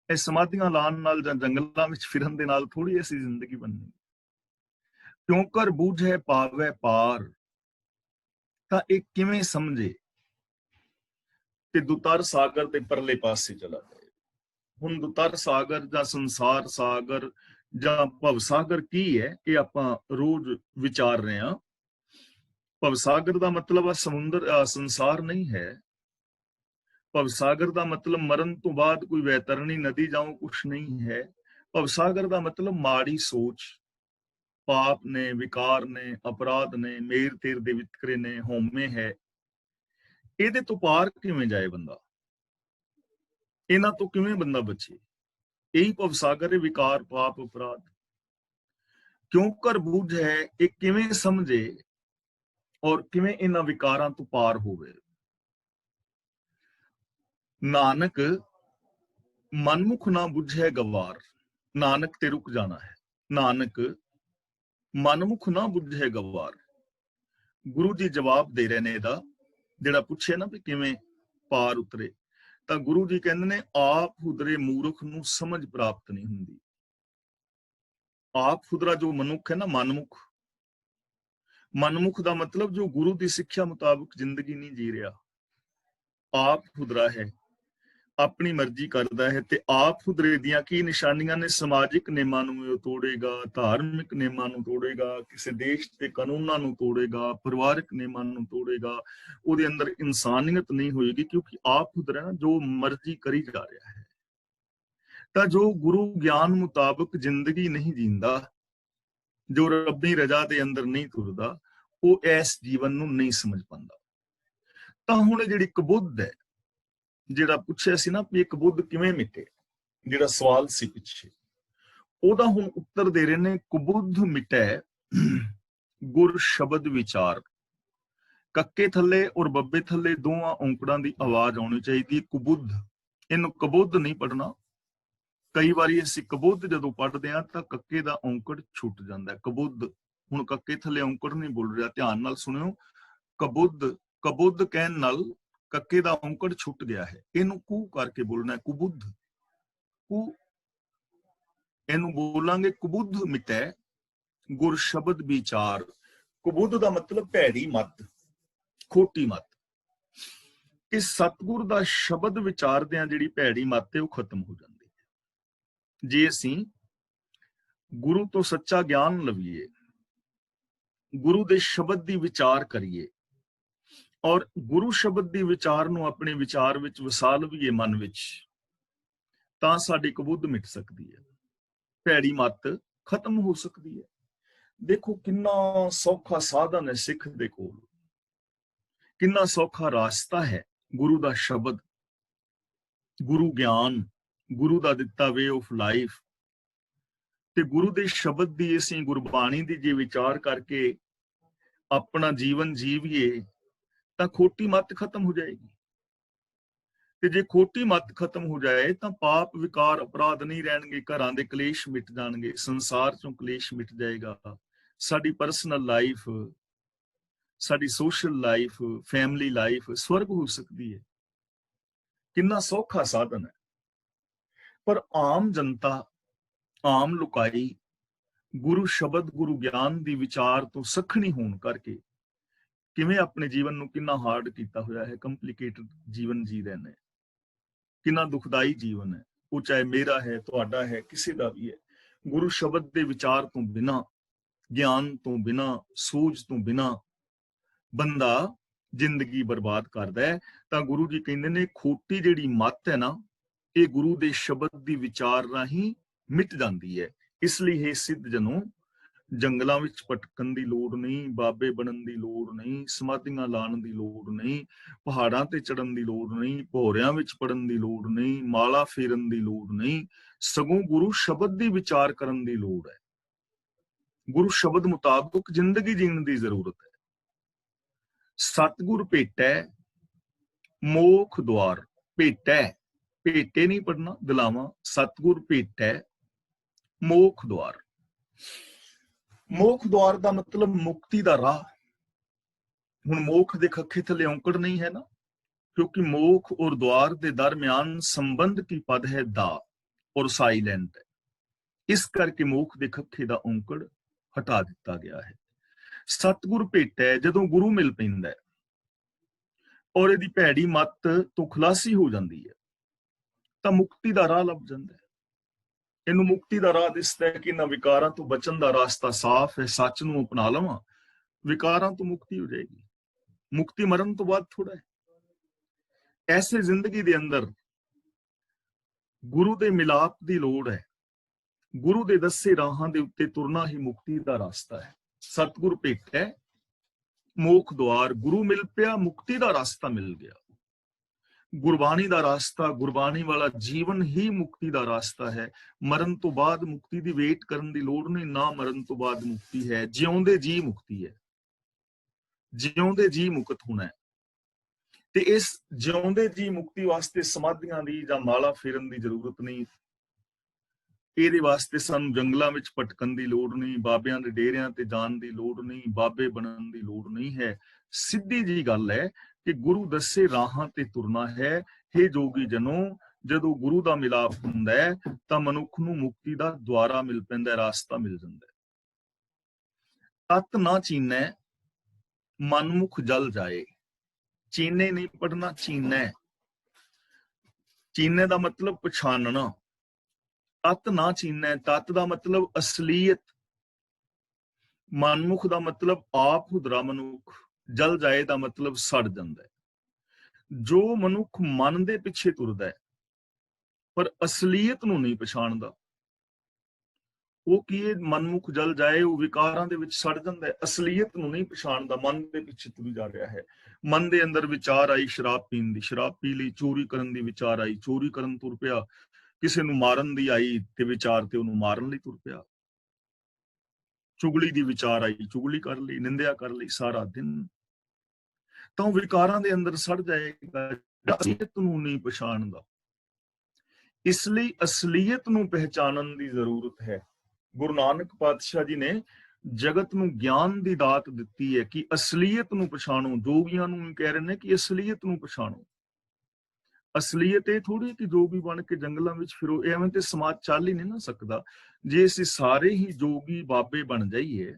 ਇਹ ਸਮਾਧੀਆਂ ਲਾਉਣ ਨਾਲ ਜਾਂ ਜੰਗਲਾਂ ਵਿੱਚ ਫਿਰਨ ਦੇ ਨਾਲ ਥੋੜੀ ਐਸੀ ਜ਼ਿੰਦਗੀ ਬਣਨੀ। ਕਿਉਂ ਕਰ ਬੂਝੇ ਪਾਵੇ ਪਾਰ, ਤਾਂ ਇਹ ਕਿਵੇਂ ਸਮਝੇ ਤੇ ਦੁਤਰ ਸਾਗਰ ਦੇ ਪਰਲੇ ਪਾਸੇ ਚਲਾ ਜਾਏ। ਹੁਣ ਦੁਤਰ ਸਾਗਰ ਜਾਂ ਸੰਸਾਰ ਸਾਗਰ ਜਾਂ ਭਵ ਸਾਗਰ ਕੀ ਹੈ, ਇਹ ਆਪਾਂ ਰੋਜ਼ ਵਿਚਾਰ ਰਹੇ ਹਾਂ। ਭਵ ਸਾਗਰ ਦਾ ਮਤਲਬ ਸਮੁੰਦਰ, ਸੰਸਾਰ ਨਹੀਂ ਹੈ। ਭਵ ਸਾਗਰ ਦਾ ਮਤਲਬ ਮਰਨ ਤੋਂ ਬਾਅਦ ਕੋਈ ਵੈਤਰਣੀ ਨਦੀ ਜਾਓ ਕੁਛ ਨਹੀਂ ਹੈ। ਭਵ ਸਾਗਰ ਦਾ ਮਤਲਬ ਮਾੜੀ ਸੋਚ, ਪਾਪ ਨੇ, ਵਿਕਾਰ ਨੇ, ਅਪਰਾਧ ਨੇ, ਮੇਰ ਤੇਰ ਦੇ ਵਿਤਕਰੇ ਨੇ, ਹਉਮੈ ਹੈ। ਇਹਦੇ ਤੋਂ ਪਾਰ ਕਿਵੇਂ ਜਾਏ ਬੰਦਾ? ਇਹਨਾਂ ਤੋਂ ਕਿਵੇਂ ਬੰਦਾ ਬਚੇ? ਇਹੀ ਭਵ ਸਾਗਰ ਹੈ, ਵਿਕਾਰ, ਪਾਪ, ਅਪਰਾਧ। ਕਿਉਂ ਕਰ ਬੂਝ ਹੈ, ਇਹ ਕਿਵੇਂ ਸਮਝੇ ਔਰ ਕਿਵੇਂ ਇਹਨਾਂ ਵਿਕਾਰਾਂ ਤੋਂ ਪਾਰ ਹੋਵੇ? ਨਾਨਕ ਮਨਮੁਖ ਨਾ ਬੁਝੈ ਗਵਾਰ, ਨਾਨਕ ਤੇ ਰੁਕ ਜਾਣਾ ਹੈ। ਨਾਨਕ ਮਨਮੁਖ ਨਾ ਬੁਝੈ ਗਵਾਰ। ਗੁਰੂ ਜੀ ਜਵਾਬ ਦੇ ਰਹੇ ਨੇ ਇਹਦਾ, ਜਿਹੜਾ ਪੁੱਛਿਆ ਨਾ ਵੀ ਕਿਵੇਂ ਪਾਰ ਉਤਰੇ, ਤਾਂ ਗੁਰੂ ਜੀ ਕਹਿੰਦੇ ਨੇ ਆਪ ਹੁਦਰੇ ਮੂਰਖ ਨੂੰ ਸਮਝ ਪ੍ਰਾਪਤ ਨਹੀਂ ਹੁੰਦੀ। ਆਪ ਹੁਦਰਾ ਜੋ ਮਨੁੱਖ ਹੈ ਨਾ, ਮਨਮੁਖ, ਮਨਮੁਖ ਦਾ ਮਤਲਬ ਜੋ ਗੁਰੂ ਦੀ ਸਿੱਖਿਆ ਮੁਤਾਬਕ ਜ਼ਿੰਦਗੀ ਨਹੀਂ ਜੀ ਰਿਹਾ, ਆਪ ਹੁਦਰਾ ਹੈ, ਆਪਣੀ ਮਰਜ਼ੀ ਕਰਦਾ ਹੈ। ਤੇ ਆਪ ਹੁਦਰੇ ਦੀਆਂ ਕੀ ਨਿਸ਼ਾਨੀਆਂ ਨੇ? ਸਮਾਜਿਕ ਨਿਯਮਾਂ ਨੂੰ ਤੋੜੇਗਾ, ਧਾਰਮਿਕ ਨਿਯਮਾਂ ਨੂੰ ਤੋੜੇਗਾ, ਕਿਸੇ ਦੇਸ਼ ਦੇ ਕਾਨੂੰਨਾਂ ਨੂੰ ਤੋੜੇਗਾ, ਪਰਿਵਾਰਕ ਨਿਯਮਾਂ ਨੂੰ ਤੋੜੇਗਾ। ਉਹਦੇ ਅੰਦਰ ਇਨਸਾਨੀਅਤ ਨਹੀਂ ਹੋਏਗੀ, ਕਿਉਂਕਿ ਆਪ ਹੁਦਰਾ ਨਾ ਜੋ ਮਰਜ਼ੀ ਕਰੀ ਜਾ ਰਿਹਾ ਹੈ। ਤਾਂ ਜੋ ਗੁਰੂ ਗਿਆਨ ਮੁਤਾਬਕ ਜ਼ਿੰਦਗੀ ਨਹੀਂ ਜੀਂਦਾ, ਜੋ ਰੱਬੀ ਰਜ਼ਾ ਦੇ ਅੰਦਰ ਨਹੀਂ ਤੁਰਦਾ, ਉਹ ਇਸ ਜੀਵਨ ਨੂੰ ਨਹੀਂ ਸਮਝ ਪਾਉਂਦਾ। ਤਾਂ ਹੁਣ ਜਿਹੜੀ ਕਬੁੱਧ ਹੈ, ਜਿਹੜਾ ਪੁੱਛਿਆ ਸੀ ਨਾ ਵੀ ਇੱਕ ਬੁੱਧ ਕਿਵੇਂ ਮਿਟੇ, ਜਿਹੜਾ ਸਵਾਲ ਸੀ ਪਿੱਛੇ, ਉਹਦਾ ਹੁਣ ਉੱਤਰ ਦੇ ਰਹੇ ਨੇ। ਕੁਬੁੱਧ ਮਿਟੈ ਗੁਰ ਸ਼ਬਦ ਵਿਚਾਰ। ਕੱਕੇ ਥੱਲੇ ਔਰ ਬੱਬੇ ਥੱਲੇ ਦੋਵਾਂ ਔਂਕੜਾਂ ਦੀ ਆਵਾਜ਼ ਆਉਣੀ ਚਾਹੀਦੀ। ਕੁਬੁੱਧ, ਇਹਨੂੰ ਕਬੁੱਧ ਨਹੀਂ ਪੜਨਾ। ਕਈ ਵਾਰੀ ਅਸੀਂ ਕਬੁੱਧ ਜਦੋਂ ਪੜ੍ਹਦੇ ਹਾਂ ਤਾਂ ਕੱਕੇ ਦਾ ਔਂਕੜ ਛੁੱਟ ਜਾਂਦਾ। ਕਬੁੱਧ, ਹੁਣ ਕੱਕੇ ਥੱਲੇ ਔਂਕੜ ਨਹੀਂ ਬੋਲ ਰਿਹਾ, ਧਿਆਨ ਨਾਲ ਸੁਣਿਓ। ਕਬੁੱਧ, ਕਬੁੱਧ ਕਹਿਣ ਨਾਲ ਕੱਕੇ ਦਾ ਔਂਕੜ ਛੁੱਟ ਗਿਆ ਹੈ, ਇਹਨੂੰ ਕੂ ਕਰਕੇ ਬੋਲਣਾ, ਕੁਬੁੱਧ, ਕੂ। ਇਹਨੂੰ ਬੋਲਾਂਗੇ ਕੁਬੁੱਧ ਮਿਟੈ ਗੁਰ ਸ਼ਬਦ ਵਿਚਾਰ। ਕੁਬੁੱਧ ਦਾ ਮਤਲਬ ਭੈੜੀ ਮੱਤ, ਖੋਟੀ ਮੱਤ। ਕਿ ਸਤਿਗੁਰ ਦਾ ਸ਼ਬਦ ਵਿਚਾਰਦਿਆਂ ਜਿਹੜੀ ਭੈੜੀ ਮੱਤ ਹੈ ਉਹ ਖਤਮ ਹੋ ਜਾਂਦੀ ਹੈ। ਜੇ ਅਸੀਂ ਗੁਰੂ ਤੋਂ ਸੱਚਾ ਗਿਆਨ ਲਵੀਏ, ਗੁਰੂ ਦੇ ਸ਼ਬਦ ਦੀ ਵਿਚਾਰ ਕਰੀਏ ਔਰ ਗੁਰੂ ਸ਼ਬਦ ਦੀ ਵਿਚਾਰ ਨੂੰ ਆਪਣੇ ਵਿਚਾਰ ਵਿੱਚ ਵਸਾ ਲਈਏ ਮਨ ਵਿੱਚ, ਤਾਂ ਸਾਡੀ ਕੁਬੁੱਧ ਮਿਟ ਸਕਦੀ ਹੈ, ਭੈੜੀ ਮੱਤ ਖਤਮ ਹੋ ਸਕਦੀ ਹੈ। ਦੇਖੋ ਕਿੰਨਾ ਸੌਖਾ ਸਾਧਨ ਹੈ ਸਿੱਖ ਦੇ ਕੋਲ, ਕਿੰਨਾ ਸੌਖਾ ਰਾਸਤਾ ਹੈ। ਗੁਰੂ ਦਾ ਸ਼ਬਦ, ਗੁਰੂ ਗਿਆਨ, ਗੁਰੂ ਦਾ ਦਿੱਤਾ ਵੇ ਆਫ ਲਾਈਫ, ਤੇ ਗੁਰੂ ਦੇ ਸ਼ਬਦ ਦੀ ਅਸੀਂ ਗੁਰਬਾਣੀ ਦੀ ਜੇ ਵਿਚਾਰ ਕਰਕੇ ਆਪਣਾ ਜੀਵਨ ਜੀਵੀਏ ਤਾਂ ਖੋਟੀ ਮੱਤ ਖਤਮ ਹੋ ਜਾਏਗੀ। ਤੇ ਜੇ ਖੋਟੀ ਮੱਤ ਖਤਮ ਹੋ ਜਾਏ ਤਾਂ ਪਾਪ ਵਿਕਾਰ ਅਪਰਾਧ ਨਹੀਂ ਰਹਿਣਗੇ, ਘਰਾਂ ਦੇ ਕਲੇਸ਼ ਮਿਟ ਜਾਣਗੇ, ਸੰਸਾਰ ਚੋਂ ਕਲੇਸ਼ ਮਿਟ ਜਾਏਗਾ, ਸਾਡੀ ਪਰਸਨਲ ਲਾਈਫ, ਸਾਡੀ ਸੋਸ਼ਲ ਲਾਈਫ, ਫੈਮਿਲੀ ਲਾਈਫ ਸਵਰਗ ਹੋ ਸਕਦੀ ਹੈ। ਕਿੰਨਾ ਸੌਖਾ ਸਾਧਨ ਹੈ। ਪਰ ਆਮ ਜਨਤਾ, ਆਮ ਲੋਕਾਈ ਗੁਰੂ ਸ਼ਬਦ, ਗੁਰੂ ਗਿਆਨ ਦੀ ਵਿਚਾਰ ਤੋਂ ਸਖਣੀ ਹੋਣ ਕਰਕੇ ਕਿਵੇਂ ਆਪਣੇ ਜੀਵਨ ਨੂੰ ਕਿੰਨਾ ਹਾਰਡ ਕੀਤਾ ਹੋਇਆ ਹੈ, ਕੰਪਲਿਕੇਟਡ ਜੀਵਨ ਜੀ ਰਹੇ ਨੇ, ਕਿੰਨਾ ਦੁਖਦਾਈ ਜੀਵਨ ਹੈ ਉਹ, ਚਾਹੇ ਮੇਰਾ ਹੈ, ਤੁਹਾਡਾ ਹੈ, ਕਿਸੇ ਦਾ ਵੀ ਹੈ। ਗੁਰੂ ਸ਼ਬਦ ਦੇ ਵਿਚਾਰ ਤੋਂ ਬਿਨਾਂ, ਗਿਆਨ ਤੋਂ ਬਿਨਾਂ, ਸੂਝ ਤੋਂ ਬਿਨਾਂ ਬੰਦਾ ਜ਼ਿੰਦਗੀ ਬਰਬਾਦ ਕਰਦਾ ਹੈ। ਤਾਂ ਗੁਰੂ ਜੀ ਕਹਿੰਦੇ ਨੇ ਖੋਟੀ ਜਿਹੜੀ ਮੱਤ ਹੈ ਨਾ, ਇਹ ਗੁਰੂ ਦੇ ਸ਼ਬਦ ਦੀ ਵਿਚਾਰ ਰਾਹੀਂ ਮਿਟ ਜਾਂਦੀ ਹੈ। ਇਸ ਲਈ ਇਹ ਸਿੱਧ ਜਨੋ, ਜੰਗਲਾਂ ਵਿੱਚ ਭਟਕਣ ਦੀ ਲੋੜ ਨਹੀਂ, ਬਾਬੇ ਬਣਨ ਦੀ ਲੋੜ ਨਹੀਂ, ਸਮਾਧੀਆਂ ਲਾਉਣ ਦੀ ਲੋੜ ਨਹੀਂ, ਪਹਾੜਾਂ ਤੇ ਚੜਨ ਦੀ ਲੋੜ ਨਹੀਂ, ਭੋਰਿਆਂ ਵਿੱਚ ਪੜਨ ਦੀ ਲੋੜ ਨਹੀਂ, ਮਾਲਾ ਫੇਰਨ ਦੀ ਲੋੜ ਨਹੀਂ, ਸਗੋਂ ਗੁਰੂ ਸ਼ਬਦ ਦੀ ਵਿਚਾਰ ਕਰਨ ਦੀ ਲੋੜ ਹੈ। ਗੁਰੂ ਸ਼ਬਦ ਮੁਤਾਬਕ ਜ਼ਿੰਦਗੀ ਜੀਣ ਦੀ ਜ਼ਰੂਰਤ ਹੈ। ਸਤਿਗੁਰ ਭੇਟੈ ਮੋਖ ਦੁਆਰ, ਭੇਟੈ, ਭੇਟੇ ਨਹੀਂ ਪੜਨਾ, ਦਿਲਾਵਾਂ, ਸਤਿਗੁਰ ਭੇਟੈ ਮੋਖ ਦੁਆਰ। ਮੋਖ ਦੁਆਰ ਦਾ ਮਤਲਬ ਮੁਕਤੀ ਦਾ ਰਾਹ। ਹੁਣ ਮੋਖ ਦੇ ਖੱਖੇ ਥੱਲੇ ਔਂਕੜ ਨਹੀਂ ਹੈ ਨਾ, ਕਿਉਂਕਿ ਮੋਖ ਔਰ ਦੁਆਰ ਦੇ ਦਰਮਿਆਨ ਸੰਬੰਧ ਕੀ ਪਦ ਹੈ ਦਾ ਔਰ ਸਾਈਲੈਂਟ ਹੈ, ਇਸ ਕਰਕੇ ਮੋਖ ਦੇ ਖੱਖੇ ਦਾ ਔਂਕੜ ਹਟਾ ਦਿੱਤਾ ਗਿਆ ਹੈ। ਸਤਿਗੁਰ ਭੇਟੈ, ਜਦੋਂ ਗੁਰੂ ਮਿਲ ਪੈਂਦਾ ਔਰ ਇਹਦੀ ਭੈੜੀ ਮੱਤ ਤੋਂ ਖੁਲਾਸੀ ਹੋ ਜਾਂਦੀ ਹੈ ਤਾਂ ਮੁਕਤੀ ਦਾ ਰਾਹ ਲੱਭ ਜਾਂਦਾ ਹੈ। ਇਹਨੂੰ ਮੁਕਤੀ ਦਾ ਰਾਹ ਦਿਸਦਾ ਹੈ ਕਿ ਇਹਨਾਂ ਵਿਕਾਰਾਂ ਤੋਂ ਬਚਣ ਦਾ ਰਾਸਤਾ ਸਾਫ਼ ਹੈ, ਸੱਚ ਨੂੰ ਅਪਣਾ ਲਵਾਂ, ਵਿਕਾਰਾਂ ਤੋਂ ਮੁਕਤੀ ਹੋ ਜਾਏਗੀ। ਮੁਕਤੀ ਮਰਨ ਤੋਂ ਬਾਅਦ ਥੋੜਾ ਹੈ। ਐਸੇ ਜ਼ਿੰਦਗੀ ਦੇ ਅੰਦਰ ਗੁਰੂ ਦੇ ਮਿਲਾਪ ਦੀ ਲੋੜ ਹੈ। ਗੁਰੂ ਦੇ ਦੱਸੇ ਰਾਹਾਂ ਦੇ ਉੱਤੇ ਤੁਰਨਾ ਹੀ ਮੁਕਤੀ ਦਾ ਰਾਸਤਾ ਹੈ। ਸਤਿਗੁਰ ਭੇਟੈ ਮੋਖ ਦੁਆਰ, ਗੁਰੂ ਮਿਲ ਪਿਆ, ਮੁਕਤੀ ਦਾ ਰਾਸਤਾ ਮਿਲ ਗਿਆ। ਗੁਰਬਾਣੀ ਦਾ ਰਾਸਤਾ, ਗੁਰਬਾਣੀ ਵਾਲਾ ਜੀਵਨ ਹੀ ਮੁਕਤੀ ਦਾ ਰਾਸਤਾ ਹੈ। ਮਰਨ ਤੋਂ ਬਾਅਦ ਮੁਕਤੀ ਦੀ ਵੇਟ ਕਰਨ ਦੀ ਲੋੜ ਨਹੀਂ, ਨਾ ਮਰਨ ਤੋਂ ਬਾਅਦ ਮੁਕਤੀ ਹੈ, ਜਿਉਂਦੇ ਜੀ ਮੁਕਤੀ ਹੈ, ਜਿਉਂਦੇ ਜੀ ਮੁਕਤ ਹੋਣਾ ਹੈ। ਤੇ ਇਸ ਜਿਉਂਦੇ ਜੀ ਮੁਕਤੀ ਵਾਸਤੇ ਸਮਾਧੀਆਂ ਦੀ ਜਾਂ ਮਾਲਾ ਫੇਰਨ ਦੀ ਜ਼ਰੂਰਤ ਨਹੀਂ। ਇਹਦੇ ਵਾਸਤੇ ਸਾਨੂੰ ਜੰਗਲਾਂ ਵਿੱਚ ਭਟਕਣ ਦੀ ਲੋੜ ਨਹੀਂ, ਬਾਬਿਆਂ ਦੇ ਡੇਰਿਆਂ ਤੇ ਜਾਣ ਦੀ ਲੋੜ ਨਹੀਂ, ਬਾਬੇ ਬਣਨ ਦੀ ਲੋੜ ਨਹੀਂ ਹੈ। ਸਿੱਧੀ ਜੀ ਗੱਲ ਹੈ ਕਿ ਗੁਰੂ ਦੱਸੇ ਰਾਹਾਂ ਤੇ ਤੁਰਨਾ ਹੈ। ਹੇ ਜੋਗੀ ਜਨੋ, ਜਦੋਂ ਗੁਰੂ ਦਾ ਮਿਲਾਪ ਹੁੰਦਾ ਹੈ ਤਾਂ ਮਨੁੱਖ ਨੂੰ ਮੁਕਤੀ ਦਾ ਦੁਆਰਾ ਮਿਲ ਪੈਂਦਾ, ਰਾਸਤਾ ਮਿਲ ਜਾਂਦਾ ਹੈ। ਤਤ ਨਾ ਚੀਨੈ ਮਨਮੁਖ ਜਲ ਜਾਏ, ਚੀਨੇ ਨਹੀਂ ਪੜਨਾ, ਚੀਨੈ। ਚੀਨੇ ਦਾ ਮਤਲਬ ਪਛਾਨਣਾ, ਤਤ ਨਾ ਚੀਨੈ, ਤਤ ਦਾ ਮਤਲਬ ਅਸਲੀਅਤ, ਮਨਮੁਖ ਦਾ ਮਤਲਬ ਆਪ ਹੁਦਰਾ ਮਨੁੱਖ, ਜਲ ਜਾਏ ਦਾ ਮਤਲਬ ਸੜ ਜਾਂਦਾ ਹੈ। ਜੋ ਮਨੁੱਖ ਮਨ ਦੇ ਪਿੱਛੇ ਤੁਰਦਾ ਹੈ ਪਰ ਅਸਲੀਅਤ ਨੂੰ ਨਹੀਂ ਪਛਾਣਦਾ, ਉਹ ਕੀ ਹੈ, ਮਨਮੁਖ ਜਲ ਜਾਏ, ਉਹ ਵਿਕਾਰਾਂ ਦੇ ਵਿੱਚ ਸੜ ਜਾਂਦਾ ਹੈ। ਅਸਲੀਅਤ ਨੂੰ ਨਹੀਂ ਪਛਾਣਦਾ, ਮਨ ਦੇ ਪਿੱਛੇ ਤੁਰੀ ਜਾ ਰਿਹਾ ਹੈ। ਮਨ ਦੇ ਅੰਦਰ ਵਿਚਾਰ ਆਈ ਸ਼ਰਾਬ ਪੀਣ ਦੀ, ਸ਼ਰਾਬ ਪੀ ਲਈ। ਚੋਰੀ ਕਰਨ ਦੀ ਵਿਚਾਰ ਆਈ, ਚੋਰੀ ਕਰਨ ਤੁਰ ਪਿਆ। ਕਿਸੇ ਨੂੰ ਮਾਰਨ ਦੀ ਆਈ ਤੇ ਵਿਚਾਰ ਤੇ ਉਹਨੂੰ ਮਾਰਨ ਲਈ ਤੁਰ ਪਿਆ। ਚੁਗਲੀ ਦੀ ਵਿਚਾਰ ਆਈ, ਚੁਗਲੀ ਕਰ ਲਈ, ਨਿੰਦਿਆ ਕਰ ਲਈ ਸਾਰਾ ਦਿਨ, ਤਾਂ ਉਹ ਵਿਕਾਰਾਂ ਦੇ ਅੰਦਰ ਸੜ ਜਾਏਗਾ। ਅਸਲੀਅਤ ਨੂੰ ਨਹੀਂ ਪਛਾਣਦਾ। ਇਸ ਲਈ ਅਸਲੀਅਤ ਨੂੰ ਪਹਿਚਾਨਣ ਦੀ ਜ਼ਰੂਰਤ ਹੈ। ਗੁਰੂ ਨਾਨਕ ਪਾਤਸ਼ਾਹ ਜੀ ਨੇ ਜਗਤ ਨੂੰ ਗਿਆਨ ਦੀ ਦਾਤ ਦਿੱਤੀ ਹੈ ਕਿ ਅਸਲੀਅਤ ਨੂੰ ਪਛਾਣੋ। ਜੋਗੀਆਂ ਨੂੰ ਕਹਿ ਰਹੇ ਨੇ ਕਿ ਅਸਲੀਅਤ ਨੂੰ ਪਛਾਣੋ। ਅਸਲੀਅਤ ਇਹ ਥੋੜੀ ਕਿ ਜੋਗੀ ਬਣ ਕੇ ਜੰਗਲਾਂ ਵਿੱਚ ਫਿਰੋ, ਐਵੇਂ ਤੇ ਸਮਾਜ ਚੱਲ ਹੀ ਨਹੀਂ ਨਾ ਸਕਦਾ। ਜੇ ਅਸੀਂ ਸਾਰੇ ਹੀ ਜੋਗੀ ਬਾਬੇ ਬਣ ਜਾਈਏ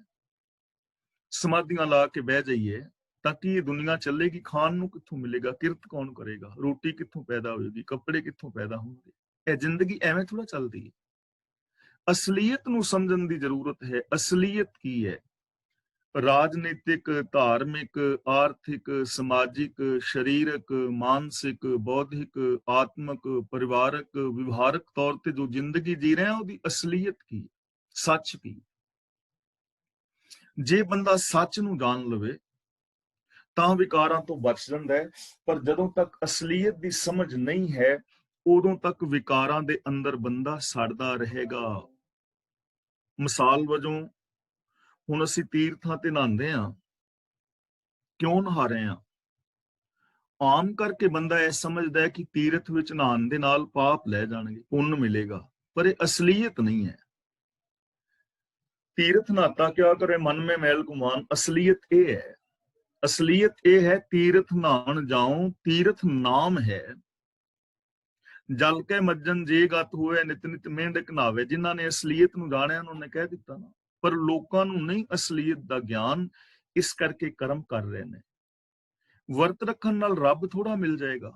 ਸਮਾਧੀਆਂ ਲਾ ਕੇ ਬਹਿ ਜਾਈਏ ਤਾਂ ਕੀ ਇਹ ਦੁਨੀਆ ਚੱਲੇਗੀ? ਖਾਣ ਨੂੰ ਕਿੱਥੋਂ ਮਿਲੇਗਾ? ਕਿਰਤ ਕੌਣ ਕਰੇਗਾ? ਰੋਟੀ ਕਿੱਥੋਂ ਪੈਦਾ ਹੋਏਗੀ? ਕੱਪੜੇ ਕਿੱਥੋਂ ਪੈਦਾ ਹੋਣਗੇ? ਇਹ ਜ਼ਿੰਦਗੀ ਐਵੇਂ ਥੋੜਾ ਚੱਲਦੀ ਹੈ। ਅਸਲੀਅਤ ਨੂੰ ਸਮਝਣ ਦੀ ਜ਼ਰੂਰਤ ਹੈ। ਅਸਲੀਅਤ ਕੀ ਹੈ? ਰਾਜਨੀਤਿਕ, ਧਾਰਮਿਕ, ਆਰਥਿਕ, ਸਮਾਜਿਕ, ਸਰੀਰਕ, ਮਾਨਸਿਕ, ਬੌਧਿਕ, ਆਤਮਕ, ਪਰਿਵਾਰਕ, ਵਿਵਹਾਰਕ ਤੌਰ ਤੇ ਜੋ ਜ਼ਿੰਦਗੀ ਜੀ ਰਹੇ ਹਾਂ ਉਹਦੀ ਅਸਲੀਅਤ ਕੀ, ਸੱਚ ਕੀ? ਜੇ ਬੰਦਾ ਸੱਚ ਨੂੰ ਜਾਣ ਲਵੇ ਤਾਂ ਵਿਕਾਰਾਂ ਤੋਂ ਬਚ ਜਾਂਦਾ ਹੈ, ਪਰ ਜਦੋਂ ਤੱਕ ਅਸਲੀਅਤ ਦੀ ਸਮਝ ਨਹੀਂ ਹੈ ਉਦੋਂ ਤੱਕ ਵਿਕਾਰਾਂ ਦੇ ਅੰਦਰ ਬੰਦਾ ਸੜਦਾ ਰਹੇਗਾ। ਮਿਸਾਲ ਵਜੋਂ ਹੁਣ ਅਸੀਂ ਤੀਰਥਾਂ ਤੇ ਨਹਾਉਂਦੇ ਹਾਂ, ਕਿਉਂ ਨਹਾ ਰਹੇ ਹਾਂ? ਆਮ ਕਰਕੇ ਬੰਦਾ ਇਹ ਸਮਝਦਾ ਹੈ ਕਿ ਤੀਰਥ ਵਿੱਚ ਨਹਾਉਣ ਦੇ ਨਾਲ ਪਾਪ ਲੈ ਜਾਣਗੇ, ਪੁੰਨ ਮਿਲੇਗਾ, ਪਰ ਇਹ ਅਸਲੀਅਤ ਨਹੀਂ ਹੈ। ਤੀਰਥ ਨਹਾਤਾ ਕਿਆ ਕਰੇ ਮਨ ਮੇ ਮੈਲ ਗੁਮਾਨ, ਅਸਲੀਅਤ ਇਹ ਹੈ। ਅਸਲੀਅਤ ਇਹ ਹੈ ਤੀਰਥ ਨਹਾਉਣ ਜਾਓ, ਤੀਰਥ ਨਾਮ ਹੈ। ਜਲ ਕੇ ਮੱਜਨ ਜੇ ਗਤ ਹੋਏ ਨਿਤ ਨਿਤ ਮੇਂਢਕ ਨਾਵੇ। ਜਿਨ੍ਹਾਂ ਨੇ ਅਸਲੀਅਤ ਨੂੰ ਜਾਣਿਆ ਉਹਨਾਂ ਨੇ ਕਹਿ ਦਿੱਤਾ ਨਾ, ਪਰ ਲੋਕਾਂ ਨੂੰ ਨਹੀਂ ਅਸਲੀਅਤ ਦਾ ਗਿਆਨ, ਇਸ ਕਰਕੇ ਕਰਮ ਕਰ ਰਹੇ ਨੇ। ਵਰਤ ਰੱਖਣ ਨਾਲ ਰੱਬ ਥੋੜਾ ਮਿਲ ਜਾਏਗਾ,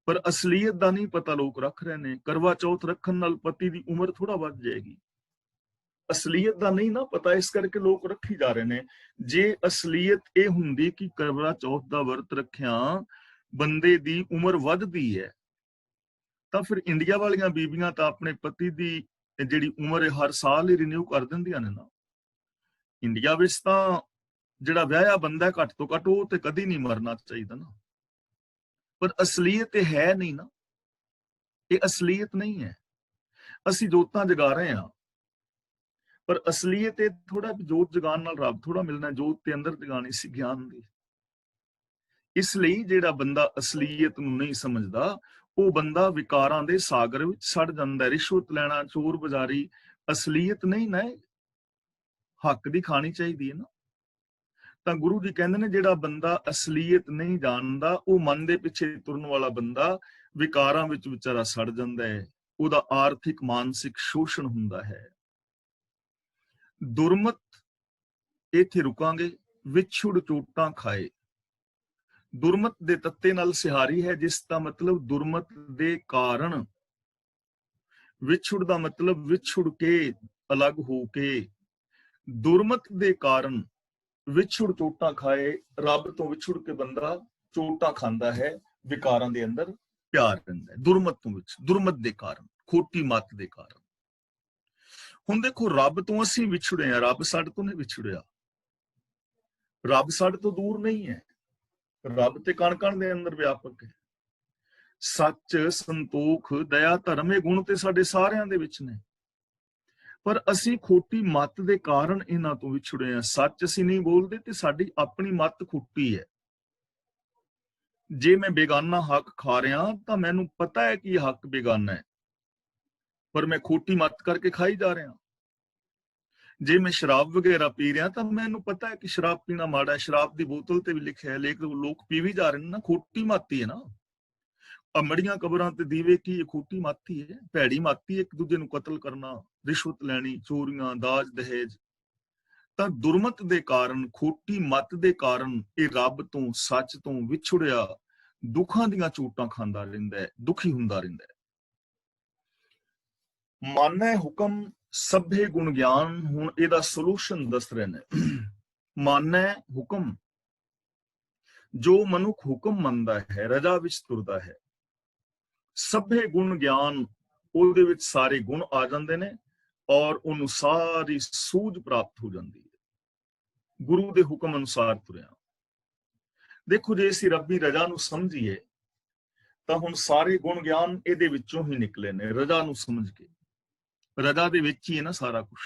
ਪਰ ਅਸਲੀਅਤ ਦਾ ਨਹੀਂ ਪਤਾ ਲੋਕ ਰੱਖ ਰਹੇ ਨੇ। ਕਰਵਾ ਚੌਥ ਰੱਖਣ ਨਾਲ ਪਤੀ ਦੀ ਉਮਰ ਥੋੜਾ ਵੱਧ ਜਾਏਗੀ, ਅਸਲੀਅਤ ਦਾ ਨਹੀਂ ਨਾ ਪਤਾ, ਇਸ ਕਰਕੇ ਲੋਕ ਰੱਖੀ ਜਾ ਰਹੇ ਨੇ। ਜੇ ਅਸਲੀਅਤ ਇਹ ਹੁੰਦੀ ਕਿ ਕਰਵਾ ਚੌਥ ਦਾ ਵਰਤ ਰੱਖਿਆ ਬੰਦੇ ਦੀ ਉਮਰ ਵੱਧਦੀ ਹੈ, ਤਾਂ ਫਿਰ ਇੰਡੀਆ ਵਾਲੀਆਂ ਬੀਬੀਆਂ ਤਾਂ ਆਪਣੇ ਪਤੀ ਦੀ ਜਿਹੜੀ ਉਮਰ ਹੈ ਹਰ ਸਾਲ ਹੀ ਰਿਨਿਊ ਕਰ ਦਿੰਦੀਆਂ ਨੇ ਨਾ। ਇੰਡੀਆ ਵਿੱਚ ਤਾਂ ਜਿਹੜਾ ਵਿਆਹਿਆ ਬੰਦਾ ਘੱਟ ਤੋਂ ਘੱਟ ਉਹ ਤੇ ਕਦੀ ਨਹੀਂ ਮਰਨਾ ਚਾਹੀਦਾ ਨਾ, ਪਰ ਅਸਲੀਅਤ ਇਹ ਹੈ ਨਹੀਂ ਨਾ, ਇਹ ਅਸਲੀਅਤ ਨਹੀਂ ਹੈ। ਅਸੀਂ ਜੋਤਾਂ ਜਗਾ ਰਹੇ ਹਾਂ, ਪਰ ਅਸਲੀਅਤ ਇਹ ਥੋੜਾ ਜੋਤ ਜਗਾਉਣ ਨਾਲ ਰੱਬ ਥੋੜਾ ਮਿਲਣਾ, ਜੋਤ ਤੇ ਅੰਦਰ ਜਗਾਣੀ ਸੀ ਗਿਆਨ ਦੀ। ਇਸ ਲਈ ਜਿਹੜਾ ਬੰਦਾ ਅਸਲੀਅਤ ਨੂੰ ਨਹੀਂ ਸਮਝਦਾ ਉਹ ਬੰਦਾ ਵਿਕਾਰਾਂ ਦੇ ਸਾਗਰ ਵਿੱਚ ਸੜ ਜਾਂਦਾ। ਰਿਸ਼ਵਤ ਲੈਣਾ, ਚੋਰ ਬਜ਼ਾਰੀ ਅਸਲੀਅਤ ਨਹੀਂ ਨਾ, ਹੱਕ ਦੀ ਖਾਣੀ ਚਾਹੀਦੀ ਹੈ ਨਾ। ਤਾਂ ਗੁਰੂ ਜੀ ਕਹਿੰਦੇ ਨੇ ਜਿਹੜਾ ਬੰਦਾ ਅਸਲੀਅਤ ਨਹੀਂ ਜਾਣਦਾ ਉਹ ਮਨ ਦੇ ਪਿੱਛੇ ਤੁਰਨ ਵਾਲਾ ਬੰਦਾ ਵਿਕਾਰਾਂ ਵਿੱਚ ਵਿਚਾਰਾ ਸੜ ਜਾਂਦਾ ਹੈ, ਉਹਦਾ ਆਰਥਿਕ ਮਾਨਸਿਕ ਸ਼ੋਸ਼ਣ ਹੁੰਦਾ ਹੈ। ਦੁਰਮਤ, ਇੱਥੇ ਰੁਕਾਂਗੇ। ਵਿਛੁੜ ਚੋਟਾਂ ਖਾਏ, ਦੁਰਮਤ ਦੇ ਤੱਤੇ ਨਾਲ ਸਿਹਾਰੀ ਹੈ, ਜਿਸ ਦਾ ਮਤਲਬ ਦੁਰਮਤ ਦੇ ਕਾਰਨ। ਵਿਛੁੜ ਦਾ ਮਤਲਬ ਵਿਛੁੜ ਕੇ, ਅਲੱਗ ਹੋ ਕੇ। ਦੁਰਮਤ ਦੇ ਕਾਰਨ ਵਿਛੁੜ ਚੋਟਾਂ ਖਾਏ, ਰੱਬ ਤੋਂ ਵਿਛੁੜ ਕੇ ਬੰਦਾ ਚੋਟਾਂ ਖਾਂਦਾ ਹੈ, ਵਿਕਾਰਾਂ ਦੇ ਅੰਦਰ ਪਿਆਰ ਰਹਿੰਦਾ ਹੈ। ਦੁਰਮਤ ਤੋਂ ਦੁਰਮਤ ਦੇ ਕਾਰਨ, ਖੋਟੀ ਮੱਤ ਦੇ ਕਾਰਨ। ਹੁਣ ਦੇਖੋ ਰੱਬ ਤੋਂ ਅਸੀਂ ਵਿਛੁੜੇ ਹਾਂ, ਰੱਬ ਸਾਡੇ ਤੋਂ ਨਹੀਂ ਵਿਛੜਿਆ, ਰੱਬ ਸਾਡੇ ਤੋਂ ਦੂਰ ਨਹੀਂ ਹੈ, ਰੱਬ ਤੇ ਕਣ ਕਣ ਦੇ ਅੰਦਰ ਵਿਆਪਕ ਹੈ। ਸੱਚ, ਸੰਤੋਖ, ਦਇਆ, ਧਰਮ ਇਹ ਗੁਣ ਤੇ ਸਾਡੇ ਸਾਰਿਆਂ ਦੇ ਵਿੱਚ ਨੇ, ਪਰ ਅਸੀਂ ਖੋਟੀ ਮੱਤ ਦੇ ਕਾਰਨ ਇਹਨਾਂ ਤੋਂ ਵਿਛੜੇ ਹਾਂ। ਸੱਚ ਅਸੀਂ ਨਹੀਂ ਬੋਲਦੇ ਤੇ ਸਾਡੀ ਆਪਣੀ ਮੱਤ ਖੋਟੀ ਹੈ। ਜੇ ਮੈਂ ਬੇਗਾਨਾ ਹੱਕ ਖਾ ਰਿਹਾ ਤਾਂ ਮੈਨੂੰ ਪਤਾ ਹੈ ਕਿ ਇਹ ਹੱਕ ਬੇਗਾਨਾ ਹੈ, ਪਰ ਮੈਂ ਖੋਟੀ ਮੱਤ ਕਰਕੇ ਖਾਈ ਜਾ ਰਿਹਾ। ਜੇ ਮੈਂ ਸ਼ਰਾਬ ਵਗੈਰਾ ਪੀ ਰਿਹਾ ਤਾਂ ਮੈਨੂੰ ਪਤਾ ਹੈ ਕਿ ਸ਼ਰਾਬ ਪੀਣਾ ਮਾੜਾ ਹੈ, ਸ਼ਰਾਬ ਦੀ ਬੋਤਲ ਤੇ ਵੀ ਲਿਖਿਆ ਹੈ, ਲੇਕਿਨ ਲੋਕ ਪੀ ਵੀ ਜਾ ਰਹੇ ਨੇ ਨਾ, ਖੋਟੀ ਮਾਤੀ ਹੈ ਨਾ। ਅਮੜੀਆਂ ਕਬਰਾਂ ਤੇ ਦੀਵੇ ਕੀ, ਇਹ ਖੋਟੀ ਮਾਤੀ ਹੈ, ਭੈੜੀ ਮਾਤੀ, ਇੱਕ ਦੂਜੇ ਨੂੰ ਕਤਲ ਕਰਨਾ, ਰਿਸ਼ਵਤ ਲੈਣੀ, ਚੋਰੀਆਂ, ਦਾਜ ਦਹੇਜ। ਤਾਂ ਦੁਰਮਤ ਦੇ ਕਾਰਨ, ਖੋਟੀ ਮੱਤ ਦੇ ਕਾਰਨ ਇਹ ਰੱਬ ਤੋਂ, ਸੱਚ ਤੋਂ ਵਿਛੜਿਆ ਦੁੱਖਾਂ ਦੀਆਂ ਚੋਟਾਂ ਖਾਂਦਾ ਰਹਿੰਦਾ ਹੈ, ਦੁਖੀ ਹੁੰਦਾ ਰਹਿੰਦਾ ਹੈ। ਮਾਨੈ ਹੁਕਮ ਸਭੇ ਗੁਣ ਗਿਆਨ, ਹੁਣ ਇਹਦਾ ਸੋਲੂਸ਼ਨ ਦੱਸ ਰਹੇ ਨੇ। ਮਾਨੈ ਹੁਕਮ, ਜੋ ਮਨੁੱਖ ਹੁਕਮ ਮੰਨਦਾ ਹੈ, ਰਜਾ ਵਿੱਚ ਤੁਰਦਾ ਹੈ, ਸਭੇ ਗੁਣ ਗਿਆਨ, ਉਹਦੇ ਵਿੱਚ ਸਾਰੇ ਗੁਣ ਆ ਜਾਂਦੇ ਨੇ ਔਰ ਉਹਨੂੰ ਸਾਰੀ ਸੂਝ ਪ੍ਰਾਪਤ ਹੋ ਜਾਂਦੀ ਹੈ। ਗੁਰੂ ਦੇ ਹੁਕਮ ਅਨੁਸਾਰ ਤੁਰਿਆ। ਦੇਖੋ ਜੇ ਅਸੀਂ ਰੱਬੀ ਰਜਾ ਨੂੰ ਸਮਝੀਏ ਤਾਂ ਹੁਣ ਸਾਰੇ ਗੁਣ ਗਿਆਨ ਇਹਦੇ ਵਿੱਚੋਂ ਹੀ ਨਿਕਲੇ ਨੇ, ਰਜਾ ਨੂੰ ਸਮਝ ਕੇ। ਰਜਾ ਦੇ ਵਿੱਚ ਹੀ ਹੈ ਨਾ ਸਾਰਾ ਕੁਝ,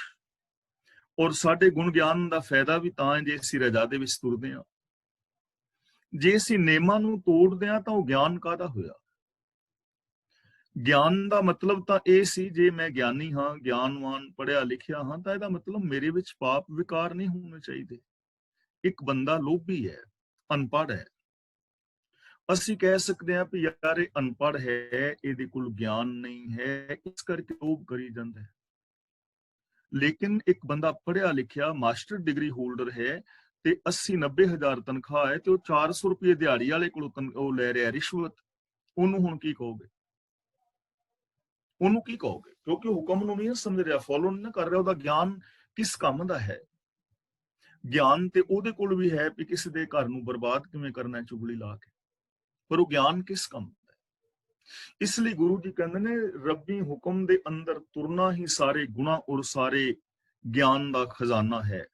ਔਰ ਸਾਡੇ ਗੁਣ ਗਿਆਨ ਦਾ ਫਾਇਦਾ ਵੀ ਤਾਂ ਹੈ ਜੇ ਅਸੀਂ ਰਜਾ ਦੇ ਵਿੱਚ ਤੁਰਦੇ ਹਾਂ। ਜੇ ਅਸੀਂ ਨੇਮਾਂ ਨੂੰ ਤੋੜਦੇ ਹਾਂ ਤਾਂ ਉਹ ਗਿਆਨ ਕਾਹਦਾ ਹੋਇਆ? ਗਿਆਨ ਦਾ ਮਤਲਬ ਤਾਂ ਇਹ ਸੀ ਜੇ ਮੈਂ ਗਿਆਨੀ ਹਾਂ, ਗਿਆਨਵਾਨ, ਪੜ੍ਹਿਆ ਲਿਖਿਆ ਹਾਂ, ਤਾਂ ਇਹਦਾ ਮਤਲਬ ਮੇਰੇ ਵਿੱਚ ਪਾਪ ਵਿਕਾਰ ਨਹੀਂ ਹੋਣੇ ਚਾਹੀਦੇ। ਇੱਕ ਬੰਦਾ ਲੋਭੀ ਹੈ, ਅਨਪੜ੍ਹ ਹੈ, ਅਸੀਂ ਕਹਿ ਸਕਦੇ ਹਾਂ ਵੀ ਯਾਰ ਇਹ ਅਨਪੜ੍ਹ ਹੈ, ਇਹਦੇ ਕੋਲ ਗਿਆਨ ਨਹੀਂ ਹੈ, ਇਸ ਕਰਕੇ ਲੋਭ ਕਰੀ ਜਾਂਦਾ ਹੈ। ਲੇਕਿਨ ਇੱਕ ਬੰਦਾ ਪੜ੍ਹਿਆ ਲਿਖਿਆ ਮਾਸਟਰ ਡਿਗਰੀ ਹੋਲਡਰ ਹੈ ਤੇ 80-90 ਹਜ਼ਾਰ ਤਨਖਾਹ ਹੈ ਤੇ ਉਹ 400 ਰੁਪਏ ਦਿਹਾੜੀ ਵਾਲੇ ਕੋਲੋਂ ਉਹ ਲੈ ਰਿਹਾ ਰਿਸ਼ਵਤ, ਉਹਨੂੰ ਹੁਣ ਕੀ ਕਹੋਗੇ? ਉਹਨੂੰ ਕੀ ਕਹੋਗੇ? ਕਿਉਂਕਿ ਉਹ ਹੁਕਮ ਨੂੰ ਨਹੀਂ ਸਮਝ ਰਿਹਾ, ਫੋਲੋ ਨਹੀਂ ਕਰ ਰਿਹਾ। ਉਹਦਾ ਗਿਆਨ ਕਿਸ ਕੰਮ ਦਾ ਹੈ? ਗਿਆਨ ਤੇ ਉਹਦੇ ਕੋਲ ਵੀ ਹੈ ਵੀ ਕਿਸੇ ਦੇ ਘਰ ਨੂੰ ਬਰਬਾਦ ਕਿਵੇਂ ਕਰਨਾ ਚੁਗਲੀ ਲਾ ਕੇ, ਪਰ ਉਹ ਗਿਆਨ ਕਿਸ ਕੰਮ ਦਾ ਹੈ? ਇਸ ਲਈ ਗੁਰੂ ਜੀ ਕਹਿੰਦੇ ਨੇ ਰੱਬੀ ਹੁਕਮ ਦੇ ਅੰਦਰ ਤੁਰਨਾ ਹੀ ਸਾਰੇ ਗੁਣਾ ਔਰ ਸਾਰੇ ਗਿਆਨ ਦਾ ਖਜ਼ਾਨਾ ਹੈ।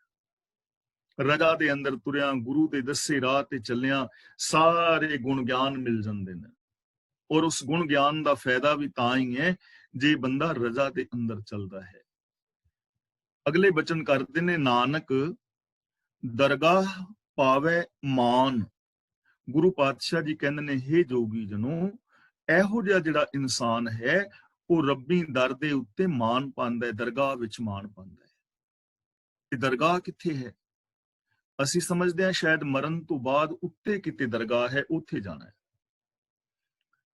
ਰਜਾ ਦੇ ਅੰਦਰ ਤੁਰਿਆ, ਗੁਰੂ ਦੇ ਦੱਸੇ ਰਾਹ ਤੇ ਚੱਲਿਆ, ਸਾਰੇ ਗੁਣ ਗਿਆਨ ਮਿਲ ਜਾਂਦੇ ਨੇ। ਔਰ ਉਸ ਗੁਣ ਗਿਆਨ ਦਾ ਫਾਇਦਾ ਵੀ ਤਾਂ ਹੀ ਹੈ ਜੇ ਬੰਦਾ ਰਜਾ ਦੇ ਅੰਦਰ ਚੱਲਦਾ ਹੈ। ਅਗਲੇ ਬਚਨ ਕਰਦੇ ਨੇ, ਨਾਨਕ ਦਰਗਾਹ ਪਾਵੇ ਮਾਨ। ਗੁਰੂ ਪਾਤਸ਼ਾਹ ਜੀ ਕਹਿੰਦੇ ਨੇ, ਹੇ ਜੋਗੀ ਜਨੋ, ਇਹੋ ਜਿਹਾ ਜਿਹੜਾ ਇਨਸਾਨ ਹੈ ਉਹ ਰੱਬੀ ਦਰ ਦੇ ਉੱਤੇ ਮਾਨ ਪਾਉਂਦਾ ਹੈ, ਦਰਗਾਹ ਵਿੱਚ ਮਾਨ ਪਾਉਂਦਾ ਹੈ। ਤੇ ਦਰਗਾਹ ਕਿੱਥੇ ਹੈ? ਅਸੀਂ ਸਮਝਦੇ ਹਾਂ ਸ਼ਾਇਦ ਮਰਨ ਤੋਂ ਬਾਅਦ ਉੱਤੇ ਕਿਤੇ ਦਰਗਾਹ ਹੈ, ਉੱਥੇ ਜਾਣਾ ਹੈ।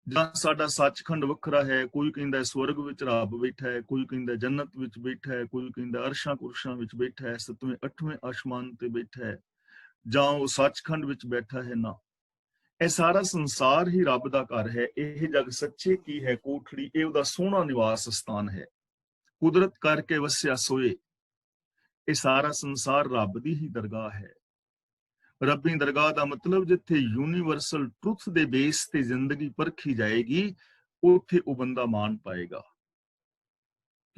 ਜਾਂ ਸਾਡਾ ਸੱਚਖੰਡ ਵੱਖਰਾ ਹੈ, ਕੋਈ ਕਹਿੰਦਾ ਸਵਰਗ ਵਿੱਚ ਰੱਬ ਬੈਠਾ ਹੈ, ਕੋਈ ਕਹਿੰਦਾ ਜੰਨਤ ਵਿੱਚ ਬੈਠਾ ਹੈ, ਕੋਈ ਕਹਿੰਦਾ ਅਰਸ਼ਾਂ ਕੁਰਸ਼ਾਂ ਵਿੱਚ ਬੈਠਾ ਹੈ, 7ਵੇਂ 8ਵੇਂ ਆਸਮਾਨ ਤੇ ਬੈਠਾ ਹੈ, ਜਾਂ ਉਹ ਸੱਚਖੰਡ ਵਿੱਚ ਬੈਠਾ ਹੈ। ਨਾ, ਇਹ ਸਾਰਾ ਸੰਸਾਰ ਹੀ ਰੱਬ ਦਾ ਘਰ ਹੈ। ਇਹ ਜਗ ਸੱਚੇ ਕੀ ਹੈ ਕੋਠੜੀ, ਇਹ ਉਹਦਾ ਸੋਹਣਾ ਨਿਵਾਸ ਸਥਾਨ ਹੈ। ਕੁਦਰਤ ਕਰਕੇ ਵਸਿਆ ਸੋਏ, ਇਹ ਸਾਰਾ ਸੰਸਾਰ ਰੱਬ ਦੀ ਹੀ ਦਰਗਾਹ ਹੈ। ਰੱਬੀ ਦਰਗਾਹ ਦਾ ਮਤਲਬ ਜਿੱਥੇ ਯੂਨੀਵਰਸਲ ਟਰੁਥ ਦੇ ਬੇਸ ਤੇ ਜ਼ਿੰਦਗੀ ਪਰਖੀ ਜਾਏਗੀ, ਉੱਥੇ ਉਹ ਬੰਦਾ ਮਾਨ ਪਾਏਗਾ,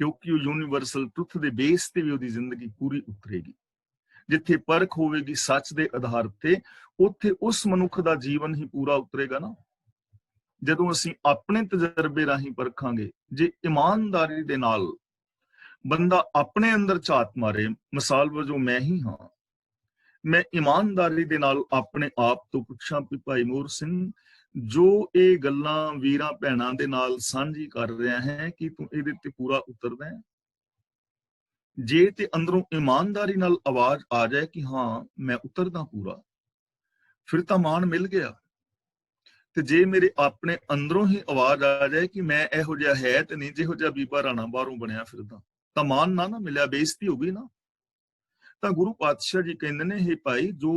ਕਿਉਂਕਿ ਉਹ ਯੂਨੀਵਰਸਲ ਟਰੁਥ ਦੇ ਬੇਸ ਤੇ ਵੀ ਉਹਦੀ ਜ਼ਿੰਦਗੀ ਪੂਰੀ ਉਤਰੇਗੀ। ਜਿੱਥੇ ਪਰਖ ਹੋਵੇਗੀ ਸੱਚ ਦੇ ਆਧਾਰ ਤੇ, ਉੱਥੇ ਉਸ ਮਨੁੱਖ ਦਾ ਜੀਵਨ ਹੀ ਪੂਰਾ ਉਤਰੇਗਾ ਨਾ। ਜਦੋਂ ਅਸੀਂ ਆਪਣੇ ਤਜਰਬੇ ਰਾਹੀਂ ਪਰਖਾਂਗੇ, ਜੇ ਇਮਾਨਦਾਰੀ ਦੇ ਨਾਲ ਬੰਦਾ ਆਪਣੇ ਅੰਦਰ ਝਾਤ ਮਾਰੇ, ਮਿਸਾਲ ਵਜੋਂ ਮੈਂ ਹੀ ਹਾਂ, ਮੈਂ ਇਮਾਨਦਾਰੀ ਦੇ ਨਾਲ ਆਪਣੇ ਆਪ ਤੋਂ ਪੁੱਛਾਂ ਵੀ ਭਾਈ ਮੋਹਰ ਸਿੰਘ, ਜੋ ਇਹ ਗੱਲਾਂ ਵੀਰਾਂ ਭੈਣਾਂ ਦੇ ਨਾਲ ਸਾਂਝੀ ਕਰ ਰਿਹਾ ਹੈ, ਕਿ ਤੂੰ ਇਹਦੇ ਤੇ ਪੂਰਾ ਉਤਰਦਾ ਹੈ? ਜੇ ਤੇ ਅੰਦਰੋਂ ਇਮਾਨਦਾਰੀ ਨਾਲ ਆਵਾਜ਼ ਆ ਜਾਏ ਕਿ ਹਾਂ ਮੈਂ ਉਤਰਦਾ ਪੂਰਾ, ਫਿਰ ਤਾਂ ਮਾਣ ਮਿਲ ਗਿਆ। ਤੇ ਜੇ ਮੇਰੇ ਆਪਣੇ ਅੰਦਰੋਂ ਹੀ ਆਵਾਜ਼ ਆ ਜਾਏ ਕਿ ਮੈਂ ਇਹੋ ਜਿਹਾ ਹੈ ਤੇ ਨਹੀਂ, ਜਿਹੋ ਜਿਹਾ ਬੀਬਾ ਰਾਣਾ ਬਾਹਰੋਂ ਬਣਿਆ ਫਿਰਦਾ, ਤਾਂ ਮਾਣ ਨਾ ਮਿਲਿਆ, ਬੇਇੱਜ਼ਤੀ ਹੋ ਗਈ ਨਾ। ਤਾਂ ਗੁਰੂ ਪਾਤਸ਼ਾਹ ਜੀ ਕਹਿੰਦੇ ਨੇ, ਹੇ ਭਾਈ, ਜੋ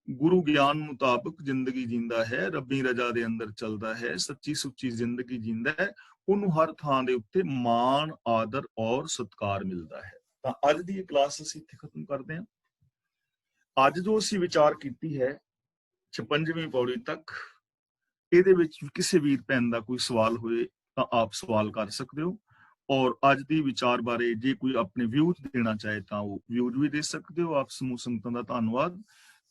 ਗੁਰੂ ਗਿਆਨ ਮੁਤਾਬਕ ਜ਼ਿੰਦਗੀ ਜੀਂਦਾ ਹੈ, ਰੱਬੀ ਰਜਾ ਦੇ ਅੰਦਰ ਚੱਲਦਾ ਹੈ, ਸੱਚੀ ਸੁੱਚੀ ਜ਼ਿੰਦਗੀ ਜੀਂਦਾ ਹੈ, ਉਹਨੂੰ ਹਰ ਥਾਂ ਦੇ ਉੱਤੇ ਮਾਣ, ਆਦਰ ਔਰ ਸਤਿਕਾਰ ਮਿਲਦਾ ਹੈ। ਤਾਂ ਅੱਜ ਦੀ ਇਹ ਕਲਾਸ ਅਸੀਂ ਇੱਥੇ ਖਤਮ ਕਰਦੇ ਹਾਂ। ਅੱਜ ਜੋ ਅਸੀਂ ਵਿਚਾਰ ਕੀਤੀ ਹੈ 56ਵੀਂ ਪੌੜੀ ਤੱਕ, ਇਹਦੇ ਵਿੱਚ ਕਿਸੇ ਵੀਰ ਭੈਣ ਦਾ ਕੋਈ ਸਵਾਲ ਹੋਏ ਤਾਂ ਆਪ ਸਵਾਲ ਕਰ ਸਕਦੇ ਹੋ। ਔਰ ਅੱਜ ਦੀ ਵਿਚਾਰ ਬਾਰੇ ਜੇ ਕੋਈ ਆਪਣੇ ਵਿਊਜ਼ ਦੇਣਾ ਚਾਹੇ ਤਾਂ ਉਹ ਵਿਊਜ਼ ਵੀ ਦੇ ਸਕਦੇ ਹੋ। ਆਪ ਸਮੂਹ ਸੰਗਤਾਂ ਦਾ ਧੰਨਵਾਦ।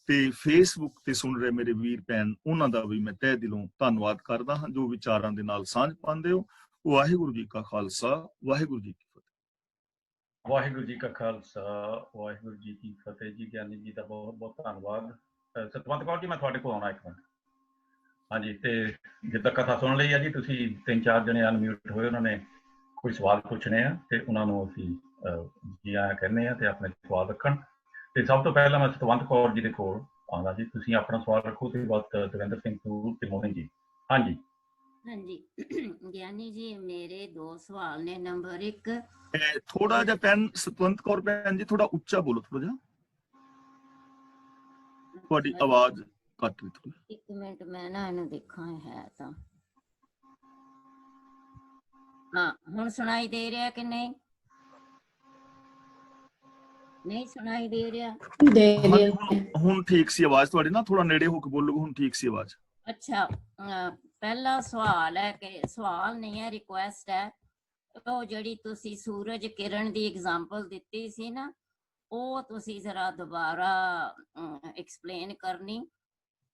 ਤੇ ਫੇਸਬੁੱਕ ਤੇ ਸੁਣ ਰਹੇ ਮੇਰੇ ਵੀਰ ਭੈਣ, ਉਹਨਾਂ ਦਾ ਵੀ ਮੈਂ ਤਹਿ ਦਿਲੋਂ ਧੰਨਵਾਦ ਕਰਦਾ ਹਾਂ, ਜੋ ਵਿਚਾਰਾਂ ਦੇ ਨਾਲ ਸਾਂਝ ਪਾਉਂਦੇ ਹੋ। ਵਾਹਿਗੁਰੂ ਜੀ ਕਾ ਖਾਲਸਾ, ਵਾਹਿਗੁਰੂ ਜੀ ਕੀ ਫਤਿਹ। ਵਾਹਿਗੁਰੂ ਜੀ ਕਾ ਖਾਲਸਾ, ਵਾਹਿਗੁਰੂ ਜੀ ਕੀ ਫਤਿਹ ਜੀ। ਗਿਆਨੀ ਜੀ ਦਾ ਬਹੁਤ ਬਹੁਤ ਧੰਨਵਾਦ। ਸਤਵੰਤ ਕੌਰ ਜੀ, ਮੈਂ ਤੁਹਾਡੇ ਕੋਲ ਆਉਣਾ ਇੱਕ ਮਿੰਟ। ਹਾਂਜੀ, ਤੇ ਜਿੱਦਾਂ ਕਥਾ ਸੁਣ ਲਈ ਆ ਜੀ, ਤੁਸੀਂ 3-4 ਜਣੇ ਅਨਮਿਊਟ ਹੋਏ, ਉਹਨਾਂ ਨੇ ਕੋਈ ਸਵਾਲ ਪੁੱਛਣੇ ਆ ਤੇ ਉਹਨਾਂ ਨੂੰ ਅਸੀਂ ਜੀ ਆਇਆਂ ਕਹਿੰਦੇ ਆ ਤੇ ਆਪਣੇ ਸਵਾਲ ਰੱਖਣ। ਤੇ ਸਭ ਤੋਂ ਪਹਿਲਾਂ ਮੈਂ ਸਤਵੰਤ ਕੌਰ ਜੀ ਦੇ ਕੋਲ ਆਉਂਦਾ ਜੀ, ਤੁਸੀਂ ਆਪਣਾ ਸਵਾਲ ਰੱਖੋ ਤੇ ਬਾਅਦ ਦਵਿੰਦਰ ਸਿੰਘ ਤੇ ਮੋਹਨ ਜੀ। ਹਾਂਜੀ ਹਾਂਜੀ ਗਿਆਨੀ ਜੀ, ਮੇਰੇ 2 ਸਵਾਲ ਨੇ। ਨੰਬਰ 1, ਥੋੜਾ ਜਿਹਾ ਪੈਨ ਸਤਵੰਤ ਕੌਰ ਭੈਣ ਜੀ ਥੋੜਾ ਉੱਚਾ ਬੋਲੋ, ਥੋੜਾ ਜਿਹਾ ਤੁਹਾਡੀ ਆਵਾਜ਼ ਘੱਟ ਰਹੀ ਥੋੜੀ। 1 ਮਿੰਟ, ਮੈਂ ਨਾ ਇਹਨੂੰ ਦੇਖਾਂ ਹੈ ਤਾਂ। ਹਾਂ, ਹੁਣ ਸੁਣਾਈ ਦੇ ਰਿਹਾ ਕਿ ਨਹੀਂ? ਨਹੀਂ ਸੁਣਾਈ ਦੇ ਰਿਹਾ? ਹੁਣ ਠੀਕ ਸੀ ਆਵਾਜ਼ ਤੁਹਾਡੀ, ਨਾ ਥੋੜਾ ਨੇੜੇ ਹੋ ਕੇ ਬੋਲੋਗੇ, ਹੁਣ ਠੀਕ ਸੀ ਆਵਾਜ਼। ਅੱਛਾ, ਪਹਿਲਾ ਸਵਾਲ ਹੈ ਕਿ ਸਵਾਲ ਨਹੀਂ ਹੈ, ਰਿਕੁਐਸਟ ਹੈ। ਉਹ ਜਿਹੜੀ ਤੁਸੀਂ ਸੂਰਜ ਕਿਰਨ ਦੀ ਐਗਜ਼ਾਮਪਲ ਦਿੱਤੀ ਸੀ ਨਾ, ਉਹ ਤੁਸੀਂ ਜ਼ਰਾ ਦੁਬਾਰਾ ਐਕਸਪਲੇਨ ਕਰਨੀ।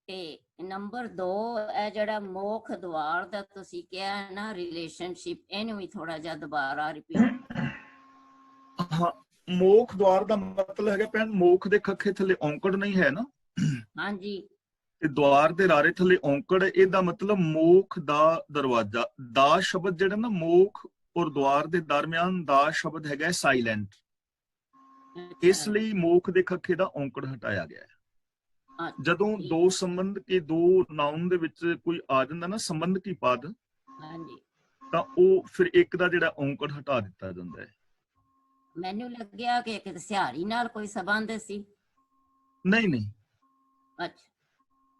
ਤੇ ਨੰਬਰ 2, ਇਹ ਜਿਹੜਾ ਮੋਖ ਦੁਆਰ ਦਾ ਤੁਸੀਂ ਕਿਹਾ ਨਾ ਰਿਲੇਸ਼ਨਸ਼ਿਪ, ਇਹਨੂੰ ਵੀ ਥੋੜਾ ਜਿਹਾ ਦੁਬਾਰਾ ਰਿਪੀਟ। ਹਾਂ, ਮੋਖ ਦੁਆਰ ਦਾ ਮਤਲਬ ਹੈਗਾ ਭੈਣ, ਮੋਖ ਦੇ ਖੱਖੇ ਥੱਲੇ ਔਂਕੜ ਨਹੀਂ ਹੈ ਨਾ। ਹਾਂਜੀ, ਤੇ ਦੁਆਰ ਦੇ ਰਾਰੇ ਥੱਲੇ ਔਂਕੜ, ਇਹਦਾ ਮਤਲਬ ਮੋਖ ਦਾ ਦਰਵਾਜ਼ਾ। ਦਾ ਸ਼ਬਦ ਜਿਹੜਾ ਨਾ, ਮੋਖ ਔਰ ਦੁਆਰ ਦੇ ਦਰਮਿਆਨ ਦਾ ਸ਼ਬਦ ਹੈਗਾ ਸਾਇਲੈਂਟ, ਇਸ ਲਈ ਮੋਖ ਦੇ ਖੱਖੇ ਦਾ ਔਂਕੜ ਹਟਾਇਆ ਗਿਆ ਹੈ। ਜਦੋਂ 2 ਸੰਬੰਧ ਕੇ 2 ਨਾਉਨ ਦੇ ਵਿੱਚ ਕੋਈ ਆ ਜਾਂਦਾ ਨਾ ਸੰਬੰਧ ਕੀ ਪਦ, ਤਾਂ ਉਹ ਫਿਰ ਇੱਕ ਦਾ ਜਿਹੜਾ ਔਂਕੜ ਹਟਾ ਦਿੱਤਾ ਜਾਂਦਾ ਹੈ। ਮੈਨੂੰ ਲੱਗਿਆ ਕਿ ਇੱਕ ਸਿਹਾਰੀ ਨਾਲ ਕੋਈ ਸੰਬੰਧ ਸੀ। ਨਹੀਂ ਨਹੀਂ, ਅੱਛਾ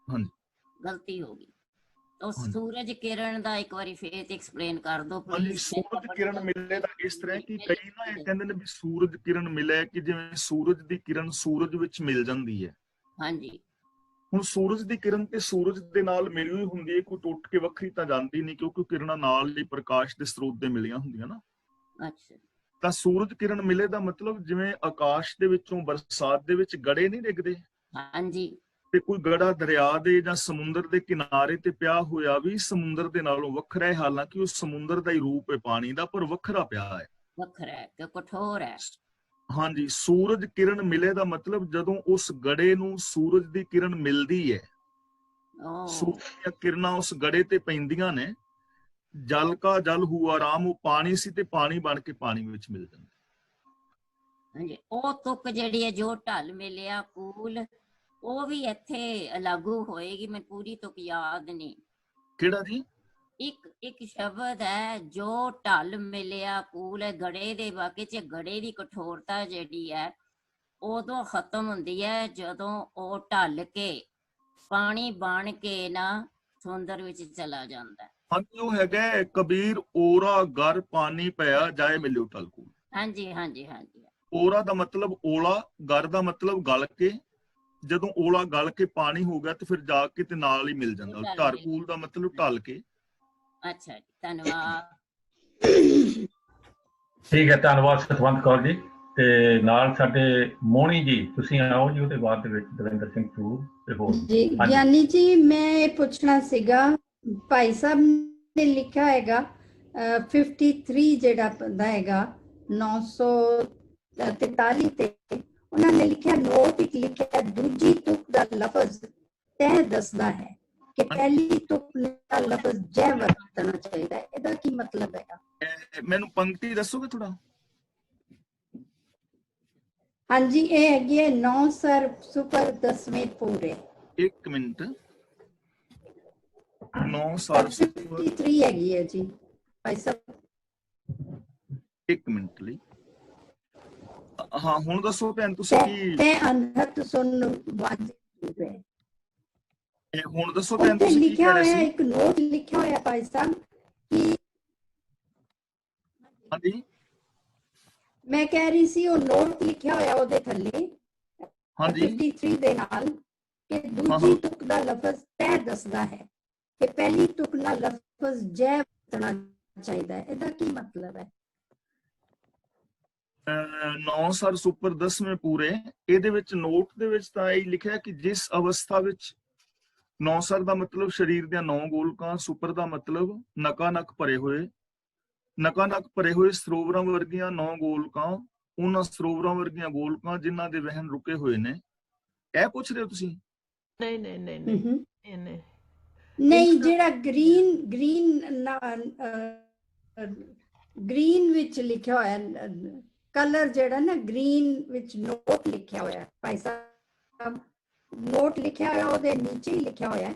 ਹਾਂਜੀ ਗਲਤੀ ਹੋ ਗਈ। तो ਹਾਂਜੀ सूरज किरण ਦਾ ਇੱਕ ਵਾਰੀ ਫੇਰ ਐਕਸਪਲੇਨ ਕਰ ਦਿਓ ਹਾਂਜੀ। ਪਲੀਜ਼। ਸੂਰਜ ਕਿਰਨ ਮਿਲੇ ਦਾ ਇਸ ਤਰ੍ਹਾਂ ਕਿ ਕਈ ਨਾ ਇਹ ਕਹਿੰਦੇ ਨੇ ਵੀ ਸੂਰਜ ਕਿਰਨ ਮਿਲੇ, ਕਿ ਜਿਵੇਂ ਸੂਰਜ ਦੀ ਕਿਰਨ ਸੂਰਜ ਵਿੱਚ ਮਿਲ ਜਾਂਦੀ ਹੈ। ਹਾਂਜੀ ਹੁਣ ਸੂਰਜ ਦੀ ਕਿਰਨ ਤੇ ਸੂਰਜ ਦੇ ਨਾਲ ਮਿਲੀ ਹੋਈ ਹੁੰਦੀ ਹੈ, ਕੋਈ ਟੁੱਟ ਕੇ ਵੱਖਰੀ ਤਾਂ ਜਾਂਦੀ ਨਹੀਂ, ਕਿਉਂਕਿ ਕਿਰਨਾਂ ਨਾਲ ਹੀ ਪ੍ਰਕਾਸ਼ ਦੇ ਸਰੋਤ ਦੇ ਮਿਲੀਆਂ ਹੁੰਦੀਆਂ ਨਾ। ਅੱਛਾ ਤਾਂ ਸੂਰਜ ਕਿਰਨ ਮਿਲੇ ਦਾ ਮਤਲਬ ਜਿਵੇਂ ਆਕਾਸ਼ ਦੇ ਵਿੱਚੋਂ ਬਰਸਾਤ ਦੇ ਵਿੱਚ ਗੜੇ ਨਹੀਂ ਡਿੱਗਦੇ, ਹਾਂਜੀ ਤੇ ਕੋਈ ਗੜਾ ਦਰਿਆ ਦੇ ਜਾਂ ਸਮੁੰਦਰ ਦੇ ਕਿਨਾਰੇ ਤੇ ਪਿਆ ਹੋਇਆ ਵੀ ਸਮੁੰਦਰ ਦੇ ਨਾਲੋਂ ਵੱਖਰਾ ਹੈ, ਹਾਲਾਂਕਿ ਉਹ ਸਮੁੰਦਰ ਦਾ ਹੀ ਰੂਪ ਹੈ ਪਾਣੀ ਦਾ, ਪਰ ਵੱਖਰਾ ਪਿਆ ਹੈ। ਵੱਖਰਾ ਹੈ ਕਿ ਕਠੋਰ ਹੈ। ਹਾਂਜੀ, ਸੂਰਜ ਕਿਰਨ ਮਿਲੇ ਦਾ ਮਤਲਬ ਜਦੋਂ ਉਸ ਗੜੇ ਨੂੰ ਸੂਰਜ ਦੀ ਕਿਰਨ ਮਿਲਦੀ ਹੈ, ਸੂਰਜ ਦੀਆਂ ਕਿਰਨਾਂ ਉਸ ਗੜੇ ਤੇ ਪੈਂਦੀਆਂ ਨੇ, ਜਲ ਕਾ ਜਲ ਹੁਆ ਰਾਮ, ਉਹ ਪਾਣੀ ਸੀ ਤੇ ਪਾਣੀ ਬਣ ਕੇ ਪਾਣੀ ਵਿੱਚ ਮਿਲ ਜਾਂਦਾ। ਹਾਂਜੀ ਉਹ ਤੁਕ ਜਿਹੜੀ ਹੈ ਜੋ ਢਲ ਮਿਲਿਆ ਕੂਲ, ਉਹ ਵੀ ਇੱਥੇ ਲਾਗੂ ਹੋਏਗੀ। ਮੈਨੂੰ ਪੂਰੀ ਤੁਕ ਯਾਦ ਨਹੀਂ। ਕਿਹੜਾ ਜੀ? ਇੱਕ ਸ਼ਬਦ ਹੈ ਜੋ ਢਲ ਮਿਲਿਆ ਕੂਲ, ਗੜੇ ਦੇ ਵਾਕਿਆ ਚ ਗੜੇ ਦੀ ਕਠੋਰਤਾ ਜਿਹੜੀ ਹੈ ਉਦੋਂ ਖਤਮ ਹੁੰਦੀ ਹੈ ਜਦੋਂ ਉਹ ਢਲ ਕੇ ਪਾਣੀ ਬਣ ਕੇ ਨਾ ਸਮੁੰਦਰ ਵਿੱਚ ਚਲਾ ਜਾਂਦਾ ਹੈ। ਹਾਂਜੀ, ਉਹ ਹੈਗਾ ਕਬੀਰ ਓਰਾ ਗਰ ਪਾਣੀ ਪਿਆ ਜਾਏ ਮਿਲਿਓ ਢਲ ਕੂਲ। ਹਾਂਜੀ ਹਾਂਜੀ ਹਾਂਜੀ। ਓਰਾ ਦਾ ਮਤਲਬ ਓਲਾ, ਗਰ ਦਾ ਮਤਲਬ ਗਲ ਕੇ, ਜਦੋਂ ਓਲਾ ਗਲ ਕੇ ਪਾਣੀ ਹੋ ਗਿਆ ਤੇ ਫਿਰ ਜਾ ਕੇ ਤੇ ਨਾਲ ਹੀ ਮਿਲ ਜਾਂਦਾ। ਧਰ ਕੂਲ ਦਾ ਮਤਲਬ ਢਲ ਕੇ। ਅੱਛਾ ਜੀ, ਧੰਨਵਾਦ। ਠੀਕ ਹੈ, ਧੰਨਵਾਦ ਸਤਵੰਤ ਕੌਰ ਜੀ। ਤੇ ਨਾਲ ਸਾਡੇ ਮੋਹਣੀ ਜੀ, ਤੁਸੀਂ ਆਓ ਜੀ, ਉਹਦੇ ਬਾਅਦ ਦੇ ਵਿੱਚ ਦਵਿੰਦਰ ਸਿੰਘ ਤੂਰ ਤੇ ਹੋਰ ਜੀ। ਗਿਆਨੀ ਜੀ, ਮੈਂ ਇਹ ਪੁੱਛਣਾ ਸੀਗਾ, ਭਾਈ ਸਾਹਿਬ ਨੇ ਲਿਖਿਆ ਹੈਗਾ 53 ਜਿਹੜਾ ਦਾ ਹੈਗਾ 943 ਤੇ ਉਹਨਾਂ ਨੇ ਲਿਖਿਆ ਨੋਟ ਵਿੱਚ ਲਿਖਿਆ ਦੂਜੀ ਤੁਕ ਦਾ ਲਫ਼ਜ਼ ਤਹਿ ਦੱਸਦਾ ਹੈ ਕਿ ਪਹਿਲੀ ਤੁਕ ਦਾ ਲਫ਼ਜ਼ ਜੈ ਵਰਤਣਾ ਚਾਹੀਦਾ ਹੈ। ਇਹਦਾ ਕੀ ਮਤਲਬ ਹੈਗਾ? ਮੈਨੂੰ ਪੰਕਤੀ ਦੱਸੋਗੇ ਥੋੜਾ? ਹਾਂਜੀ, ਇਹ ਹੈਗੀ ਹੈ 9 ਸਰ ਸੁਪਰ 10ਵੇਂ ਪੂਰੇ। ਇੱਕ ਮਿੰਟ, 9 ਸਰ ਸੁਪਰ 53 ਹੈਗੀ ਹੈ ਜੀ ਭਾਈ ਸਾਹਿਬ। ਇੱਕ ਮਿੰਟ ਲਈ, ਹਾਂ ਹੁਣ ਦੱਸੋ ਭੈਣ ਤੁਸੀਂ ਕੀ? ਤੇ ਅਨਹਤ ਸੁਣ ਵਾਜ ਹੁਣ ਦੱਸੋ ਭੈਣ ਤੁਸੀਂ ਕੀ ਲਿਖਿਆ ਕਹਿ ਰਹੇ ਹੋਇਆ, ਸੀ? ਇੱਕ ਨੋਟ ਲਿਖਿਆ ਹੋਇਆ ਭਾਈ ਸਾਹਿਬ ਕਿ ਹਾਂਜੀ ਮੈਂ ਕਹਿ ਰਹੀ ਸੀ ਉਹ ਨੋਟ ਲਿਖਿਆ ਹੋਇਆ ਉਹਦੇ ਥੱਲੇ ਹਾਂਜੀ 53 ਦੇ ਨਾਲ ਕਿ ਦੂਜੀ ਤੁਕ ਦਾ ਲਫ਼ਜ਼ ਤਹਿ ਦੱਸਦਾ ਹੈ ਕਿ ਪਹਿਲੀ ਤੁਕ ਨਾਲ ਲਫ਼ਜ਼ ਜੈ ਵਰਤਣਾ ਚਾਹੀਦਾ ਹੈ। ਇਹਦਾ ਕੀ ਮਤਲਬ ਹੈ? 9 ਸਰ ਸੁਪਰ 10ਵੇਂ ਪੂਰੇ, ਇਹਦੇ ਵਿੱਚ ਨੋਟ ਦੇ ਵਿੱਚ ਤਾਂ ਇਹ ਲਿਖਿਆ ਕਿ ਜਿਸ ਅਵਸਥਾ ਵਿੱਚ 9 ਸਰ ਦਾ ਮਤਲਬ ਸਰੀਰ ਦੀਆਂ 9 ਗੋਲਕਾਂ, ਸੁਪਰ ਦਾ ਮਤਲਬ ਨਕਾ ਨਕ ਭਰੇ ਹੋਏ, ਨਕਾ ਨਕ ਭਰੇ ਹੋਏ ਸਰੋਵਰਾਂ ਵਰਗੀਆਂ 9 ਗੋਲਕਾਂ, ਉਹਨਾਂ ਸਰੋਵਰਾਂ ਵਰਗੀਆਂ ਗੋਲਕਾਂ ਜਿਨ੍ਹਾਂ ਦੇ ਵਹਿਣ ਰੁਕੇ ਹੋਏ ਨੇ। ਇਹ ਪੁੱਛ ਰਹੇ ਹੋ ਤੁਸੀਂ? ਨਹੀਂ ਨਹੀਂ ਨਹੀਂ ਨਹੀਂ ਨਹੀਂ, ਜਿਹੜਾ ਗ੍ਰੀਨ ਵਿੱਚ ਲਿਖਿਆ ਹੋਇਆ ਕਲਰ, ਜਿਹੜਾ ਨਾ ਗ੍ਰੀਨ ਵਿੱਚ ਨੋਟ ਲਿਖਿਆ ਹੋਇਆ ਭਾਈ ਸਾਹਿਬ, ਨੋਟ ਲਿਖਿਆ ਹੋਇਆ ਉਹਦੇ ਨੀਚੇ ਹੀ ਲਿਖਿਆ ਹੋਇਆ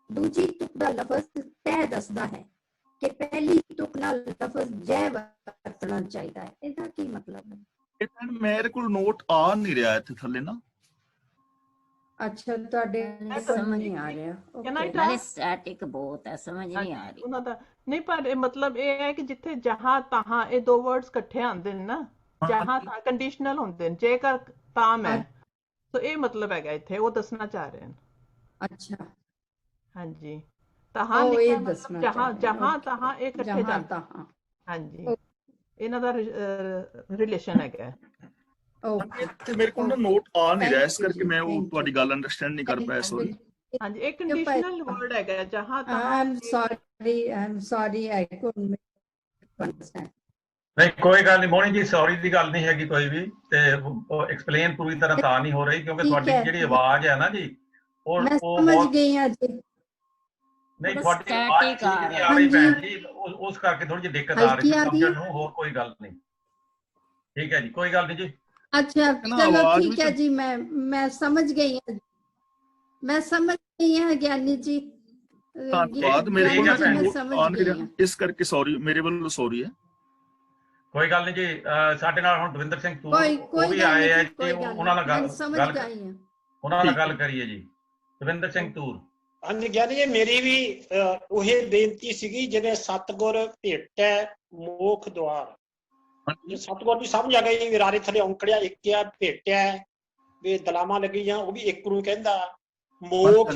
ਦੂਜੀ ਤੁਕ ਦਾ ਲਫ਼ਜ਼ ਤਹਿ ਦੱਸਦਾ ਹੈ ਕਿ ਪਹਿਲੀ ਤੁਕ ਨਾਲ ਲਫ਼ਜ਼ ਜੈ ਵਰਤਣਾ ਚਾਹੀਦਾ ਹੈ। ਇਹਦਾ ਕੀ ਮਤਲਬ ਹੈ? ਇਹ ਮੇਰੇ ਕੋਲ ਨੋਟ ਆ ਨਹੀਂ ਰਿਹਾ ਇੱਥੇ ਥੱਲੇ ਨਾ। ਅੱਛਾ, ਤੁਹਾਡੇ ਸਮਝ ਨਹੀਂ ਆ ਰਿਹਾ। ਨਾਲੇ ਸਟੈਟਿਕ ਬਹੁਤ ਹੈ, ਸਮਝ ਨਹੀਂ ਆ ਰਹੀ ਉਹਨਾਂ ਦਾ। ਨਹੀਂ, ਪਰ ਇਹ ਮਤਲਬ ਇਹ ਹੈ ਕਿ ਜਿੱਥੇ ਜਹਾਂ ਤਹਾਂ ਇਹ ਦੋ ਵਰਡਸ ਇਕੱਠੇ ਆਉਂਦੇ ਨੇ ਨਾ, ਜਹਾਂ ਤਾਂ ਕੰਡੀਸ਼ਨਲ ਹੁੰਦੇ ਨੇ, ਜੇਕਰ ਤਾਂ ਮੈਂ, ਸੋ ਇਹ ਮਤਲਬ ਹੈਗਾ ਇੱਥੇ ਉਹ ਦੱਸਣਾ ਚਾਹ ਰਹੇ ਨੇ। ਅੱਛਾ, ਹਾਂਜੀ, ਤਹਾਂ ਲਿਖਿਆ ਮਤਲਬ ਜਹਾਂ ਤਹਾਂ ਇਹ ਇਕੱਠੇ ਜਾਂਦੇ। ਹਾਂਜੀ, ਇਹਨਾਂ ਦਾ ਰਿਲੇਸ਼ਨ ਹੈਗਾ। ਤੇ ਮੇਰੇ ਕੋਲ ਨਾ ਨੋਟ ਆ ਨਹੀਂ ਰਿਹਾ, ਇਸ ਕਰਕੇ ਮੈਂ ਉਹ ਤੁਹਾਡੀ ਗੱਲ ਅੰਡਰਸਟੈਂਡ ਨਹੀਂ ਕਰ ਪਾਇਆ, ਸੌਰੀ। ਹਾਂਜੀ, ਇਹ ਕੰਡੀਸ਼ਨਲ ਵਰਡ ਹੈਗਾ ਜਹਾਂ ਤਹਾਂ। I'm sorry, I couldn't understand. ਨਹੀਂ, ਕੋਈ ਗੱਲ ਨਹੀਂ ਮੋਹਣੀ ਜੀ, ਸੌਰੀ ਦੀ ਗੱਲ ਨਹੀਂ ਹੈਗੀ ਕੋਈ ਵੀ। ਤੇ ਐਕਸਪਲੇਨ ਪੂਰੀ ਤਰ੍ਹਾਂ ਤਾਂ ਨਹੀਂ ਹੋ ਰਹੀ ਕਿਉਂਕਿ ਤੁਹਾਡੀ ਜਿਹੜੀ ਆਵਾਜ਼ ਹੈ ਨਾ ਜੀ, ਉਹ ਸਮਝ ਗਈ ਹਾਂ ਜੀ। ਨਹੀਂ, ਤੁਹਾਡੀ ਆਵਾਜ਼ ਠੀਕ ਨਹੀਂ ਆ ਰਹੀ ਭੈਣ ਜੀ, ਉਸ ਕਰਕੇ ਥੋੜੀ ਜਿਹੀ ਦਿੱਕਤ ਆ ਰਹੀ ਹੈ ਸਮਝਣ ਨੂੰ, ਹੋਰ ਕੋਈ ਗੱਲ ਨਹੀਂ। ਠੀਕ ਹੈ ਜੀ, ਕੋਈ ਗੱਲ ਨਹੀਂ ਜੀ। ਅੱਛਾ, ਚਲੋ ਠੀਕ ਹੈ ਜੀ, ਮੈਂ ਸਮਝ ਗਈ ਹਾਂ, ਮੈਂ ਸਮਝ ਗਈ ਹਾਂ ਗਿਆਨੀ ਜੀ। ਧੰਨਵਾਦ। ਮੇਰੇ ਕੋਲ ਨੋਟ ਆ ਨਹੀਂ ਰਿਹਾ, ਇਸ ਕਰਕੇ ਸੌਰੀ, ਮੇਰੇ ਵੱਲੋਂ ਸੌਰੀ ਹੈ। ਕੋਈ ਗੱਲ ਨਹੀਂ ਜੀ। ਸਾਡੇ ਨਾਲ ਹੁਣ ਦਵਿੰਦਰ ਸਿੰਘ ਤੂਰ ਉਹ ਕੋਈ ਵੀ ਗੱਲ ਆਏ ਨਹੀਂ ਹੈ ਜੀ, ਜੀ, ਕੋਈ ਗੱਲ ਉਹਨਾਂ ਨਾਲ ਨਹੀਂ, ਸਮਝ ਗੱਲ ਗਈ ਹਾਂ। ਉਹਨਾਂ ਨਾਲ ਗੱਲ ਕਰੀਏ ਜੀ। ਦਵਿੰਦਰ ਸਿੰਘ ਤੂਰ। ਹਾਂਜੀ ਗਿਆਨੀ ਜੀ, ਮੇਰੀ ਵੀ ਉਹੀ ਬੇਨਤੀ ਸੀਗੀ, ਜਿਵੇਂ ਸਤਿਗੁਰ ਭੇਟੈ ਮੋਖ ਦੁਆਰ। ਜੇ ਸਤਿਗੁਰ ਦੀ ਸਮਝ ਆ ਗਈ ਵਿਰਾਰੇ ਥਲੇ ਔਂਕੜਿਆ ਇੱਕ ਆ, ਭੇਟਿਆ ਵੀ ਦਲਾਮਾਂ ਲੱਗੀਆਂ ਉਹ ਵੀ ਇੱਕ ਨੂੰ ਕਹਿੰਦਾ, ਮੋਖ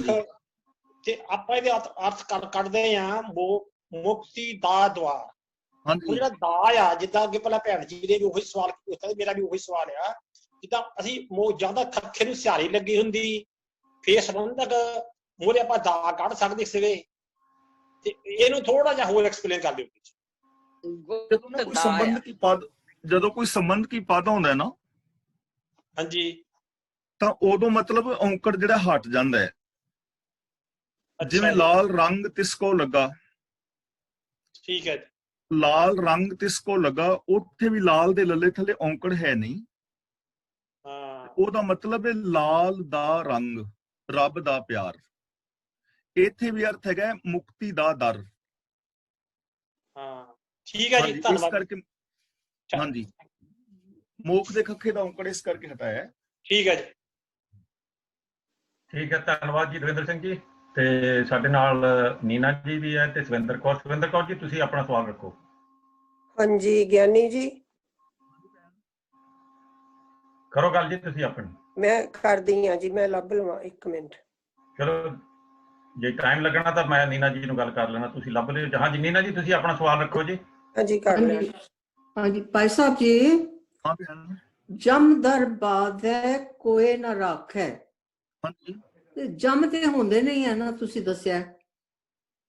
ਤੇ ਆਪਾਂ ਇਹਦੇ ਅਰਥ ਕੱਢਦੇ ਆ ਮੁਕਤੀ ਦਾ ਦੁਆਰ। ਉਹ ਜਿਹੜਾ ਦਾ ਆ, ਜਿੱਦਾਂ ਅੱਗੇ ਪਹਿਲਾਂ ਭੈਣ ਜੀ ਨੇ ਵੀ ਉਹੀ ਸਵਾਲ ਕੀਤਾ, ਮੇਰਾ ਵੀ ਉਹੀ ਸਵਾਲ ਆ, ਜਿੱਦਾਂ ਅਸੀਂ ਜ਼ਿਆਦਾ ਖੱਖੇ ਨੂੰ ਸਿਹਾਰੀ ਲੱਗੀ ਹੁੰਦੀ, ਫੇਰ ਸੰਬੰਧਕ ਮੂਹਰੇ ਆਪਾਂ ਦਾ ਕੱਢ ਸਕਦੇ ਸੀਗੇ, ਤੇ ਇਹਨੂੰ ਥੋੜਾ ਜਿਹਾ ਹੋਰ ਐਕਸਪਲੇਨ ਕਰ ਦਿਓ। ਜਦੋਂ ਕੋਈ ਸੰਬੰਧਕੀ ਪਦ ਆਉਂਦਾ ਨਾ, ਹਾਂਜੀ, ਤਾਂ ਉਦੋਂ ਮਤਲਬ ਔਂਕੜ ਜਿਹੜਾ ਹਟ ਜਾਂਦਾ ਹੈ। ਜਿਵੇਂ ਲਾਲ ਰੰਗ ਤਿਸ ਕੋ ਲੱਗਾ, ਠੀਕ ਹੈ, ਲਾਲ ਰੰਗ ਤਿਸ ਕੋ ਲੱਗਾ, ਉੱਥੇ ਵੀ ਲਾਲ ਦੇ ਲੱਲੇ ਥੱਲੇ ਔਂਕੜ ਹੈ ਨਹੀਂ। ਉਹਦਾ ਮਤਲਬ ਹੈ ਲਾਲ ਦਾ ਰੰਗ, ਰੱਬ ਦਾ ਪਿਆਰ। ਇੱਥੇ ਵੀ ਅਰਥ ਹੈਗਾ ਮੁਕਤੀ ਦਾ ਦਰ। ਠੀਕ ਹੈ ਜੀ, ਧੰਨਵਾਦ। ਇਸ ਕਰਕੇ ਹਾਂਜੀ, ਮੋਖ ਦੇ ਖੱਖੇ ਦਾ ਔਂਕੜ ਇਸ ਕਰਕੇ ਹਟਾਇਆ ਹੈ। ਠੀਕ ਹੈ ਜੀ, ਠੀਕ ਹੈ, ਧੰਨਵਾਦ ਜੀ ਦਵਿੰਦਰ ਸਿੰਘ ਜੀ। ਤੇ ਸਾਡੇ ਨਾਲ ਨੀਨਾ ਜੀ ਵੀ ਹੈ ਤੇ ਸਵਿੰਦਰ ਕੌਰ। ਸਵਿੰਦਰ ਕੌਰ ਜੀ, ਤੁਸੀਂ ਆਪਣਾ ਸਵਾਲ ਰੱਖੋ। ਹਾਂਜੀ ਗਿਆਨੀ ਜੀ, ਕਰੋ ਗੱਲ ਜੀ ਤੁਸੀਂ ਆਪਣੀ। ਮੈਂ ਕਰਦੀ ਹਾਂ ਜੀ, ਮੈਂ ਲੱਭ ਲਵਾਂ 1 ਮਿੰਟ। ਚਲੋ, ਜੇ ਟਾਈਮ ਲੱਗਣਾ ਤਾਂ ਮੈਂ ਨੀਨਾ ਜੀ ਨੂੰ ਗੱਲ ਕਰ ਲੈਣਾ, ਤੁਸੀਂ ਲੱਭ ਲਿਓ। ਹਾਂਜੀ ਨੀਨਾ ਜੀ, ਤੁਸੀਂ ਆਪਣਾ ਸਵਾਲ ਰੱਖੋ ਜੀ। ਹਾਂਜੀ ਕਰ ਲਿਆ। ਹਾਂਜੀ ਭਾਈ ਸਾਹਿਬ ਜੀ, ਹਾਂ ਭੈਣ। ਜਮ ਦਰ ਬਾਧੈ ਕੋਏ ਨਾ ਰਾਖੈ। ਹਾਂਜੀ, ਜਮ ਤੇ ਹੁੰਦੇ ਨਹੀਂ ਹੈ ਨਾ, ਤੁਸੀਂ ਦੱਸਿਆ।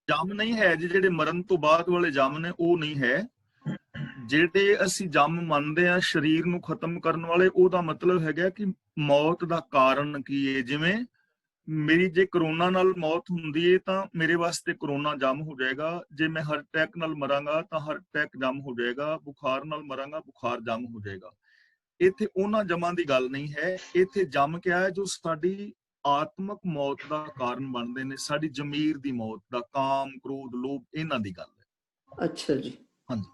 ਜਮ ਨਹੀਂ ਹੈ ਜੀ, ਜਿਹੜੇ ਮਰਨ ਤੋਂ ਬਾਅਦ ਵਾਲੇ ਜਮ ਨੇ ਉਹ ਨਹੀਂ ਹੈ। ਜਿਹੜੇ ਅਸੀਂ ਜਮ ਮੰਨਦੇ ਆ ਸਰੀਰ ਨੂੰ ਖਤਮ ਕਰਨ ਵਾਲੇ, ਉਹਦਾ ਮਤਲਬ ਹੈਗਾ ਕਿ ਮੌਤ ਦਾ ਕਾਰਨ ਕੀ ਹੈ। ਜਿਵੇਂ ਮੇਰੀ ਜੇ ਕਰੋਨਾ ਨਾਲ ਮੌਤ ਹੁੰਦੀ ਹੈ ਤਾਂ ਮੇਰੇ ਵਾਸਤੇ ਕਰੋਨਾ ਜਮ ਹੋ ਜਾਏਗਾ। ਜੇ ਮੈਂ ਹਾਰਟ ਅਟੈਕ ਨਾਲ ਮਰਾਂਗਾ ਤਾਂ ਹਾਰਟ ਅਟੈਕ ਜਮ ਹੋ ਜਾਏਗਾ। ਬੁਖਾਰ ਨਾਲ ਮਰਾਂਗਾ, ਬੁਖਾਰ ਜਮ ਹੋ ਜਾਏਗਾ। ਇੱਥੇ ਉਹਨਾਂ ਜਮਾਂ ਦੀ ਗੱਲ ਨਹੀਂ ਹੈ। ਇੱਥੇ ਜਮ ਕਿਹਾ ਹੈ ਜੋ ਸਾਡੀ ਆਤਮਕ ਮੌਤ ਦਾ ਕਾਰਨ ਬਣਦੇ ਨੇ, ਸਾਡੀ ਜ਼ਮੀਰ ਦੀ ਮੌਤ ਦਾ, ਕਾਮ, ਕ੍ਰੋਧ, ਲੋਭ, ਇਹਨਾਂ ਦੀ ਗੱਲ ਹੈ। ਅੱਛਾ ਜੀ, ਹਾਂਜੀ।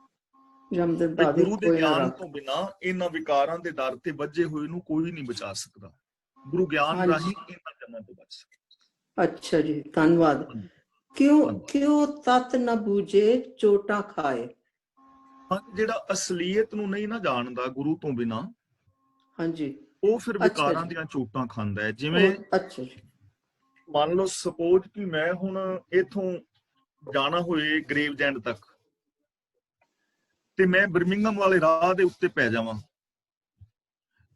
ਜਮ ਦਰ ਬਾਧੈ ਗੁਰੂ ਦੇ ਕੋਏ ਨਾ ਗਿਆਨ ਰਾਖੈ। ਤੋਂ ਬਿਨਾਂ ਇਹਨਾਂ ਵਿਕਾਰਾਂ ਦੇ ਦਰ ਤੇ ਵੱਜੇ ਹੋਏ ਨੂੰ ਕੋਈ ਨਹੀਂ ਬਚਾ ਸਕਦਾ। ਗੁਰੂ ਗਿਆਨ ਰਾਹੀਂ ਇਹਨਾਂ ਜਮਾਂ ਤੋਂ ਬਚ ਸਕਦਾ। ਅੱਛਾ ਜੀ, ਧੰਨਵਾਦ। ਕਿਉਂ ਤਤ ਨਾ ਬੂਝੇ ਚੋਟਾਂ ਖਾਏ। ਜਿਹੜਾ ਅਸਲੀਅਤ ਨੂੰ ਨਹੀਂ ਨਾ ਜਾਣਦਾ ਗੁਰੂ ਤੋਂ ਬਿਨਾਂ, ਹਾਂਜੀ, ਉਹ ਫਿਰ ਵਿਕਾਰਾਂ ਦੀਆਂ ਚੋਟਾਂ ਖਾਂਦਾ ਹੈ। ਜਿਵੇਂ ਅੱਛਾ ਜੀ, ਮੰਨ ਲਓ ਸਪੋਜ਼ ਕਿ ਮੈਂ ਹੁਣ ਇਥੋਂ ਜਾਣਾ ਹੋਏ ਗ੍ਰੇਵਜੈਂਡ ਤੱਕ, ਤੇ ਮੈਂ ਬਰਮਿੰਗਮ ਵਾਲੇ ਰਾਹ ਦੇ ਉੱਤੇ ਪੈ ਜਾਵਾਂ,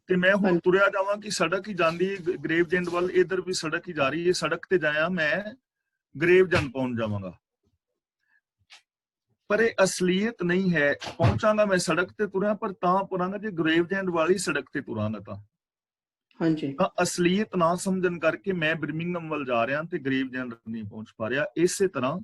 ਤੇ ਮੈਂ ਹੁਣ ਤੁਰਿਆ ਜਾਵਾਂ ਕਿ ਸੜਕ ਹੀ ਜਾਂਦੀ ਹੈ ਗ੍ਰੇਵਜੈਂਡ ਵੱਲ, ਇਧਰ ਵੀ ਸੜਕ ਹੀ ਜਾ ਰਹੀ ਹੈ, ਸੜਕ ਤੇ ਜਾਇਆ ਮੈਂ ਗ੍ਰੇਵਜੈਂਡ ਪਹੁੰਚ ਜਾਵਾਂਗਾ। ਪਰ ਇਹ ਅਸਲੀਅਤ ਨਹੀਂ ਹੈ। ਪਹੁੰਚਾਂਗਾ ਮੈਂ ਸੜਕ ਤੇ ਤੁਰਿਆ, ਪਰ ਤਾਂ ਤੁਰਾਂਗਾ ਜੇ ਗ੍ਰੇਵਜੈਂਡ ਵਾਲੀ ਸੜਕ ਤੇ ਤੁਰਾਂਗਾ ਤਾਂ। ਹਾਂਜੀ, ਤਾਂ ਅਸਲੀਅਤ ਨਾ ਸਮਝਣ ਕਰਕੇ ਮੈਂ ਬਰਮਿੰਗਮ ਵੱਲ ਜਾ ਰਿਹਾ ਤੇ ਗ੍ਰੇਵਜੈਂਡ ਨਹੀਂ ਪਹੁੰਚ ਪਾ ਰਿਹਾ। ਇਸੇ ਤਰ੍ਹਾਂ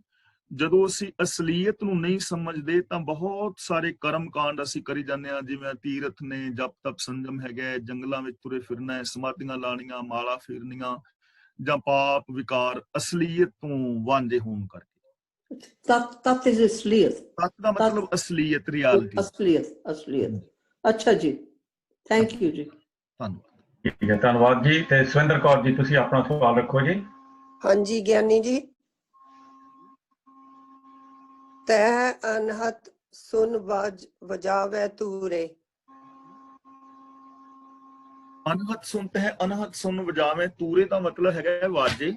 ਜਦੋਂ ਅਸੀਂ ਅਸਲੀਅਤ ਨੂੰ ਨਹੀਂ ਸਮਝਦੇ ਤਾਂ ਬਹੁਤ ਸਾਰੇ ਕਰਮ ਕਾਂਡ ਅਸੀਂ ਕਰੀ ਜਾਂਦੇ ਹਾਂ। ਜਿਵੇਂ ਤੀਰਥ ਨੇ, ਜਪ ਤਪ ਸੰਜਮ ਹੈਗਾ, ਜੰਗਲਾਂ ਵਿੱਚ ਤੁਰੇ ਫਿਰਨਾ, ਸਮਾਧੀਆਂ ਲਾਣੀਆਂ, ਮਾਲਾ ਫੇਰਨੀਆਂ, ਜਾਂ ਪਾਪ ਵਿਕਾਰ ਅਸਲੀਅਤ ਤੋਂ ਵਾਂਝੇ ਹੋਣ ਕਰਕੇ। ਤਤ ਇਜ਼ ਅਸਲੀਅਤ। ਤਤ ਦਾ ਮਤਲਬ ਅਸਲੀਅਤ, ਰਿਐਲਿਟੀ। ਅਸਲੀਅਤ। ਅੱਛਾ ਜੀ, ਥੈਂਕ ਯੂ ਜੀ, ਧੰਨਵਾਦ। ਠੀਕ ਹੈ, ਧੰਨਵਾਦ ਜੀ। ਤੇ ਸਵਿੰਦਰ ਕੌਰ ਜੀ, ਤੁਸੀਂ ਆਪਣਾ ਸਵਾਲ ਰੱਖੋ ਜੀ। ਹਾਂਜੀ ਗਿਆਨੀ ਜੀ, ਤੈ ਅਨਹਤ ਸੁਨ ਵਜਾਵੇ ਤੂਰੇ। ਅਨਹਤ ਸੁਣਤ ਹੈ, ਅਨਹਤ ਸੁਣ ਵਜਾਵੇ ਤੂਰੇ ਦਾ ਮਤਲਬ ਹੈਗਾ ਵਾਜੇ।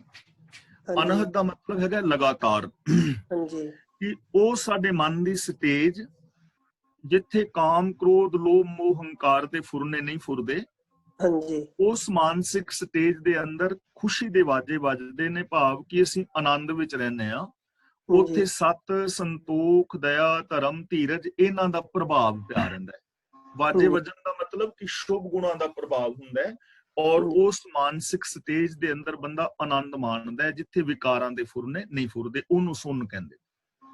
ਅਨਹਤ ਦਾ ਮਤਲਬ ਹੈਗਾ ਲਗਾਤਾਰ। ਹਾਂਜੀ, ਕਿ ਉਹ ਸਾਡੇ ਮਨ ਦੀ ਸਟੇਜ ਜਿੱਥੇ ਕਾਮ, ਕ੍ਰੋਧ, ਲੋਭ, ਮੋਹ, ਹੰਕਾਰ ਦੇ ਫੁਰਨੇ ਨਹੀਂ ਫੁਰਦੇ, ਹਾਂਜੀ, ਉਸ ਮਾਨਸਿਕ ਸਟੇਜ ਦੇ ਅੰਦਰ ਖੁਸ਼ੀ ਦੇ ਵਾਜੇ ਵੱਜਦੇ ਨੇ। ਭਾਵ ਕਿ ਅਸੀਂ ਆਨੰਦ ਵਿੱਚ ਰਹਿੰਦੇ ਆ। ਉੱਥੇ ਸਤ, ਸੰਤੋਖ, ਦਇਆ, ਧਰਮ, ਧੀਰਜ, ਇਹਨਾਂ ਦਾ ਪ੍ਰਭਾਵ ਪਿਆ ਰਹਿੰਦਾ ਹੈ। ਵਾਜੇ ਵੱਜਣ ਦਾ ਮਤਲਬ ਕਿ ਸ਼ੁਭ ਗੁਣਾਂ ਦਾ ਪ੍ਰਭਾਵ ਹੁੰਦਾ ਹੈ। ਔਰ ਉਸ ਮਾਨਸਿਕ ਸਟੇਜ ਦੇ ਅੰਦਰ ਬੰਦਾ ਆਨੰਦ ਮਾਣਦਾ ਹੈ ਜਿੱਥੇ ਵਿਕਾਰਾਂ ਦੇ ਫੁਰਨੇ ਨਹੀਂ ਫੁਰਦੇ, ਉਹਨੂੰ ਸੁਣ ਕਹਿੰਦੇ।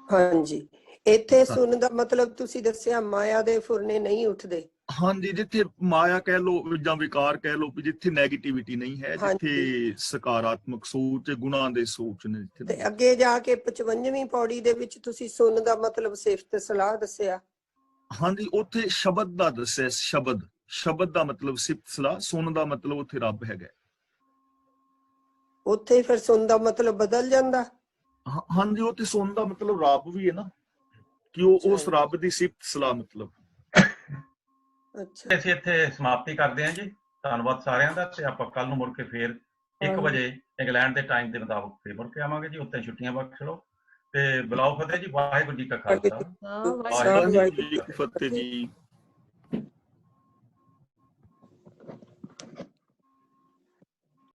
ਹਾਂਜੀ, ਇੱਥੇ ਸੁਣ ਦਾ ਮਤਲਬ ਤੁਸੀਂ ਦੱਸਿਆ ਮਾਇਆ ਦੇ ਫੁਰਨੇ ਨਹੀਂ ਉੱਠਦੇ। ਹਾਂਜੀ, ਜਿੱਥੇ ਮਾਇਆ ਕਹਿ ਲੋ ਜਾਂ ਵਿਕਾਰ ਕਹਿ ਲੋ, ਜਿੱਥੇ ਨੈਗੇਟਿਵਿਟੀ ਨਹੀਂ ਹੈ, ਜਿੱਥੇ ਸਕਾਰਾਤਮਕ ਸੋਚ, ਗੁਣਾਂ ਦੇ ਸੋਚ ਨੇ। ਤੇ ਅੱਗੇ ਜਾ ਕੇ 55ਵੀਂ ਪੌੜੀ ਦੇ ਵਿੱਚ ਤੁਸੀਂ ਸੁਣ ਦਾ ਮਤਲਬ ਸਿਫਤ ਸਲਾਹ ਦੱਸਿਆ। ਹਾਂਜੀ ਉੱਥੇ ਸ਼ਬਦ ਦਾ ਦੱਸਿਆ, ਸ਼ਬਦ ਦਾ ਮਤਲਬ ਸਿਫਤ ਸਲਾਹ, ਸੁਣ ਦਾ ਮਤਲਬ ਉੱਥੇ ਰੱਬ ਹੈਗਾ। ਉੱਥੇ ਫਿਰ ਸੁਣ ਦਾ ਮਤਲਬ ਬਦਲ ਜਾਂਦਾ। ਹਾਂਜੀ ਉਹ ਤੇ ਸੁਣ ਦਾ ਮਤਲਬ ਰੱਬ ਵੀ ਹੈ ਨਾ, ਕਿ ਉਹ ਉਸ ਰੱਬ ਦੀ ਸਿਫਤ ਸਲਾਹ ਮਤਲਬ। ਅੱਛਾ ਅਸੀਂ ਇੱਥੇ ਸਮਾਪਤੀ ਕਰਦੇ ਹਾਂ ਜੀ। ਧੰਨਵਾਦ ਸਾਰਿਆਂ ਦਾ, ਤੇ ਆਪਾਂ ਕੱਲ ਨੂੰ ਮੁੜ ਕੇ ਫੇਰ 1 ਵਜੇ ਇੰਗਲੈਂਡ ਦੇ ਟਾਈਮ ਦੇ ਮੁਤਾਬਕ ਫੇਰ ਮੁੜ ਕੇ ਆਵਾਂਗੇ ਜੀ। ਉੱਤੇ ਛੁੱਟੀਆਂ ਬਖਸ਼ ਲਓ ਤੇ ਬੁਲਾਓ ਫਤਿਹ ਜੀ। ਵਾਹਿਗੁਰੂ ਜੀ ਕਾ ਖਾਲਸਾ, ਹਾਂ, ਵਾਹਿਗੁਰੂ ਵਾਹਿਗੁਰੂ ਜੀ ਕੀ ਫਤਿਹ ਜੀ।